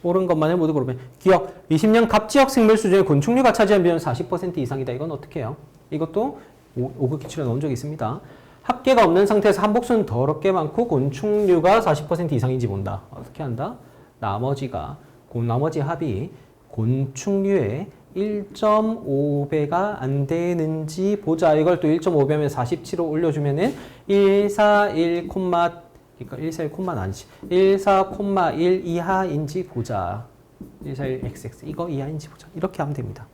옳은 것만을 모두 고르면 기억, 20년 갑지역 생물 수준의 곤충류가 차지한 비율은 40% 이상이다. 이건 어떻게 해요? 이것도 5급 기출에 넣은 적이 있습니다. 합계가 없는 상태에서 한복수는 더럽게 많고 곤충류가 40% 이상인지 본다. 어떻게 한다? 나머지 합이 곤충류의 1.5배가 안 되는지 보자. 이걸 또 1.5배면 47로 올려주면은 141, 그러니까 141, 아니지. 14,1 이하인지 보자. 141xx 이거 이하인지 보자. 이렇게 하면 됩니다.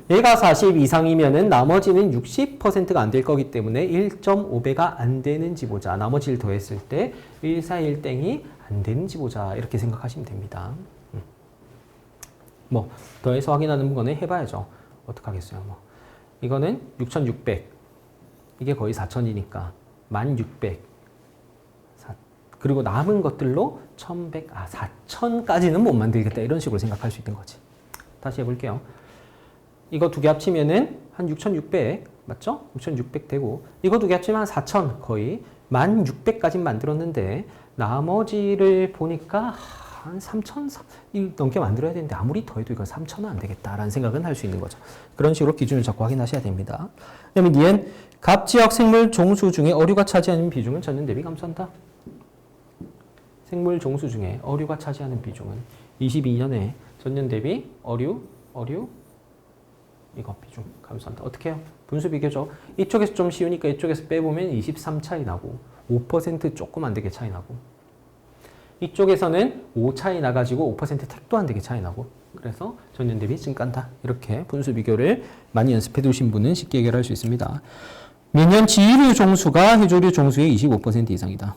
얘가 40 이상이면은 나머지는 60%가 안 될 거기 때문에 1.5배가 안 되는지 보자. 나머지를 더했을 때 141땡이 안 되는지 보자. 이렇게 생각하시면 됩니다. 뭐 더해서 확인하는 거는 해봐야죠. 어떡하겠어요. 뭐 이거는 6,600 이게 거의 4,000이니까 1,600 그리고 남은 것들로 1,100 4,000까지는 못 만들겠다. 이런 식으로 생각할 수 있는 거지. 다시 해볼게요. 이거 두 개 합치면은 한 6,600 맞죠? 6,600 되고 이거 두 개 합치면 한 4,000 거의 1,600까지 만들었는데 나머지를 보니까 한 3,000 넘게 만들어야 되는데 아무리 더해도 이건 3,000은 안 되겠다라는 생각은 할 수 있는 거죠. 그런 식으로 기준을 잡고 확인하셔야 됩니다. 그 다음에 니은 갑지역 생물 종수 중에 어류가 차지하는 비중은 전년 대비 감소한다. 생물 종수 중에 어류가 차지하는 비중은 22년에 전년 대비 어류 이거 비중 감소한다. 어떻게 해요? 분수 비교죠. 이쪽에서 좀 쉬우니까 이쪽에서 빼보면 23 차이 나고 5% 조금 안 되게 차이 나고 이쪽에서는 5 차이 나가지고 5% 택도 안 되게 차이 나고 그래서 전년 대비 증가한다. 이렇게 분수 비교를 많이 연습해 두신 분은 쉽게 해결할 수 있습니다. 매년 지유류 종수가 해조류 종수의 25% 이상이다.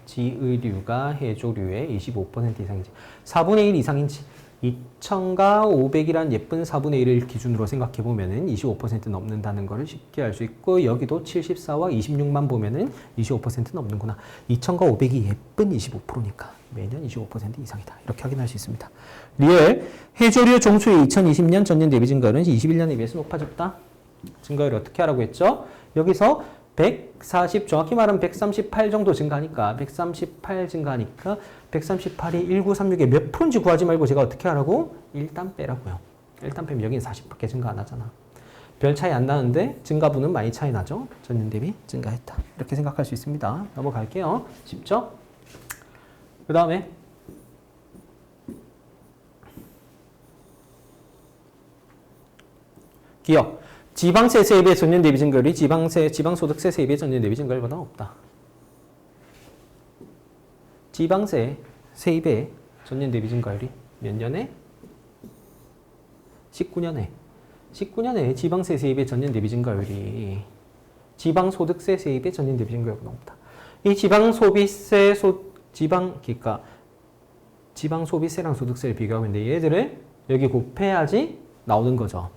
지의류가 해조류의 25% 이상인지 4분의 1 이상인지 2,000과 500이란 예쁜 4분의 1을 기준으로 생각해 보면은 25% 넘는다는 것을 쉽게 알 수 있고 여기도 74와 26만 보면은 25% 넘는구나. 2,000과 500이 예쁜 25%니까 매년 25% 이상이다. 이렇게 확인할 수 있습니다. 리얼 해조류 종수의 2020년 전년 대비 증가율은 21년에 비해서 높아졌다. 증가율을 어떻게 하라고 했죠? 여기서 140 정확히 말하면 138 정도 증가하니까 138 증가하니까 138이 1936에 몇 프로인지 구하지 말고 제가 어떻게 하라고? 일단 빼라고요. 일단 빼면 여기는 40밖에 증가 안 하잖아. 별 차이 안 나는데 증가분은 많이 차이 나죠. 전년 대비 증가했다. 이렇게 생각할 수 있습니다. 넘어갈게요. 쉽죠? 그 다음에 기억. 지방세 세입의 전년 대비 증가율이 지방소득세 세입의 전년 대비 증가율보다 높다. 지방세 세입의 전년 대비 증가율이 몇 년에? 19년에 지방세 세입의 전년 대비 증가율이 지방소득세 세입의 전년 대비 증가율보다 높다. 이 지방소비세랑 소득세를 비교하면 돼. 얘들을 여기 곱해야지 나오는 거죠.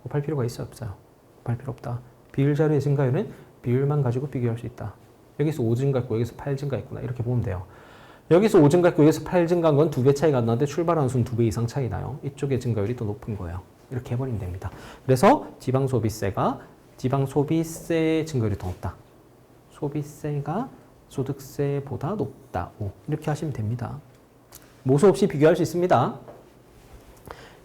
곱할 필요가 있어요? 없어요? 곱할 필요 없다. 비율 자료의 증가율은 비율만 가지고 비교할 수 있다. 여기서 5 증가했고 여기서 8 증가했구나. 이렇게 보면 돼요. 여기서 5 증가했고 여기서 8 증가한 건 2배 차이가 안 나는데 출발하는 수는 2배 이상 차이 나요. 이쪽의 증가율이 더 높은 거예요. 이렇게 해버리면 됩니다. 그래서 지방소비세 증가율이 더 높다. 소비세가 소득세보다 높다. 이렇게 하시면 됩니다. 모수 없이 비교할 수 있습니다.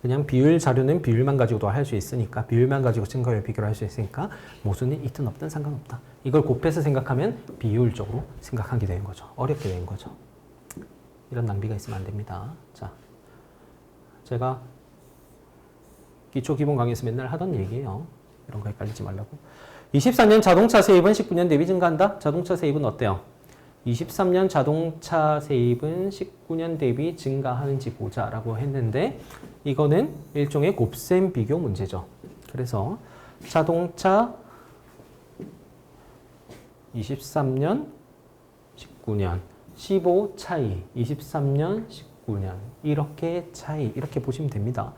그냥 비율 자료는 비율만 가지고도 할 수 있으니까, 비율만 가지고 증가율 비교를 할 수 있으니까 모수는 있든 없든 상관없다. 이걸 곱해서 생각하면 비율적으로 생각하게 되는 거죠. 어렵게 되는 거죠. 이런 낭비가 있으면 안 됩니다. 자, 제가 기초 기본 강의에서 맨날 하던 얘기예요. 이런 거 헷갈리지 말라고. 23년 자동차 세입은 19년 대비 증가한다? 자동차 세입은 어때요? 23년 자동차 세입은 19년 대비 증가하는지 보자라고 했는데 이거는 일종의 곱셈 비교 문제죠. 그래서 자동차 23년, 19년, 15 차이, 23년, 19년 이렇게 차이 이렇게 보시면 됩니다.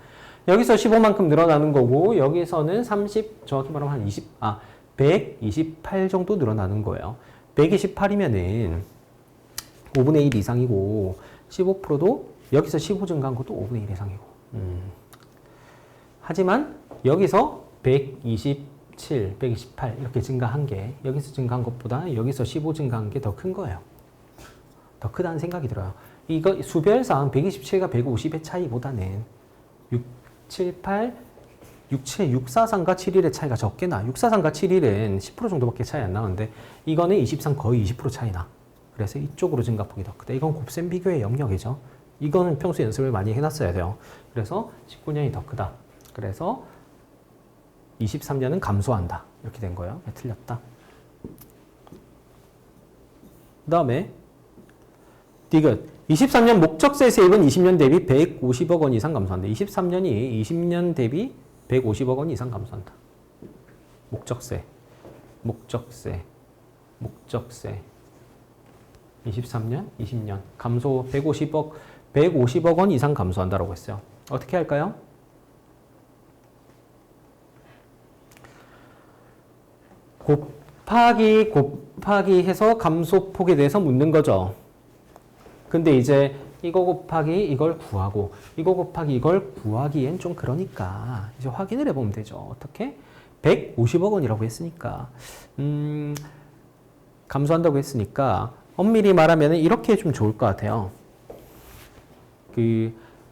여기서 15만큼 늘어나는 거고 여기서는 30 정확히 말하면 한 128 정도 늘어나는 거예요. 128이면은 5분의 1 이상이고 15%도 여기서 15 증가한 것도 5분의 1 이상이고 하지만 여기서 127, 128 이렇게 증가한 게 여기서 증가한 것보다 여기서 15 증가한 게 더 큰 거예요. 더 크다는 생각이 들어요. 이거 수별상 127과 150의 차이보다는 6, 7, 8, 67, 643과 71의 차이가 적게 나. 643과 71은 10% 정도밖에 차이 안 나는데 이거는 23 거의 20% 차이 나. 그래서 이쪽으로 증가폭이 더 크다. 이건 곱셈 비교의 영역이죠. 이거는 평소에 연습을 많이 해놨어야 돼요. 그래서 19년이 더 크다. 그래서 23년은 감소한다. 이렇게 된 거예요. 틀렸다. 그 다음에 디귿. 23년 목적세 세입은 20년 대비 150억 원 이상 감소한다. 23년이 20년 대비 150억 원 이상 감소한다. 목적세. 23년, 20년. 감소 150억 원 이상 감소한다라고 했어요. 어떻게 할까요? 곱하기 해서 감소폭에 대해서 묻는 거죠. 근데 이제 이거 곱하기 이걸 구하고 이거 곱하기 이걸 구하기엔 좀 그러니까 이제 확인을 해보면 되죠. 어떻게? 150억 원이라고 했으니까 감소한다고 했으니까 엄밀히 말하면 이렇게 해주면 좋을 것 같아요.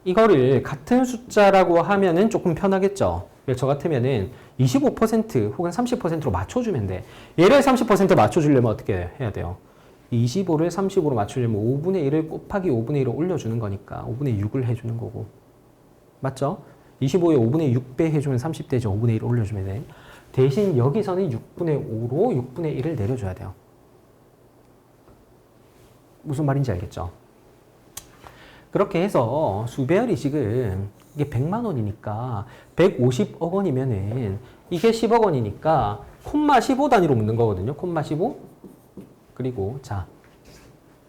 이거를 같은 숫자라고 하면은 조금 편하겠죠. 저 같으면은 25% 혹은 30%로 맞춰주면 돼. 얘를 30% 맞춰주려면 어떻게 해야 돼요? 25를 30으로 맞추려면 5분의 1을 곱하기 5분의 1을 올려주는 거니까 5분의 6을 해주는 거고. 맞죠? 25에 5분의 6배 해주면 30대죠. 5분의 1을 올려주면 돼. 대신 여기서는 6분의 5로 6분의 1을 내려줘야 돼요. 무슨 말인지 알겠죠? 그렇게 해서 수배열 이식은 이게 100만 원이니까 150억 원이면은 이게 10억 원이니까 콤마 15 단위로 묻는 거거든요. 콤마 15. 그리고 자,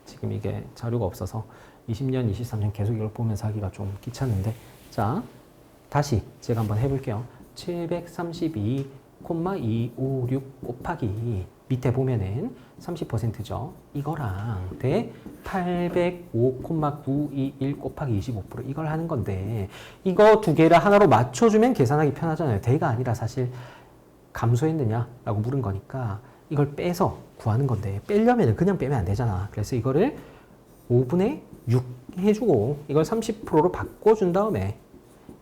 지금 이게 자료가 없어서 20년, 23년 계속 이걸 보면서 하기가 좀 귀찮은데 자, 다시 제가 한번 해볼게요. 732,256 곱하기 밑에 보면은 30%죠. 이거랑 대 805,921 곱하기 25% 이걸 하는 건데 이거 두 개를 하나로 맞춰주면 계산하기 편하잖아요. 대가 아니라 사실 감소했느냐라고 물은 거니까 이걸 빼서 구하는 건데 빼려면 그냥 빼면 안 되잖아. 그래서 이거를 5분의 6 해주고 이걸 30%로 바꿔준 다음에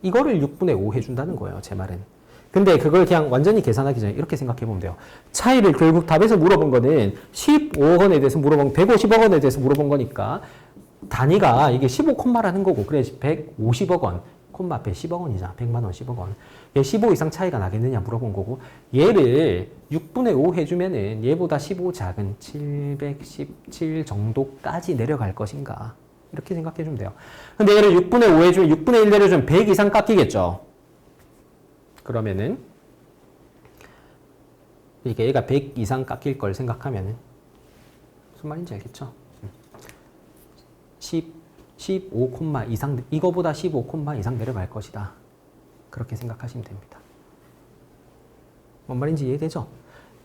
이거를 6분의 5 해준다는 거예요. 제 말은. 근데 그걸 그냥 완전히 계산하기 전에 이렇게 생각해 보면 돼요. 차이를 결국 답에서 물어본 거는 15억 원에 대해서 물어본 150억 원에 대해서 물어본 거니까 단위가 이게 15 콤마라는 거고 그래서 150억 원 콤마 앞에 10억 원이잖아. 100만 원 10억 원. 얘 15 이상 차이가 나겠느냐 물어본 거고 얘를 6분의 5 해주면은 얘보다 15 작은 717 정도까지 내려갈 것인가 이렇게 생각해 주면 돼요. 근데 얘를 6분의 5 해주면 6분의 1 내려주면 100 이상 깎이겠죠. 그러면은 이게 얘가 100 이상 깎일 걸 생각하면은 무슨 말인지 알겠죠? 15 콤마 이상 이거보다 15 콤마 이상 내려갈 것이다. 그렇게 생각하시면 됩니다. 뭔 말인지 이해되죠?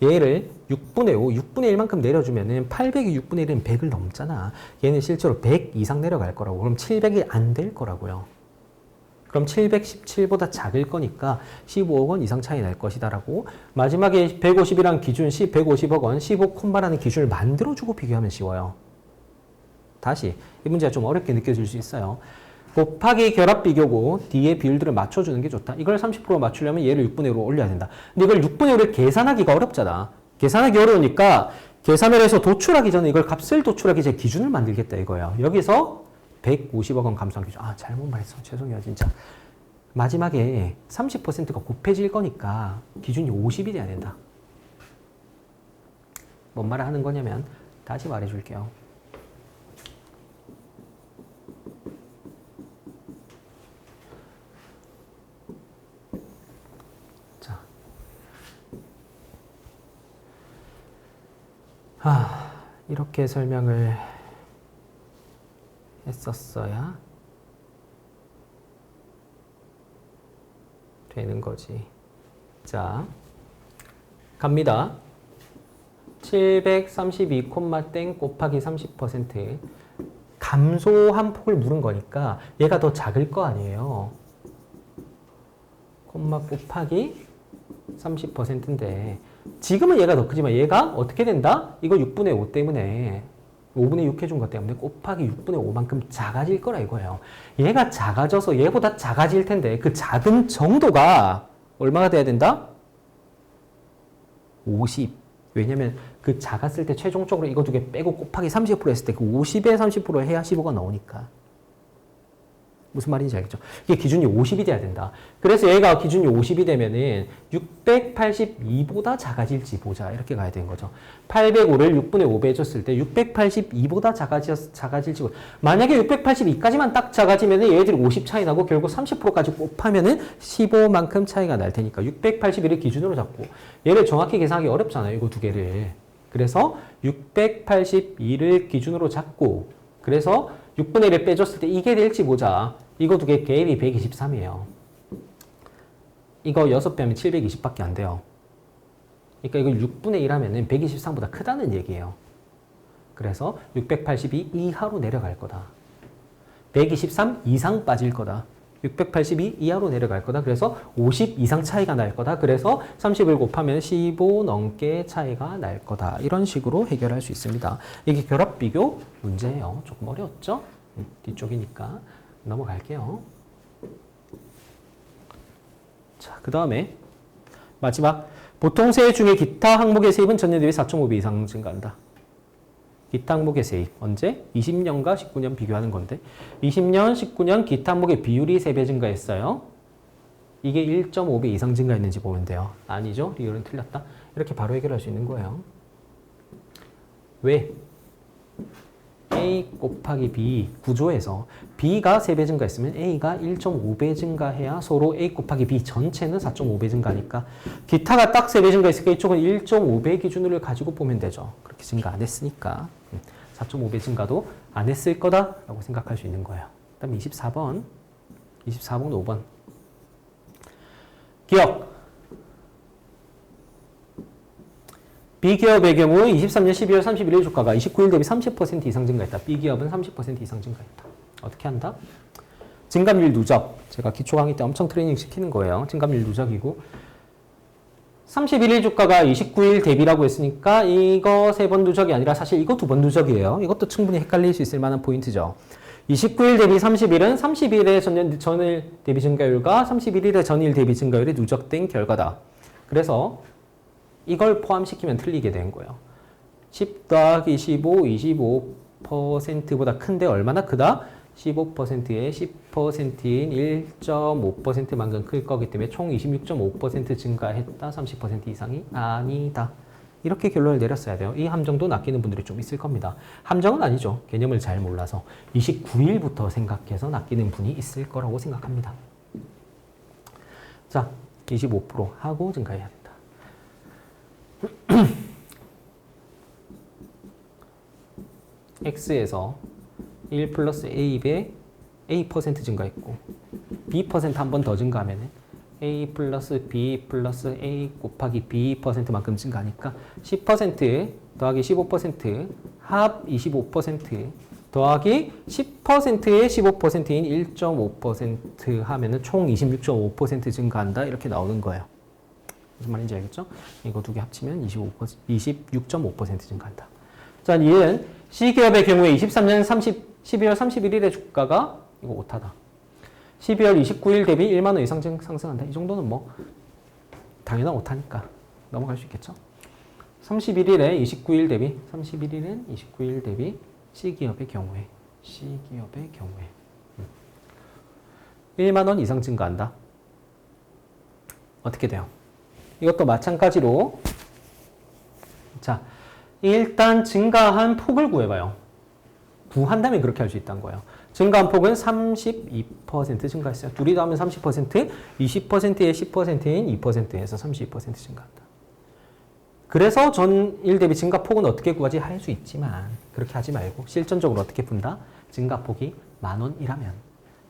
얘를 6분의 5, 6분의 1만큼 내려주면은 800이 6분의 1은 100을 넘잖아. 얘는 실제로 100 이상 내려갈 거라고. 그럼 700이 안 될 거라고요. 그럼 717보다 작을 거니까 15억 원 이상 차이 날 것이다라고 마지막에 150이란 기준 150억 원 15콤마라는 기준을 만들어주고 비교하면 쉬워요. 다시 이 문제가 좀 어렵게 느껴질 수 있어요. 곱하기 결합 비교고 D의 비율들을 맞춰주는 게 좋다. 이걸 30% 맞추려면 얘를 6분의 1로 올려야 된다. 근데 이걸 6분의 1을 계산하기가 어렵잖아. 계산하기 어려우니까 계산을 해서 도출하기 전에 이걸 값을 도출하기 전에 기준을 만들겠다 이거예요. 여기서 150억 원 감소한 기준. 아, 잘못 말했어. 죄송해요, 진짜. 마지막에 30%가 곱해질 거니까 기준이 50이 돼야 된다. 뭔 말을 하는 거냐면 다시 말해줄게요. 자, 이렇게 설명을 했었어야 되는 거지. 자, 갑니다. 732, 땡 곱하기 30% 감소한 폭을 물은 거니까 얘가 더 작을 거 아니에요. 콤마 곱하기 30%인데 지금은 얘가 더 크지만 얘가 어떻게 된다? 이거 6분의 5 때문에 5분의 6 해준 것 때문에 곱하기 6분의 5만큼 작아질 거라 이거예요. 얘가 작아져서 얘보다 작아질 텐데 그 작은 정도가 얼마가 돼야 된다? 50. 왜냐면 그 작았을 때 최종적으로 이거 두 개 빼고 곱하기 30% 했을 때 그 50에 30% 해야 15가 나오니까. 무슨 말인지 알겠죠? 이게 기준이 50이 돼야 된다. 그래서 얘가 기준이 50이 되면은 682보다 작아질지 보자. 이렇게 가야 되는 거죠. 805를 6분의 5배 해줬을 때 682보다 작아질지. 만약에 682까지만 딱 작아지면은 얘들이 50 차이 나고 결국 30%까지 곱하면은 15만큼 차이가 날 테니까 681을 기준으로 잡고 얘를 정확히 계산하기 어렵잖아요. 이거 두 개를. 그래서 682를 기준으로 잡고 그래서 6분의 1을 빼줬을 때 이게 될지 보자. 이거 두 개 갭이 123이에요. 이거 6배하면 720밖에 안 돼요. 그러니까 이걸 6분의 1 하면은 123보다 크다는 얘기예요. 그래서 682 이하로 내려갈 거다. 123 이상 빠질 거다. 682 이하로 내려갈 거다. 그래서 50 이상 차이가 날 거다. 그래서 30을 곱하면 15 넘게 차이가 날 거다. 이런 식으로 해결할 수 있습니다. 이게 결합 비교 문제예요. 조금 어려웠죠? 뒤쪽이니까 넘어갈게요. 자, 그 다음에 마지막 보통 세액 중에 기타 항목의 세입은 전년 대비 4.5배 이상 증가한다. 기타 항목의 세입 언제? 20년과 19년 비교하는 건데 20년, 19년 기타 항목의 비율이 3배 증가했어요. 이게 1.5배 이상 증가했는지 보면 돼요. 아니죠? 리얼은 틀렸다. 이렇게 바로 해결할 수 있는 거예요. 왜? A 곱하기 B 구조에서 B가 3배 증가했으면 A가 1.5배 증가해야 서로 A 곱하기 B 전체는 4.5배 증가니까 기타가 딱 3배 증가했으니까 이쪽은 1.5배 기준으로 가지고 보면 되죠. 그렇게 증가 안 했으니까 4.5배 증가도 안 했을 거다라고 생각할 수 있는 거예요. 그 다음 24번 5번 기억 B기업의 경우 23년 12월 31일 주가가 29일 대비 30% 이상 증가했다. B기업은 30% 이상 증가했다. 어떻게 한다? 증감률 누적. 제가 기초 강의 때 엄청 트레이닝 시키는 거예요. 증감률 누적이고 31일 주가가 29일 대비라고 했으니까 이거 3번 누적이 아니라 사실 이거 2번 누적이에요. 이것도 충분히 헷갈릴 수 있을 만한 포인트죠. 29일 대비 30일은 30일의 전일 대비 증가율과 31일의 전일 대비 증가율이 누적된 결과다. 그래서 이걸 포함시키면 틀리게 된 거예요. 10 더하기 15, 25%보다 큰데 얼마나 크다? 15%에 10%인 1.5%만큼 클 거기 때문에 총 26.5% 증가했다. 30% 이상이 아니다. 이렇게 결론을 내렸어야 돼요. 이 함정도 낚이는 분들이 좀 있을 겁니다. 함정은 아니죠. 개념을 잘 몰라서 29일부터 생각해서 낚이는 분이 있을 거라고 생각합니다. 자, 25% 하고 증가해야 된다. X에서 1 플러스 A배 A% 증가했고 B% 한 번 더 증가하면 A 플러스 B 플러스 A 곱하기 B%만큼 증가하니까 10% 더하기 15% 합 25% 더하기 10%에 15%인 1.5% 하면은 총 26.5% 증가한다. 이렇게 나오는 거예요. 무슨 말인지 알겠죠? 이거 두 개 합치면 26.5% 증가한다. 자, 이은 C기업의 경우에 23년 12월 31일의 주가가 이거 오타다. 12월 29일 대비 1만 원 이상 상승한다. 이 정도는 뭐 당연한 오타니까 넘어갈 수 있겠죠? 31일에 29일 대비 31일엔 29일 대비 C기업의 경우에 1만 원 이상 증가한다. 어떻게 돼요? 이것도 마찬가지로 자, 일단 증가한 폭을 구해봐요. 구한다면 그렇게 할 수 있다는 거예요. 증가한 폭은 32% 증가했어요. 둘이 더하면 30%, 20%에 10%인 2%에서 32% 증가한다. 그래서 전일 대비 증가폭은 어떻게 구하지 할 수 있지만 그렇게 하지 말고 실전적으로 어떻게 푼다? 증가폭이 10,000원이라면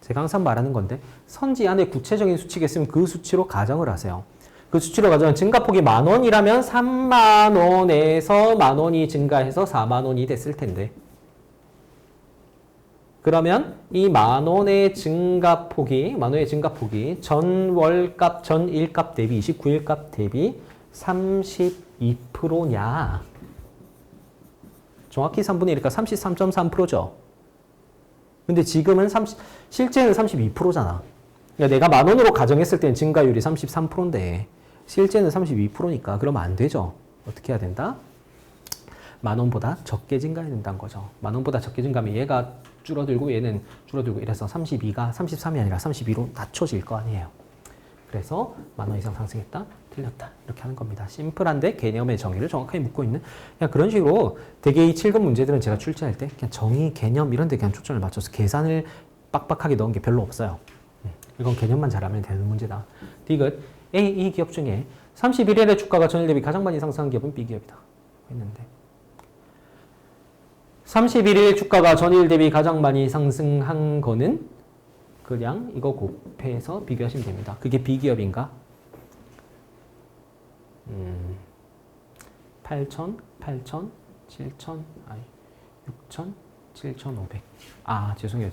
제가 항상 말하는 건데 선지 안에 구체적인 수치가 있으면 그 수치로 가정을 하세요. 그 수치로 가정은 증가폭이 10,000원이라면 30,000원에서 10,000원이 증가해서 40,000원이 됐을 텐데 그러면 이 10,000원의 증가폭이 전월값, 전일값 대비 29일값 대비 32%냐? 정확히 3분의 1이니까 33.3%죠. 근데 지금은 실제는 32%잖아. 그러니까 내가 10,000원으로 가정했을 때는 증가율이 33%인데 실제는 32%니까 그러면 안 되죠. 어떻게 해야 된다? 10,000원보다 적게 증가해야 된다는 거죠. 10,000원보다 적게 증가하면 얘가 줄어들고 얘는 줄어들고 이래서 32가 33이 아니라 32로 낮춰질 거 아니에요. 그래서 10,000원 이상 상승했다? 틀렸다. 이렇게 하는 겁니다. 심플한데 개념의 정의를 정확하게 묻고 있는 그냥 그런 식으로 되게 이 7급 문제들은 제가 출제할 때 그냥 정의, 개념 이런 데 그냥 초점을 맞춰서 계산을 빡빡하게 넣은 게 별로 없어요. 이건 개념만 잘하면 되는 문제다. 디귿 A, 이 기업 중에 31일의 주가가 전일 대비 가장 많이 상승한 기업은 B기업이다. 했는데 31일 주가가 전일 대비 가장 많이 상승한 거는 그냥 이거 곱해서 비교하시면 됩니다. 그게 B기업인가? 8,000, 8,000, 7,000, 6,000, 7,500. 아, 죄송해요.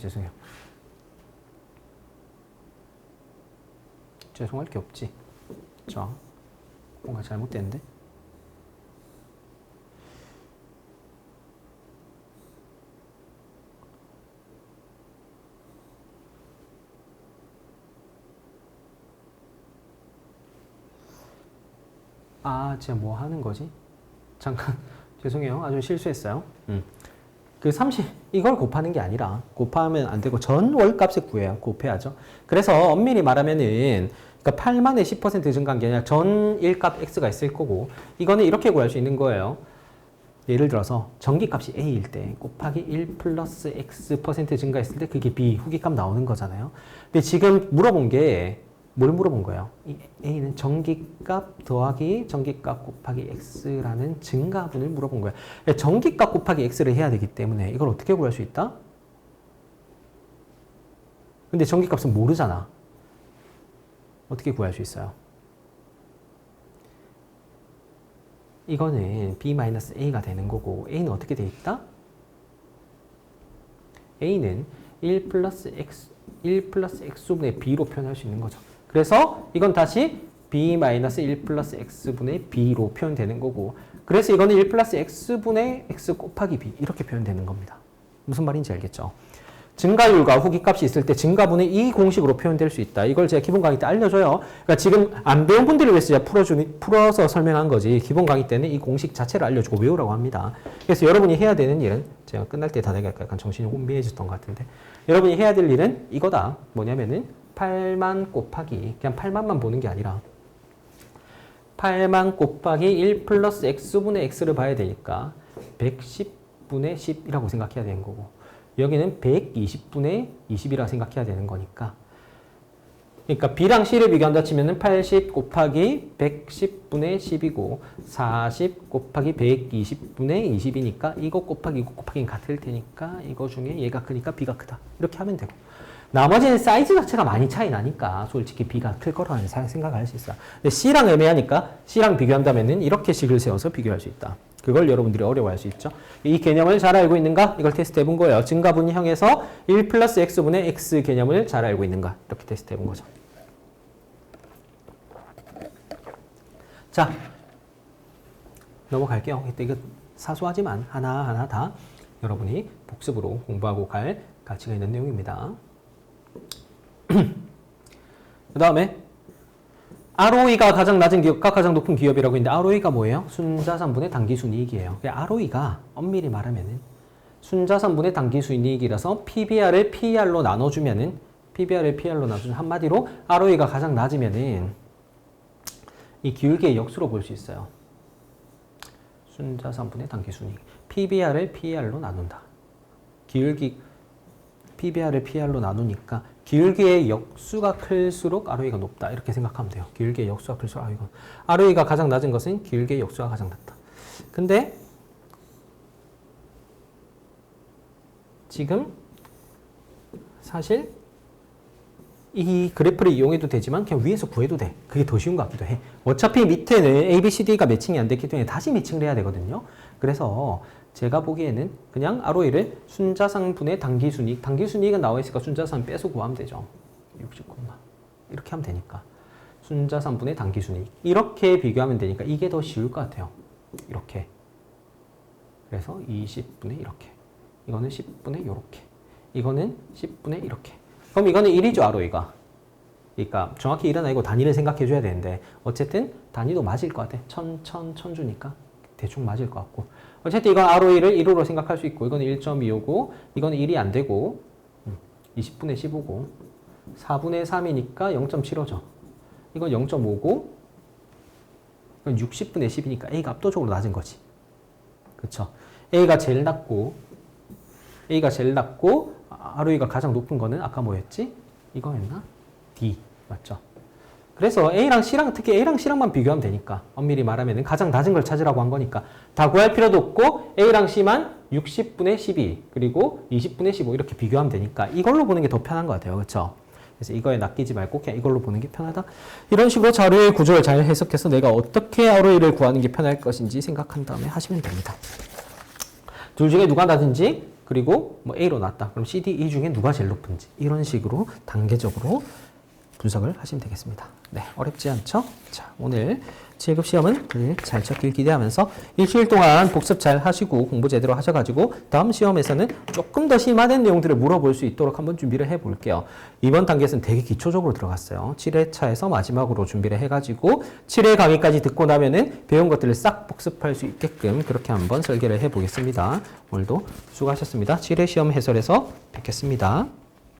죄송할 게 없지. 그쵸? 뭔가 잘못됐는데? 아, 제가 뭐 하는 거지? 잠깐, 죄송해요. 아주 실수했어요. 그 이걸 곱하는 게 아니라, 곱하면 안 되고, 전월값을 구해요. 곱해야죠. 그래서 엄밀히 말하면은, 그러니까 8만에 10% 증가한 게 아니라 전일값 X가 있을 거고, 이거는 이렇게 구할 수 있는 거예요. 예를 들어서, 전기값이 A일 때, 곱하기 1 플러스 X% 증가했을 때, 그게 B, 후기값 나오는 거잖아요. 근데 지금 물어본 게, 뭘 물어본 거예요? 이 A는 전기값 더하기 전기값 곱하기 X라는 증가분을 물어본 거예요. 전기값 곱하기 X를 해야 되기 때문에 이걸 어떻게 구할 수 있다? 근데 전기값은 모르잖아. 어떻게 구할 수 있어요? 이거는 B-A가 되는 거고 A는 어떻게 돼 있다? A는 1 플러스 X분의 B로 표현할 수 있는 거죠. 그래서 이건 다시 B-1 플러스 X분의 B로 표현되는 거고 그래서 이거는 1 플러스 X분의 X 곱하기 B 이렇게 표현되는 겁니다. 무슨 말인지 알겠죠? 증가율과 후기값이 있을 때 증가분의 이 공식으로 표현될 수 있다. 이걸 제가 기본 강의 때 알려줘요. 그러니까 지금 안 배운 분들을 위해서 제가 풀어서 설명한 거지 기본 강의 때는 이 공식 자체를 알려주고 외우라고 합니다. 그래서 여러분이 해야 되는 일은 제가 끝날 때 다 내가 약간 정신이 혼미해졌던 것 같은데 여러분이 해야 될 일은 이거다. 뭐냐면은 8만 곱하기 그냥 8만만 보는 게 아니라 8만 곱하기 1 플러스 X분의 X를 봐야 되니까 110분의 10이라고 생각해야 되는 거고 여기는 120분의 20이라고 생각해야 되는 거니까 그러니까 B랑 C를 비교한다 치면은 80 곱하기 110분의 10이고 40 곱하기 120분의 20이니까 이거 곱하기 이거 곱하기는 같을 테니까 이거 중에 얘가 크니까 B가 크다. 이렇게 하면 되고 나머지는 사이즈 자체가 많이 차이 나니까 솔직히 B가 클 거라는 생각을 할 수 있어. 근데 C랑 애매하니까 C랑 비교한다면은 이렇게 식을 세워서 비교할 수 있다. 그걸 여러분들이 어려워할 수 있죠. 이 개념을 잘 알고 있는가? 이걸 테스트 해본 거예요. 증가분위형에서 1 플러스 x분의 x 개념을 잘 알고 있는가? 이렇게 테스트 해본 거죠. 자, 넘어갈게요. 이거 사소하지만 하나하나 다 여러분이 복습으로 공부하고 갈 가치가 있는 내용입니다. 그 다음에 ROE가 가장 낮은 기업과 가장 높은 기업이라고 있는데 ROE가 뭐예요? 순자산분의 당기순이익이에요. ROE가 엄밀히 말하면은 순자산분의 당기순이익이라서 PBR을 PER로 나눠주면은 한마디로 ROE가 가장 낮으면은 이 기울기의 역수로 볼 수 있어요. 순자산분의 당기순이익. PBR을 PER로 나눈다. PBR을 PER로 나누니까 기울기의 역수가 클수록 ROE가 높다. 이렇게 생각하면 돼요. 기울기의 역수가 클수록 ROE가 가장 낮은 것은 기울기의 역수가 가장 낮다. 근데 지금 사실 이 그래프를 이용해도 되지만 그냥 위에서 구해도 돼. 그게 더 쉬운 것 같기도 해. 어차피 밑에는 A, B, C, D가 매칭이 안 됐기 때문에 다시 매칭을 해야 되거든요. 그래서 제가 보기에는 그냥 ROE를 순자산분의 당기순이익, 당기순이익은 나와 있으니까 순자산 빼서 구하면 되죠. 60, 이렇게 하면 되니까. 순자산분의 당기순이익. 이렇게 비교하면 되니까 이게 더 쉬울 것 같아요. 이렇게. 그래서 20분의 이렇게. 이거는 10분의 이렇게. 이거는 10분의 이렇게. 그럼 이거는 1이죠, ROE가. 그러니까 정확히 1은 아니고 단위를 생각해 줘야 되는데 어쨌든 단위도 맞을 것 같아. 천 주니까 대충 맞을 것 같고. 어쨌든 이건 ROE를 1호로 생각할 수 있고 이거는 1.25고 이거는 1이 안 되고 20분의 15고 4분의 3이니까 0.75죠. 이건 0.5고 이건 60분의 10이니까 A가 압도적으로 낮은 거지. 그쵸? A가 제일 낮고 ROE가 가장 높은 거는 아까 뭐였지? 이거였나? D. 맞죠? 그래서 A랑 C랑, 특히 A랑 C랑만 비교하면 되니까 엄밀히 말하면 가장 낮은 걸 찾으라고 한 거니까 다 구할 필요도 없고 A랑 C만 60분의 12 그리고 20분의 15 이렇게 비교하면 되니까 이걸로 보는 게 더 편한 것 같아요. 그렇죠? 그래서 이거에 낚이지 말고 그냥 이걸로 보는 게 편하다. 이런 식으로 자료의 구조를 잘 해석해서 내가 어떻게 ROE를 구하는 게 편할 것인지 생각한 다음에 하시면 됩니다. 둘 중에 누가 낮은지 그리고 뭐 A로 낮다. 그럼 C, D, E 중에 누가 제일 높은지 이런 식으로 단계적으로 분석을 하시면 되겠습니다. 네, 어렵지 않죠? 자, 오늘 7급 시험은 잘 쳤길 기대하면서 일주일 동안 복습 잘 하시고 공부 제대로 하셔가지고 다음 시험에서는 조금 더 심화된 내용들을 물어볼 수 있도록 한번 준비를 해볼게요. 이번 단계에서는 되게 기초적으로 들어갔어요. 7회차에서 마지막으로 준비를 해가지고 7회 강의까지 듣고 나면은 배운 것들을 싹 복습할 수 있게끔 그렇게 한번 설계를 해보겠습니다. 오늘도 수고하셨습니다. 7회 시험 해설에서 뵙겠습니다.